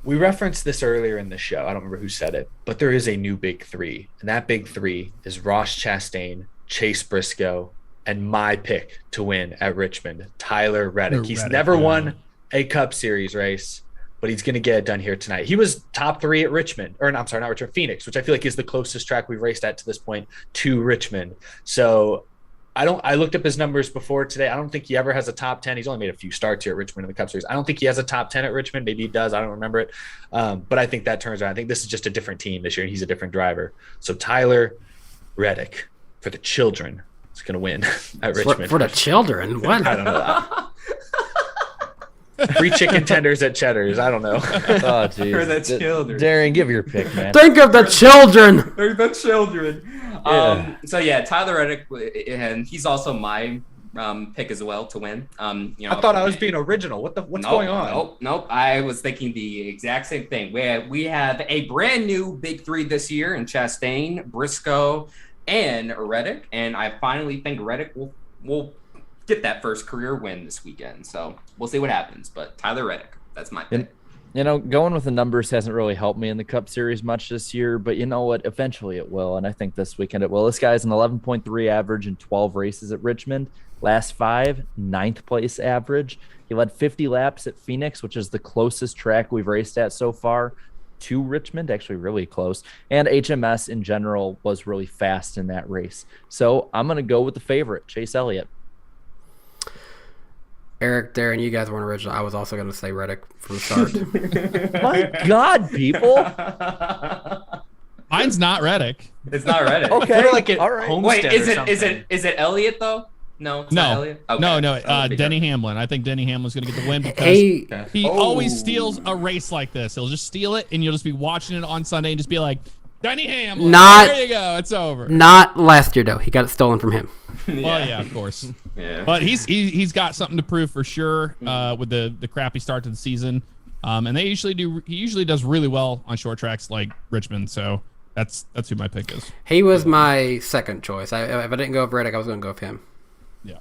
we referenced this earlier in the show. I don't remember who said it, but there is a new big three, and that big three is Ross Chastain, Chase Briscoe, and my pick to win at Richmond, Tyler Reddick. He's never won a Cup Series race, but he's going to get it done here tonight. He was top 3 at Richmond, or no, I'm sorry, not Richmond, Phoenix, which I feel like is the closest track we've raced at to this point to Richmond. So I looked up his numbers before today. I don't think he ever has a top 10. He's only made a few starts here at Richmond in the Cup Series. I don't think he has a top 10 at Richmond. Maybe he does. I don't remember it. But I think that turns around. I think this is just a different team this year, and he's a different driver. So Tyler Reddick for the children is going to win at Richmond. For the children? What? I don't know. Free chicken tenders at Cheddar's. I don't know. Oh, geez. For the children. Darian, give your pick, man. Think of the children. They're the children. Yeah. So yeah, Tyler Reddick, and he's also my pick as well to win. You know, I thought I was being original. What's going on? Nope. I was thinking the exact same thing. We have a brand new big three this year in Chastain, Briscoe, and Reddick, and I finally think Reddick will get that first career win this weekend. So we'll see what happens. But Tyler Reddick, that's my pick. You know, going with the numbers hasn't really helped me in the Cup Series much this year, but you know what? Eventually it will, and I think this weekend it will. This guy's an 11.3 average in 12 races at Richmond. Last 5, 9th place average. He led 50 laps at Phoenix, which is the closest track we've raced at so far to Richmond, actually really close. And HMS in general was really fast in that race. So I'm going to go with the favorite, Chase Elliott. Eric, Darren, you guys weren't original. I was also going to say Reddick from the start. My God, people. mine's not Reddick. It's not Reddick. Okay, like it all right. Wait, Homestead is or it something. is it Elliott though? No, it's not Elliott. Okay. No. Denny Hamlin. I think Denny Hamlin's going to get the win because he Oh. always steals a race like this. He'll just steal it, and you'll just be watching it on Sunday and just be like, Denny Hamlin. There you go. It's over. Not last year, though. He got it stolen from him. Well, yeah, of course. Yeah. But he's got something to prove for sure with the crappy start to the season. And he usually does really well on short tracks like Richmond. So that's who my pick is. He was my second choice. If I didn't go with Reddick, I was going to go with him. Yeah.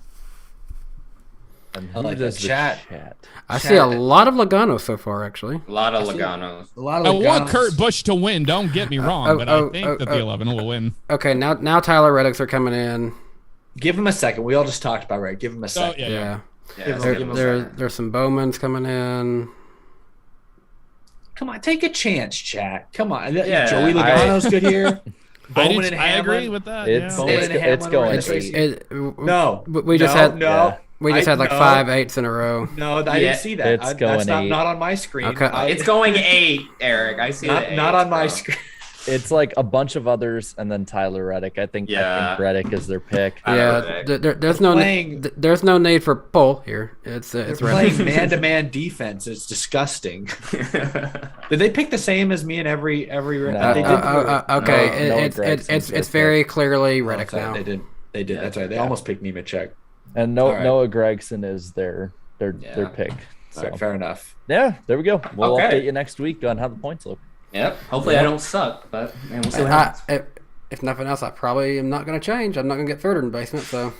And I like who does the the chat. I see a lot of Logano so far, actually. A lot of Logano's. A lot I of want Kurt Busch to win. Don't get me wrong, but I think that the 11 will win. Okay, now Tyler Reddicks are coming in. Give him a second. We all just talked about Give him a second. Yeah. Yeah, There's some Bowmans coming in. Come on, take a chance, chat. Come on. Yeah, Joey Logano's good here. Bowman and I Hamlin. agree with that. It's, yeah. Bowman and it's Hamlin going were in to this be. race. No. We just had No. we just had like 5 8s in a row. No, I didn't see that. It's going That's not, 8. not on my screen. Okay. It's going 8, Eric. I see it. not on my screen. It's like a bunch of others and then Tyler Reddick. I think Reddick is their pick. Yeah, there's no need for pull here. It's They're Reddick. playing man-to-man defense. It's disgusting. Did they pick the same as me in every? No. They did. Okay, No, it's very clearly Reddick Sorry, now. They did. They did. That's right. They almost picked Nemechek. And All right. Noah Gregson is their pick. All right, fair enough. Yeah, there we go. We'll Okay. update you next week on how the points look. Yep. Hopefully I don't suck, but we'll see what happens. If nothing else, I probably am not going to change. I'm not going to get third in the basement. So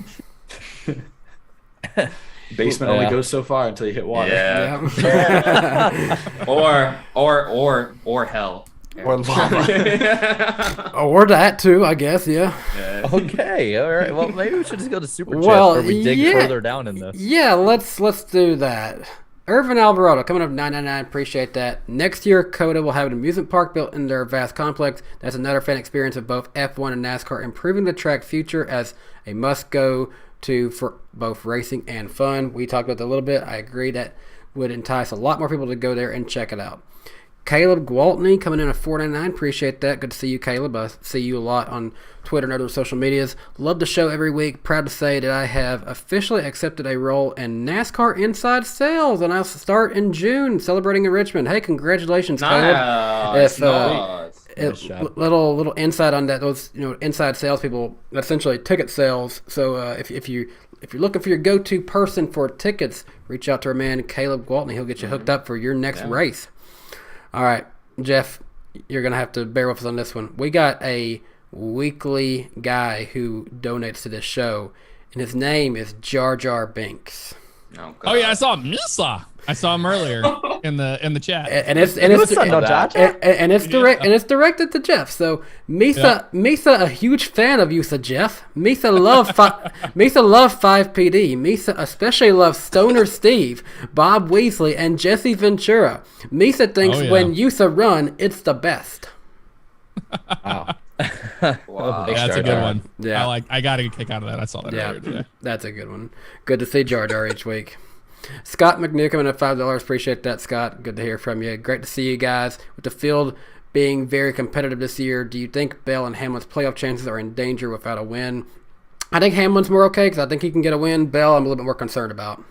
Basement only goes so far until you hit water. Yeah. or hell. Or lava. or that too, I guess. Yeah. Okay, all right. Well, maybe we should just go to Super Chat Well, where we dig yeah. further down in this. Yeah, let's do that. Irvin Alvarado coming up 999. Appreciate that. Next year, COTA will have an amusement park built in their vast complex. That's another fan experience of both F1 and NASCAR, improving the track future as a must-go to for both racing and fun. We talked about that a little bit. I agree that would entice a lot more people to go there and check it out. Caleb Gwaltney coming in at $4.99. Appreciate that. Good to see you, Caleb. I see you a lot on Twitter and other social medias. Love the show every week. Proud to say that I have officially accepted a role in NASCAR Inside Sales, and I'll start in June, celebrating in Richmond. Hey, congratulations, Caleb. Nice. Nice job. Little insight on that. Those inside sales people, essentially ticket sales. So if you're looking for your go-to person for tickets, reach out to our man Caleb Gwaltney. He'll get you hooked up for your next race. All right, Jeff, you're going to have to bear with us on this one. We got a weekly guy who donates to this show, and his name is Jar Jar Binks. Oh yeah, I saw Misa. I saw him earlier in the chat. And it's directed to Jeff. So Misa, a huge fan of you, Jeff. Misa love 5PD. Misa especially loves Stoner Steve, Bob Weasley, and Jesse Ventura. Misa thinks when Yusa run, it's the best. Wow. Wow. Yeah, that's a good one. Yeah. I got a kick out of that. I saw that earlier today. That's a good one. Good to see Jar Jar each week. Scott McNew coming at $5. Appreciate that, Scott. Good to hear from you. Great to see you guys. With the field being very competitive this year, do you think Bell and Hamlin's playoff chances are in danger without a win? I think Hamlin's more okay because I think he can get a win. Bell, I'm a little bit more concerned about.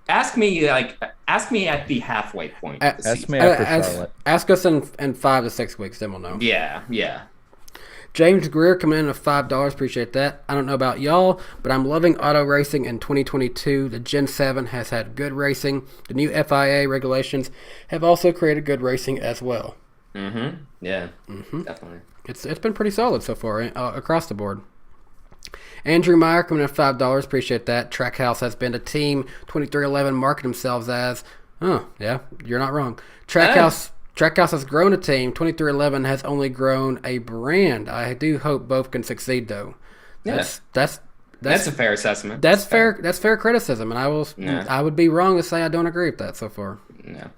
Ask me at the halfway point. Ask me after Charlotte. Ask us in 5 to 6 weeks, then we'll know. Yeah. James Greer coming in at $5. Appreciate that. I don't know about y'all, but I'm loving auto racing in 2022. The Gen 7 has had good racing. The new FIA regulations have also created good racing as well. Yeah. Definitely. It's been pretty solid so far across the board. Andrew Meyer coming in at $5. Appreciate that. Trackhouse has been a team 2311 market themselves as. Oh, yeah, you're not wrong. Trackhouse has grown a team. 2311 has only grown a brand. I do hope both can succeed, though. That's a fair assessment. That's fair. That's fair criticism, and I would be wrong to say I don't agree with that so far. Yeah.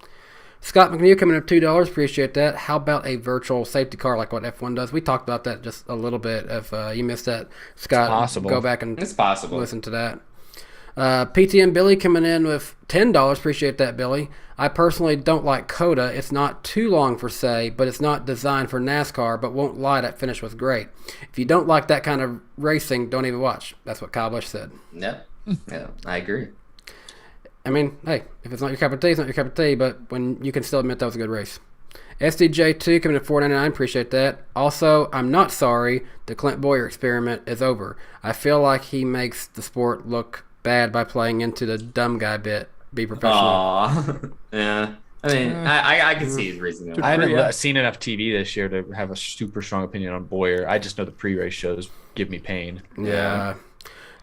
Scott McNeil coming in at $2. Appreciate that. How about a virtual safety car like what F1 does? We talked about that just a little bit. If you missed that, Scott, go back and listen to that. PTM Billy coming in with $10. Appreciate that, Billy. I personally don't like COTA. It's not too long for say, but it's not designed for NASCAR, but won't lie, that finish was great. If you don't like that kind of racing, don't even watch. That's what Kyle Busch said. Yeah, I agree. I mean, hey, if it's not your cup of tea, it's not your cup of tea, but when you can still admit that was a good race. SDJ2 coming at $4.99, appreciate that. Also, I'm not sorry the Clint Boyer experiment is over. I feel like he makes the sport look bad by playing into the dumb guy bit. Be professional. Aww. Yeah. I mean, I can see his reasoning. I haven't seen enough TV this year to have a super strong opinion on Boyer. I just know the pre-race shows give me pain. Yeah.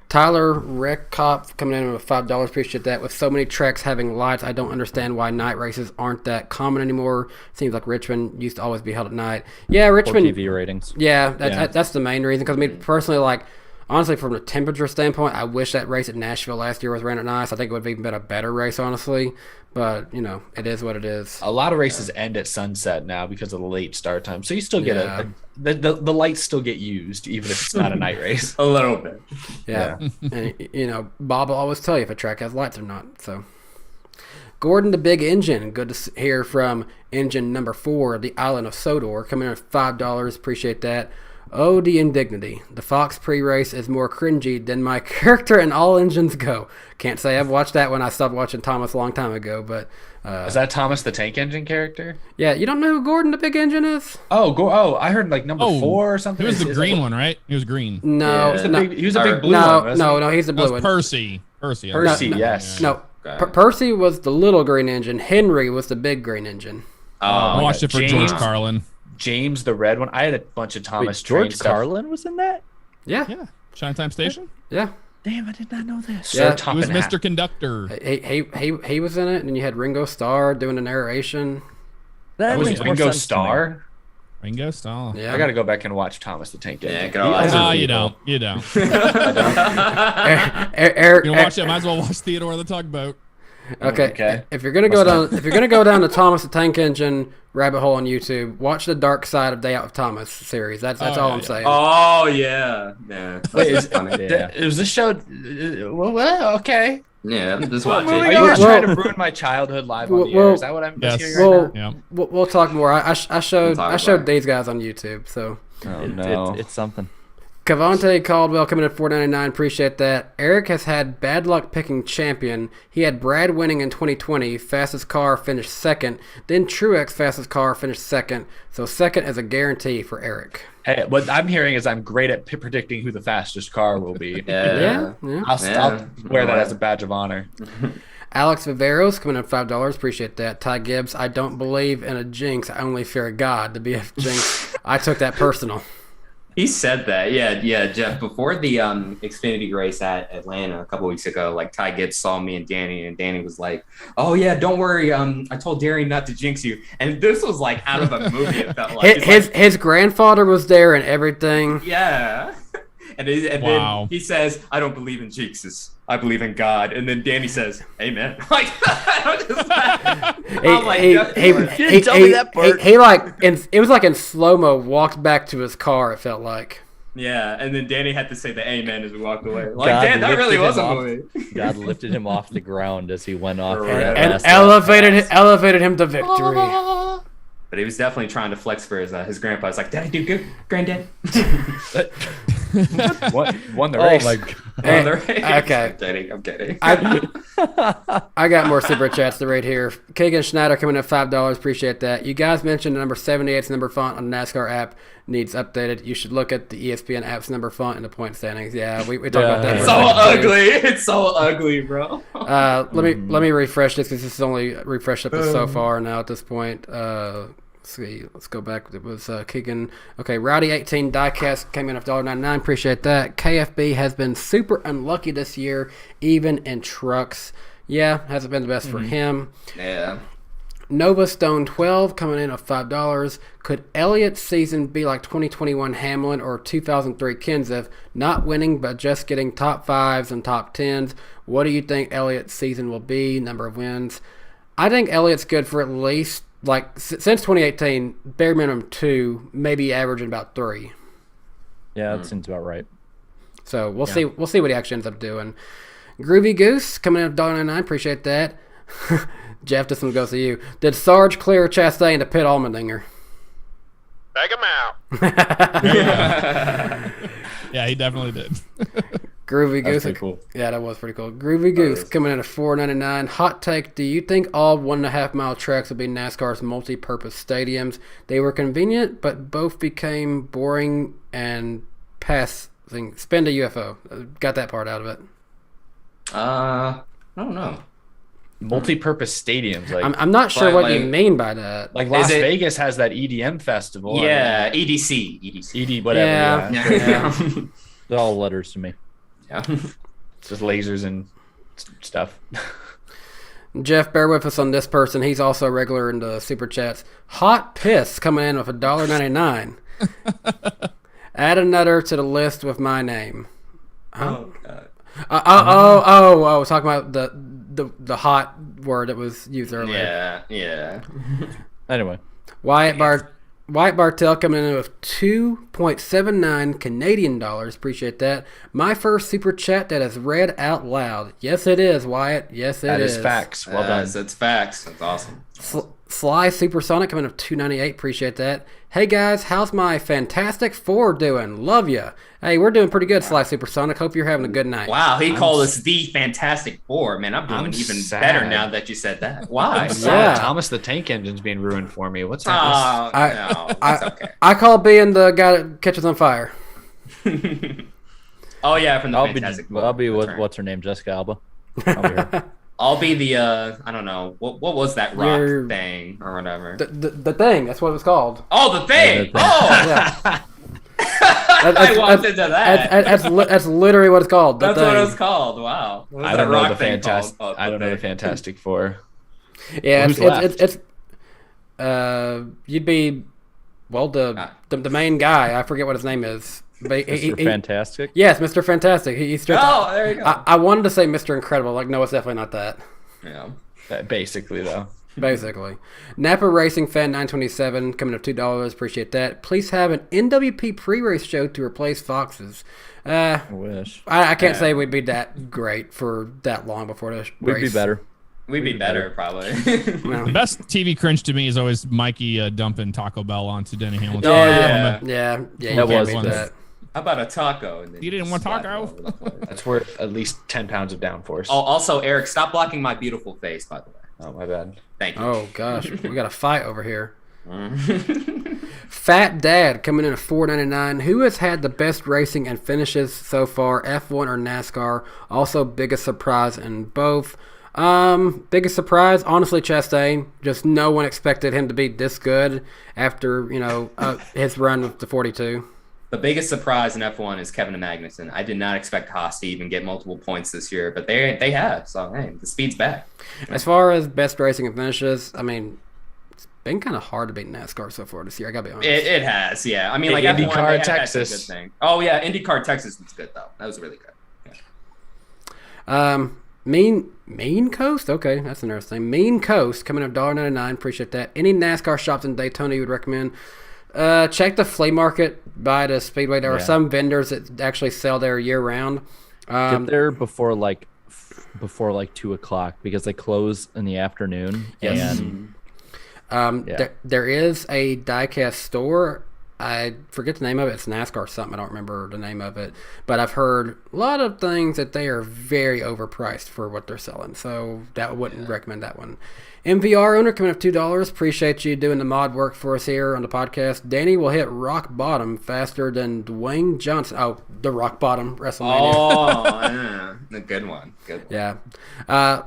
Tyler Reckoff coming in with $5. Appreciate that. With so many tracks having lights, I don't understand why night races aren't that common anymore. Seems like Richmond used to always be held at night. Yeah, Richmond. Or TV ratings. Yeah, that's the main reason. Because I mean, personally, honestly, from a temperature standpoint, I wish that race at Nashville last year was ran at night. I think it would have even been a better race, honestly. But, it is what it is. A lot of races end at sunset now because of the late start time. So you still get the lights still get used, even if it's not a night race. A little bit. Yeah. And, Bob will always tell you if a track has lights or not. So, Gordon the Big Engine. Good to hear from engine number 4, the Island of Sodor, coming in at $5. Appreciate that. Oh, the indignity. The Fox pre-race is more cringy than my character in All Engines Go. Can't say I've watched that when I stopped watching Thomas a long time ago, but... is that Thomas the Tank Engine character? Yeah, you don't know who Gordon the Big Engine is? I heard number 4 or something. He was the green one, right? He was green. No. He was a big blue one, No, he's the blue one. Percy, yes. No, Percy was the little green engine. Henry was the big green engine. I watched it for George Carlin. James the red one. I had a bunch of Thomas. George Carlin was in that? Yeah. Shine Time Station? Yeah. Damn, I did not know this. Yeah, he was Mr. Conductor. He was in it, and then you had Ringo Starr doing the narration. That was Ringo Starr? Ringo Starr. Yeah. I got to go back and watch Thomas the Tank Engine. No, you don't. You don't. Eric, you watch it, might as well watch Theodore the Tugboat. Okay. If you're gonna go down the Thomas the Tank Engine rabbit hole on YouTube, watch the Dark Side of Day Out with Thomas series. That's all I'm saying. Oh yeah. Wait, was this show? Well, okay. Yeah, just watch it. Are you guys trying to ruin my childhood live on the air? Is that what I'm hearing right now? We'll talk more. I showed these guys on YouTube, so. Oh no, it's something. Cavante Caldwell coming at $4.99. Appreciate that. Eric has had bad luck picking champion. He had Brad winning in 2020. Fastest car finished second. Then Truex fastest car finished second. So second is a guarantee for Eric. Hey, what I'm hearing is I'm great at predicting who the fastest car will be. Yeah. I'll wear that as a badge of honor. Alex Viveros coming at $5. Appreciate that. Ty Gibbs, I don't believe in a jinx. I only fear God to be a jinx. I took that personal. He said that. Yeah, Jeff. Before the Xfinity race at Atlanta a couple weeks ago, like Ty Gibbs saw me and Danny was like, "Oh yeah, don't worry. I told Darian not to jinx you." And this was like out of a movie. It felt like his grandfather was there and everything. Yeah. And Wow. then he says, "I don't believe in jinxes. I believe in God." And then Danny says, "Amen." Like, I'm just, I'm like, He didn't tell me that part. He like, it was like in slow mo. Walked back to his car. It felt like. yeah. And then Danny had to say the amen as we walked away. Like, God damn, that really lifted was him a off- movie. God lifted him off the ground as he went off. Right. that And last lap. elevated him to victory. But he was definitely trying to flex for his grandpa. He's like, "Did I do good, granddad?" Won the Oh race. my God. Okay. I'm kidding. I got more super chats to read here. Keegan Schneider coming in at $5. Appreciate that. You guys mentioned the number 78's number font on the NASCAR app needs updated. You should look at the ESPN app's number font in the point standings. Yeah, we talked about that. It's for a so second, too. ugly. It's so ugly, bro. Let me refresh this because this is only refreshed up to so far now at this point. Let's see. Let's go back. It was Keegan. Okay, Rowdy18 Diecast came in at $1.99. Appreciate that. KFB has been super unlucky this year, even in trucks. Yeah, hasn't been the best for him. Yeah. Nova Stone 12 coming in at $5. Could Elliott's season be like 2021 Hamlin or 2003 Kenseth, not winning but just getting top 5s and top 10s? What do you think Elliott's season will be? Number of wins. I think Elliott's good for at least since 2018, bare minimum 2, maybe averaging about 3. Yeah, that seems about right. So we'll see. We'll see what he actually ends up doing. Groovy Goose coming in at $1.99. Appreciate that. Jeff, this one goes to you. Did Sarge clear Chastain to pit Allmendinger? Bag him out. Yeah, he definitely did. Groovy Goose. pretty cool. Yeah, that was pretty cool. Groovy Goose coming in at $4.99. Hot take: do you think all 1.5 mile tracks will be NASCAR's multi-purpose stadiums? They were convenient, but both became boring and passing. Spend a UFO. Got that part out of it. I don't know. Multi-purpose stadiums, like I'm not sure what you like- mean by that. like Las Is it- Vegas has that EDM festival. Yeah, EDC. ED whatever. Yeah. Yeah. They're all letters to me. Yeah. It's just lasers and stuff. Jeff, bear with us on this person. He's also a regular in the super chats. Hot Piss coming in with $1.99. Add another to the list with my name. Oh, God. Talking about the hot word that was used earlier. Yeah. Anyway, Wyatt Bartell coming in with 2.79 Canadian dollars. Appreciate that. My first super chat that is read out loud. Yes, it is, Wyatt. Yes, That it is facts. Well done. That's facts. That's awesome. Sly Supersonic coming in with $2.98. Appreciate that. Hey guys, how's my Fantastic Four doing? Love ya. Hey, we're doing pretty good, Sly Supersonic. Hope you're having a good night. Wow, he called us the Fantastic Four. Man, I'm doing I'm even sad. better now that you said that. Why? Yeah. Thomas the Tank Engine's being ruined for me. What's happening? No, that's okay. I call being the guy that catches on fire. Oh yeah, from the I'll Fantastic be Four. what, That's right. what's her name? Jessica Alba. I'll be her. I'll be the I don't know what was that rock You're- thing or whatever. The thing, that's what it was called. Oh, the thing! thing. Oh, Yeah. I walked into that. That's literally what it's called. The That's thing. what it was called. Wow. What was I that don't know rock the thing fantastic. called? Oh, I don't know the thing. Fantastic Four. Yeah, Who's left? it's you'd be the main guy. I forget what his name is. But Mr. Fantastic. Yes, Mr. Fantastic. He's stripped. Oh, there you go. I wanted to say Mr. Incredible. Like, no, it's definitely not that. Yeah. Basically, though. Basically. Napa Racing Fan 927 coming up $2. Appreciate that. Please have an NWP pre-race show to replace Fox's. I wish. I can't say we'd be that great for that long before the We'd race. be better. We'd be better, probably. The best TV cringe to me is always Mikey dumping Taco Bell onto Denny Hamilton. Oh, Yeah, yeah. you That can't was beat one. that. How about a taco? And then You didn't want slap taco? it over the place. That's worth at least 10 pounds of downforce. Oh, also, Eric, stop blocking my beautiful face, by the way. Oh, my bad. Thank you. Oh gosh, we got a fight over here. Fat Dad coming in at $4.99. Who has had the best racing and finishes so far, F1 or NASCAR? Also, biggest surprise in both. Biggest surprise, honestly, Chastain. Just no one expected him to be this good after his run with the 42. The biggest surprise in F1 is Kevin Magnussen. I did not expect Haas to even get multiple points this year, but they have. So, hey, the speed's back. As far as best racing and finishes, I mean, it's been kind of hard to beat NASCAR so far this year. I gotta be honest. It has, yeah. I mean, like IndyCar F1, they have Texas. Good thing. Oh yeah, IndyCar Texas was good though. That was really good. Yeah. Mean Coast? Okay, that's interesting. Mean Coast coming up $1.99. Appreciate that. Any NASCAR shops in Daytona you would recommend? Check the flea market by the Speedway. There are some vendors that actually sell there year round. Get there before 2 o'clock because they close in the afternoon. Yes. And there is a diecast store. I forget the name of it. It's NASCAR something. I don't remember the name of it. But I've heard a lot of things that they are very overpriced for what they're selling. So that wouldn't recommend that one. MVR owner coming up $2. Appreciate you doing the mod work for us here on the podcast. Danny will hit rock bottom faster than Dwayne Johnson. Oh, the rock bottom WrestleMania. Oh, yeah. A good one. Good one. Yeah.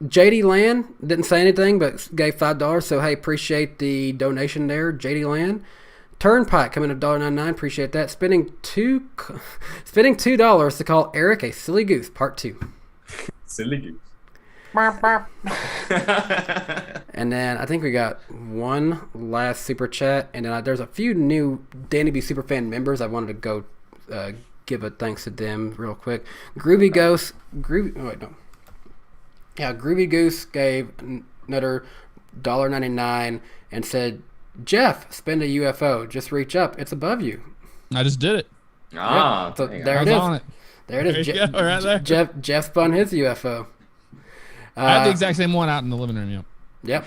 JD Land didn't say anything but gave $5. So, hey, appreciate the donation there, JD Land. Turnpike coming at $1.99. Appreciate that. Spending $2 to call Eric a silly goose. Part 2. Silly goose. And then I think we got one last super chat, and then there's a few new Danny B Superfan members. I wanted to go give a thanks to them real quick. Groovy Goose gave another $1.99 and said, Jeff, spend a UFO. Just reach up. It's above you. I just did it. Ah, Yep. So there you there I it was is. on it. There it is. There you go, right there. Jeff spun his UFO. I had the exact same one out in the living room. Yep. Yep.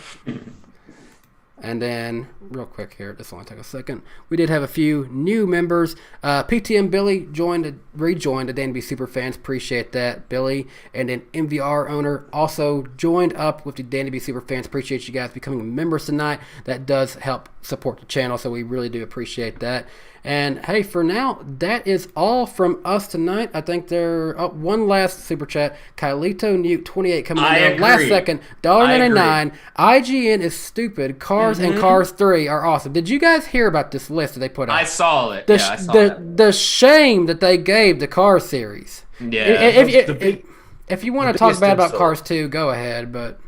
And then, real quick here, this will only take a second. We did have a few new members. PTM Billy rejoined the DannyB Superfans. Appreciate that, Billy. And then MVR owner also joined up with the DannyB Superfans. Appreciate you guys becoming members tonight. That does help support the channel, so we really do appreciate that. And hey, for now, that is all from us tonight. I think one last super chat. Kylito Newt 28 coming in there last second. $1.99. IGN is stupid. Cars and Cars 3 are awesome. Did you guys hear about this list that they put out? I saw it. I saw it. The shame that they gave the Cars series. Yeah. If you want to talk bad about Cars 2, go ahead. But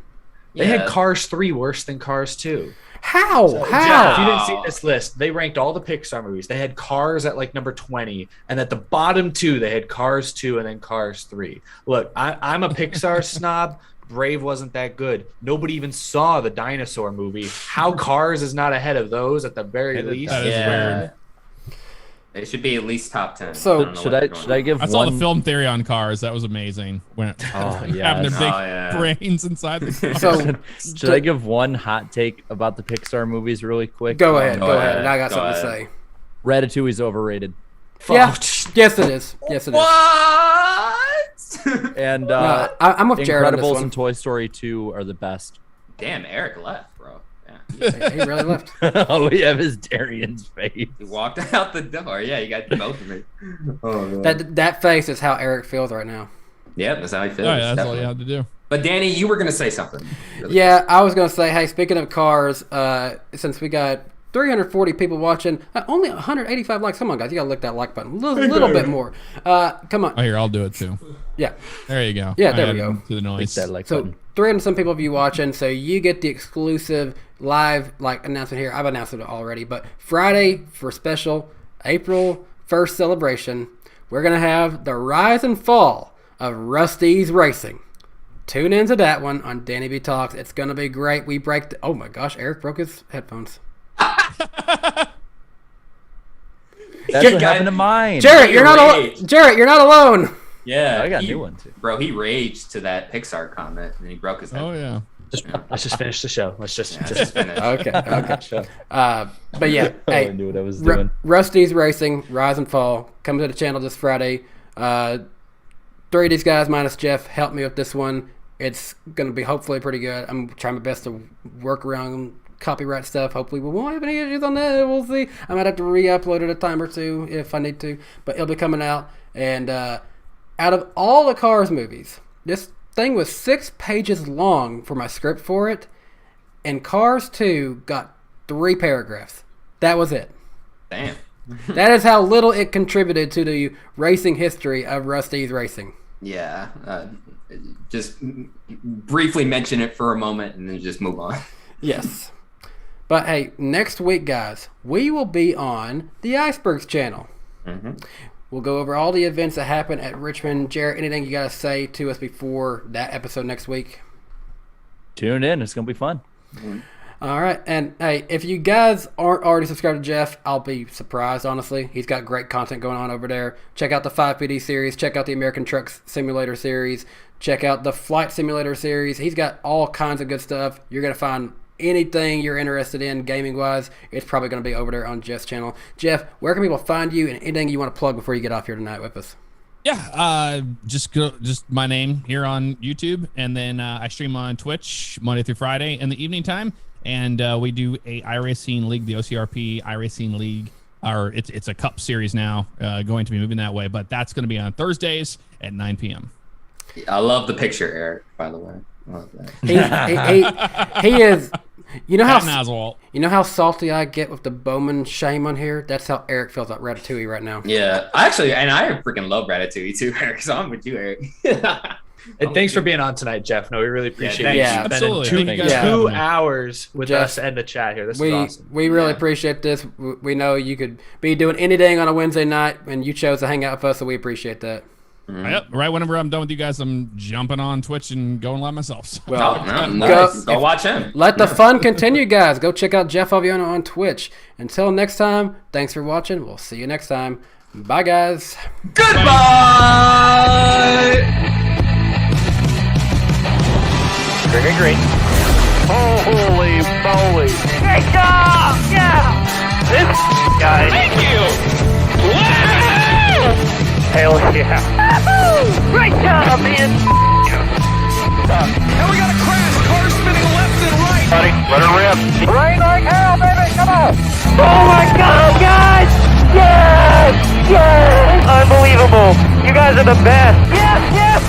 they had Cars 3 worse than Cars 2. How? Jeff, if you didn't see this list, they ranked all the Pixar movies. They had Cars at like number 20, and at the bottom 2, they had Cars 2 and then Cars 3. Look, I'm a Pixar snob. Brave wasn't that good. Nobody even saw the dinosaur movie. How Cars is not ahead of those at the very least? That is weird. It should be at least top 10. So should I give I saw one? the film theory on Cars. That was amazing. When having their big brains inside the car. So Should I give one hot take about the Pixar movies really quick? go ahead. And I got something to say. Ratatouille's overrated. Yeah. Yes, it is. Yes, it is. What? And I'm with Jared on this Incredibles one. and Toy Story 2 are the best. Damn, Eric left, bro. He really left. Oh, we have his Darian's face. He walked out the door. Yeah, you got both of me. Oh, That face is how Eric feels right now. Yep, that's how he feels. Oh, yeah, that's all definitely. you have to do. But Danny, you were gonna say something. Yeah, I was gonna say, hey, speaking of Cars, since we got 340 people watching, only 185 likes. Come on, guys, you gotta lick that like button a little bit more. Come on. Oh, here, I'll do it too. Yeah. There you go. Yeah, there I we added go. To the noise. That like So button. 300 some people of you watching, so you get the exclusive live announcement here. I've announced it already, but Friday for special April 1st celebration, we're gonna have the rise and fall of Rusty's Racing. Tune into that one on DannyBTalks. It's gonna be great. We break. Oh my gosh, Eric broke his headphones. That's what happened to mine. Jared, you're not alone. Jared, you're not alone. Yeah, I got a new one too. Bro, he raged to that Pixar comment and he broke his head. Oh yeah. Let's just finish the show. Let's just finish. Okay. But yeah, hey, I knew what I was doing. Rusty's Racing, Rise and Fall, coming to the channel this Friday. 3 of these guys minus Jeff helped me with this one. It's going to be hopefully pretty good. I'm trying my best to work around copyright stuff. Hopefully we won't have any issues on that. We'll see. I might have to re-upload it a time or two if I need to. But it'll be coming out. And out of all the Cars movies, this thing was 6 pages long for my script for it. And Cars 2 got 3 paragraphs. That was it. Damn. That is how little it contributed to the racing history of Rusty's Racing. Yeah. Just briefly mention it for a moment and then just move on. Yes. But hey, next week, guys, we will be on the Icebergs channel. Mm-hmm. We'll go over all the events that happen at Richmond. Jarrett, anything you got to say to us before that episode next week? Tune in. It's going to be fun. Mm-hmm. All right. And hey, if you guys aren't already subscribed to Jeff, I'll be surprised, honestly. He's got great content going on over there. Check out the 5PD series. Check out the American Truck Simulator series. Check out the Flight Simulator series. He's got all kinds of good stuff. You're going to find anything you're interested in gaming-wise. It's probably going to be over there on Jeff's channel. Jeff, where can people find you and anything you want to plug before you get off here tonight with us? Yeah, just my name here on YouTube, and then I stream on Twitch Monday through Friday in the evening time, and we do a iRacing League, the OCRP iRacing League, or it's a Cup series now, going to be moving that way, but that's going to be on Thursdays at 9 p.m. I love the picture, Eric, by the way. I love that. He is. You know how salty I get with the Bowman shame on here? That's how Eric feels about Ratatouille right now. Yeah, actually, and I freaking love Ratatouille too, Eric. So I'm with you, Eric. And thanks for being on tonight, Jeff. No, we really appreciate you. Yeah, absolutely. Two hours with us and the chat here. This is awesome. We really appreciate this. We know you could be doing anything on a Wednesday night, and you chose to hang out with us, so we appreciate that. Yep, right whenever I'm done with you guys, I'm jumping on Twitch and going live myself. So. Well, nice. Go watch him. Let the fun continue, guys. Go check out Jeff Favignano on Twitch. Until next time, thanks for watching. We'll see you next time. Bye, guys. Goodbye. Green. Holy moly. Great job! Yeah! This guy. Thank you. Wow! Hell yeah. Woo-hoo! Great job, man! And we got a crash. Car spinning left and right. Buddy, let her rip. Rain like hell, baby! Come on! Oh my god, guys! Yes! Yes! Unbelievable! You guys are the best! Yes, yes,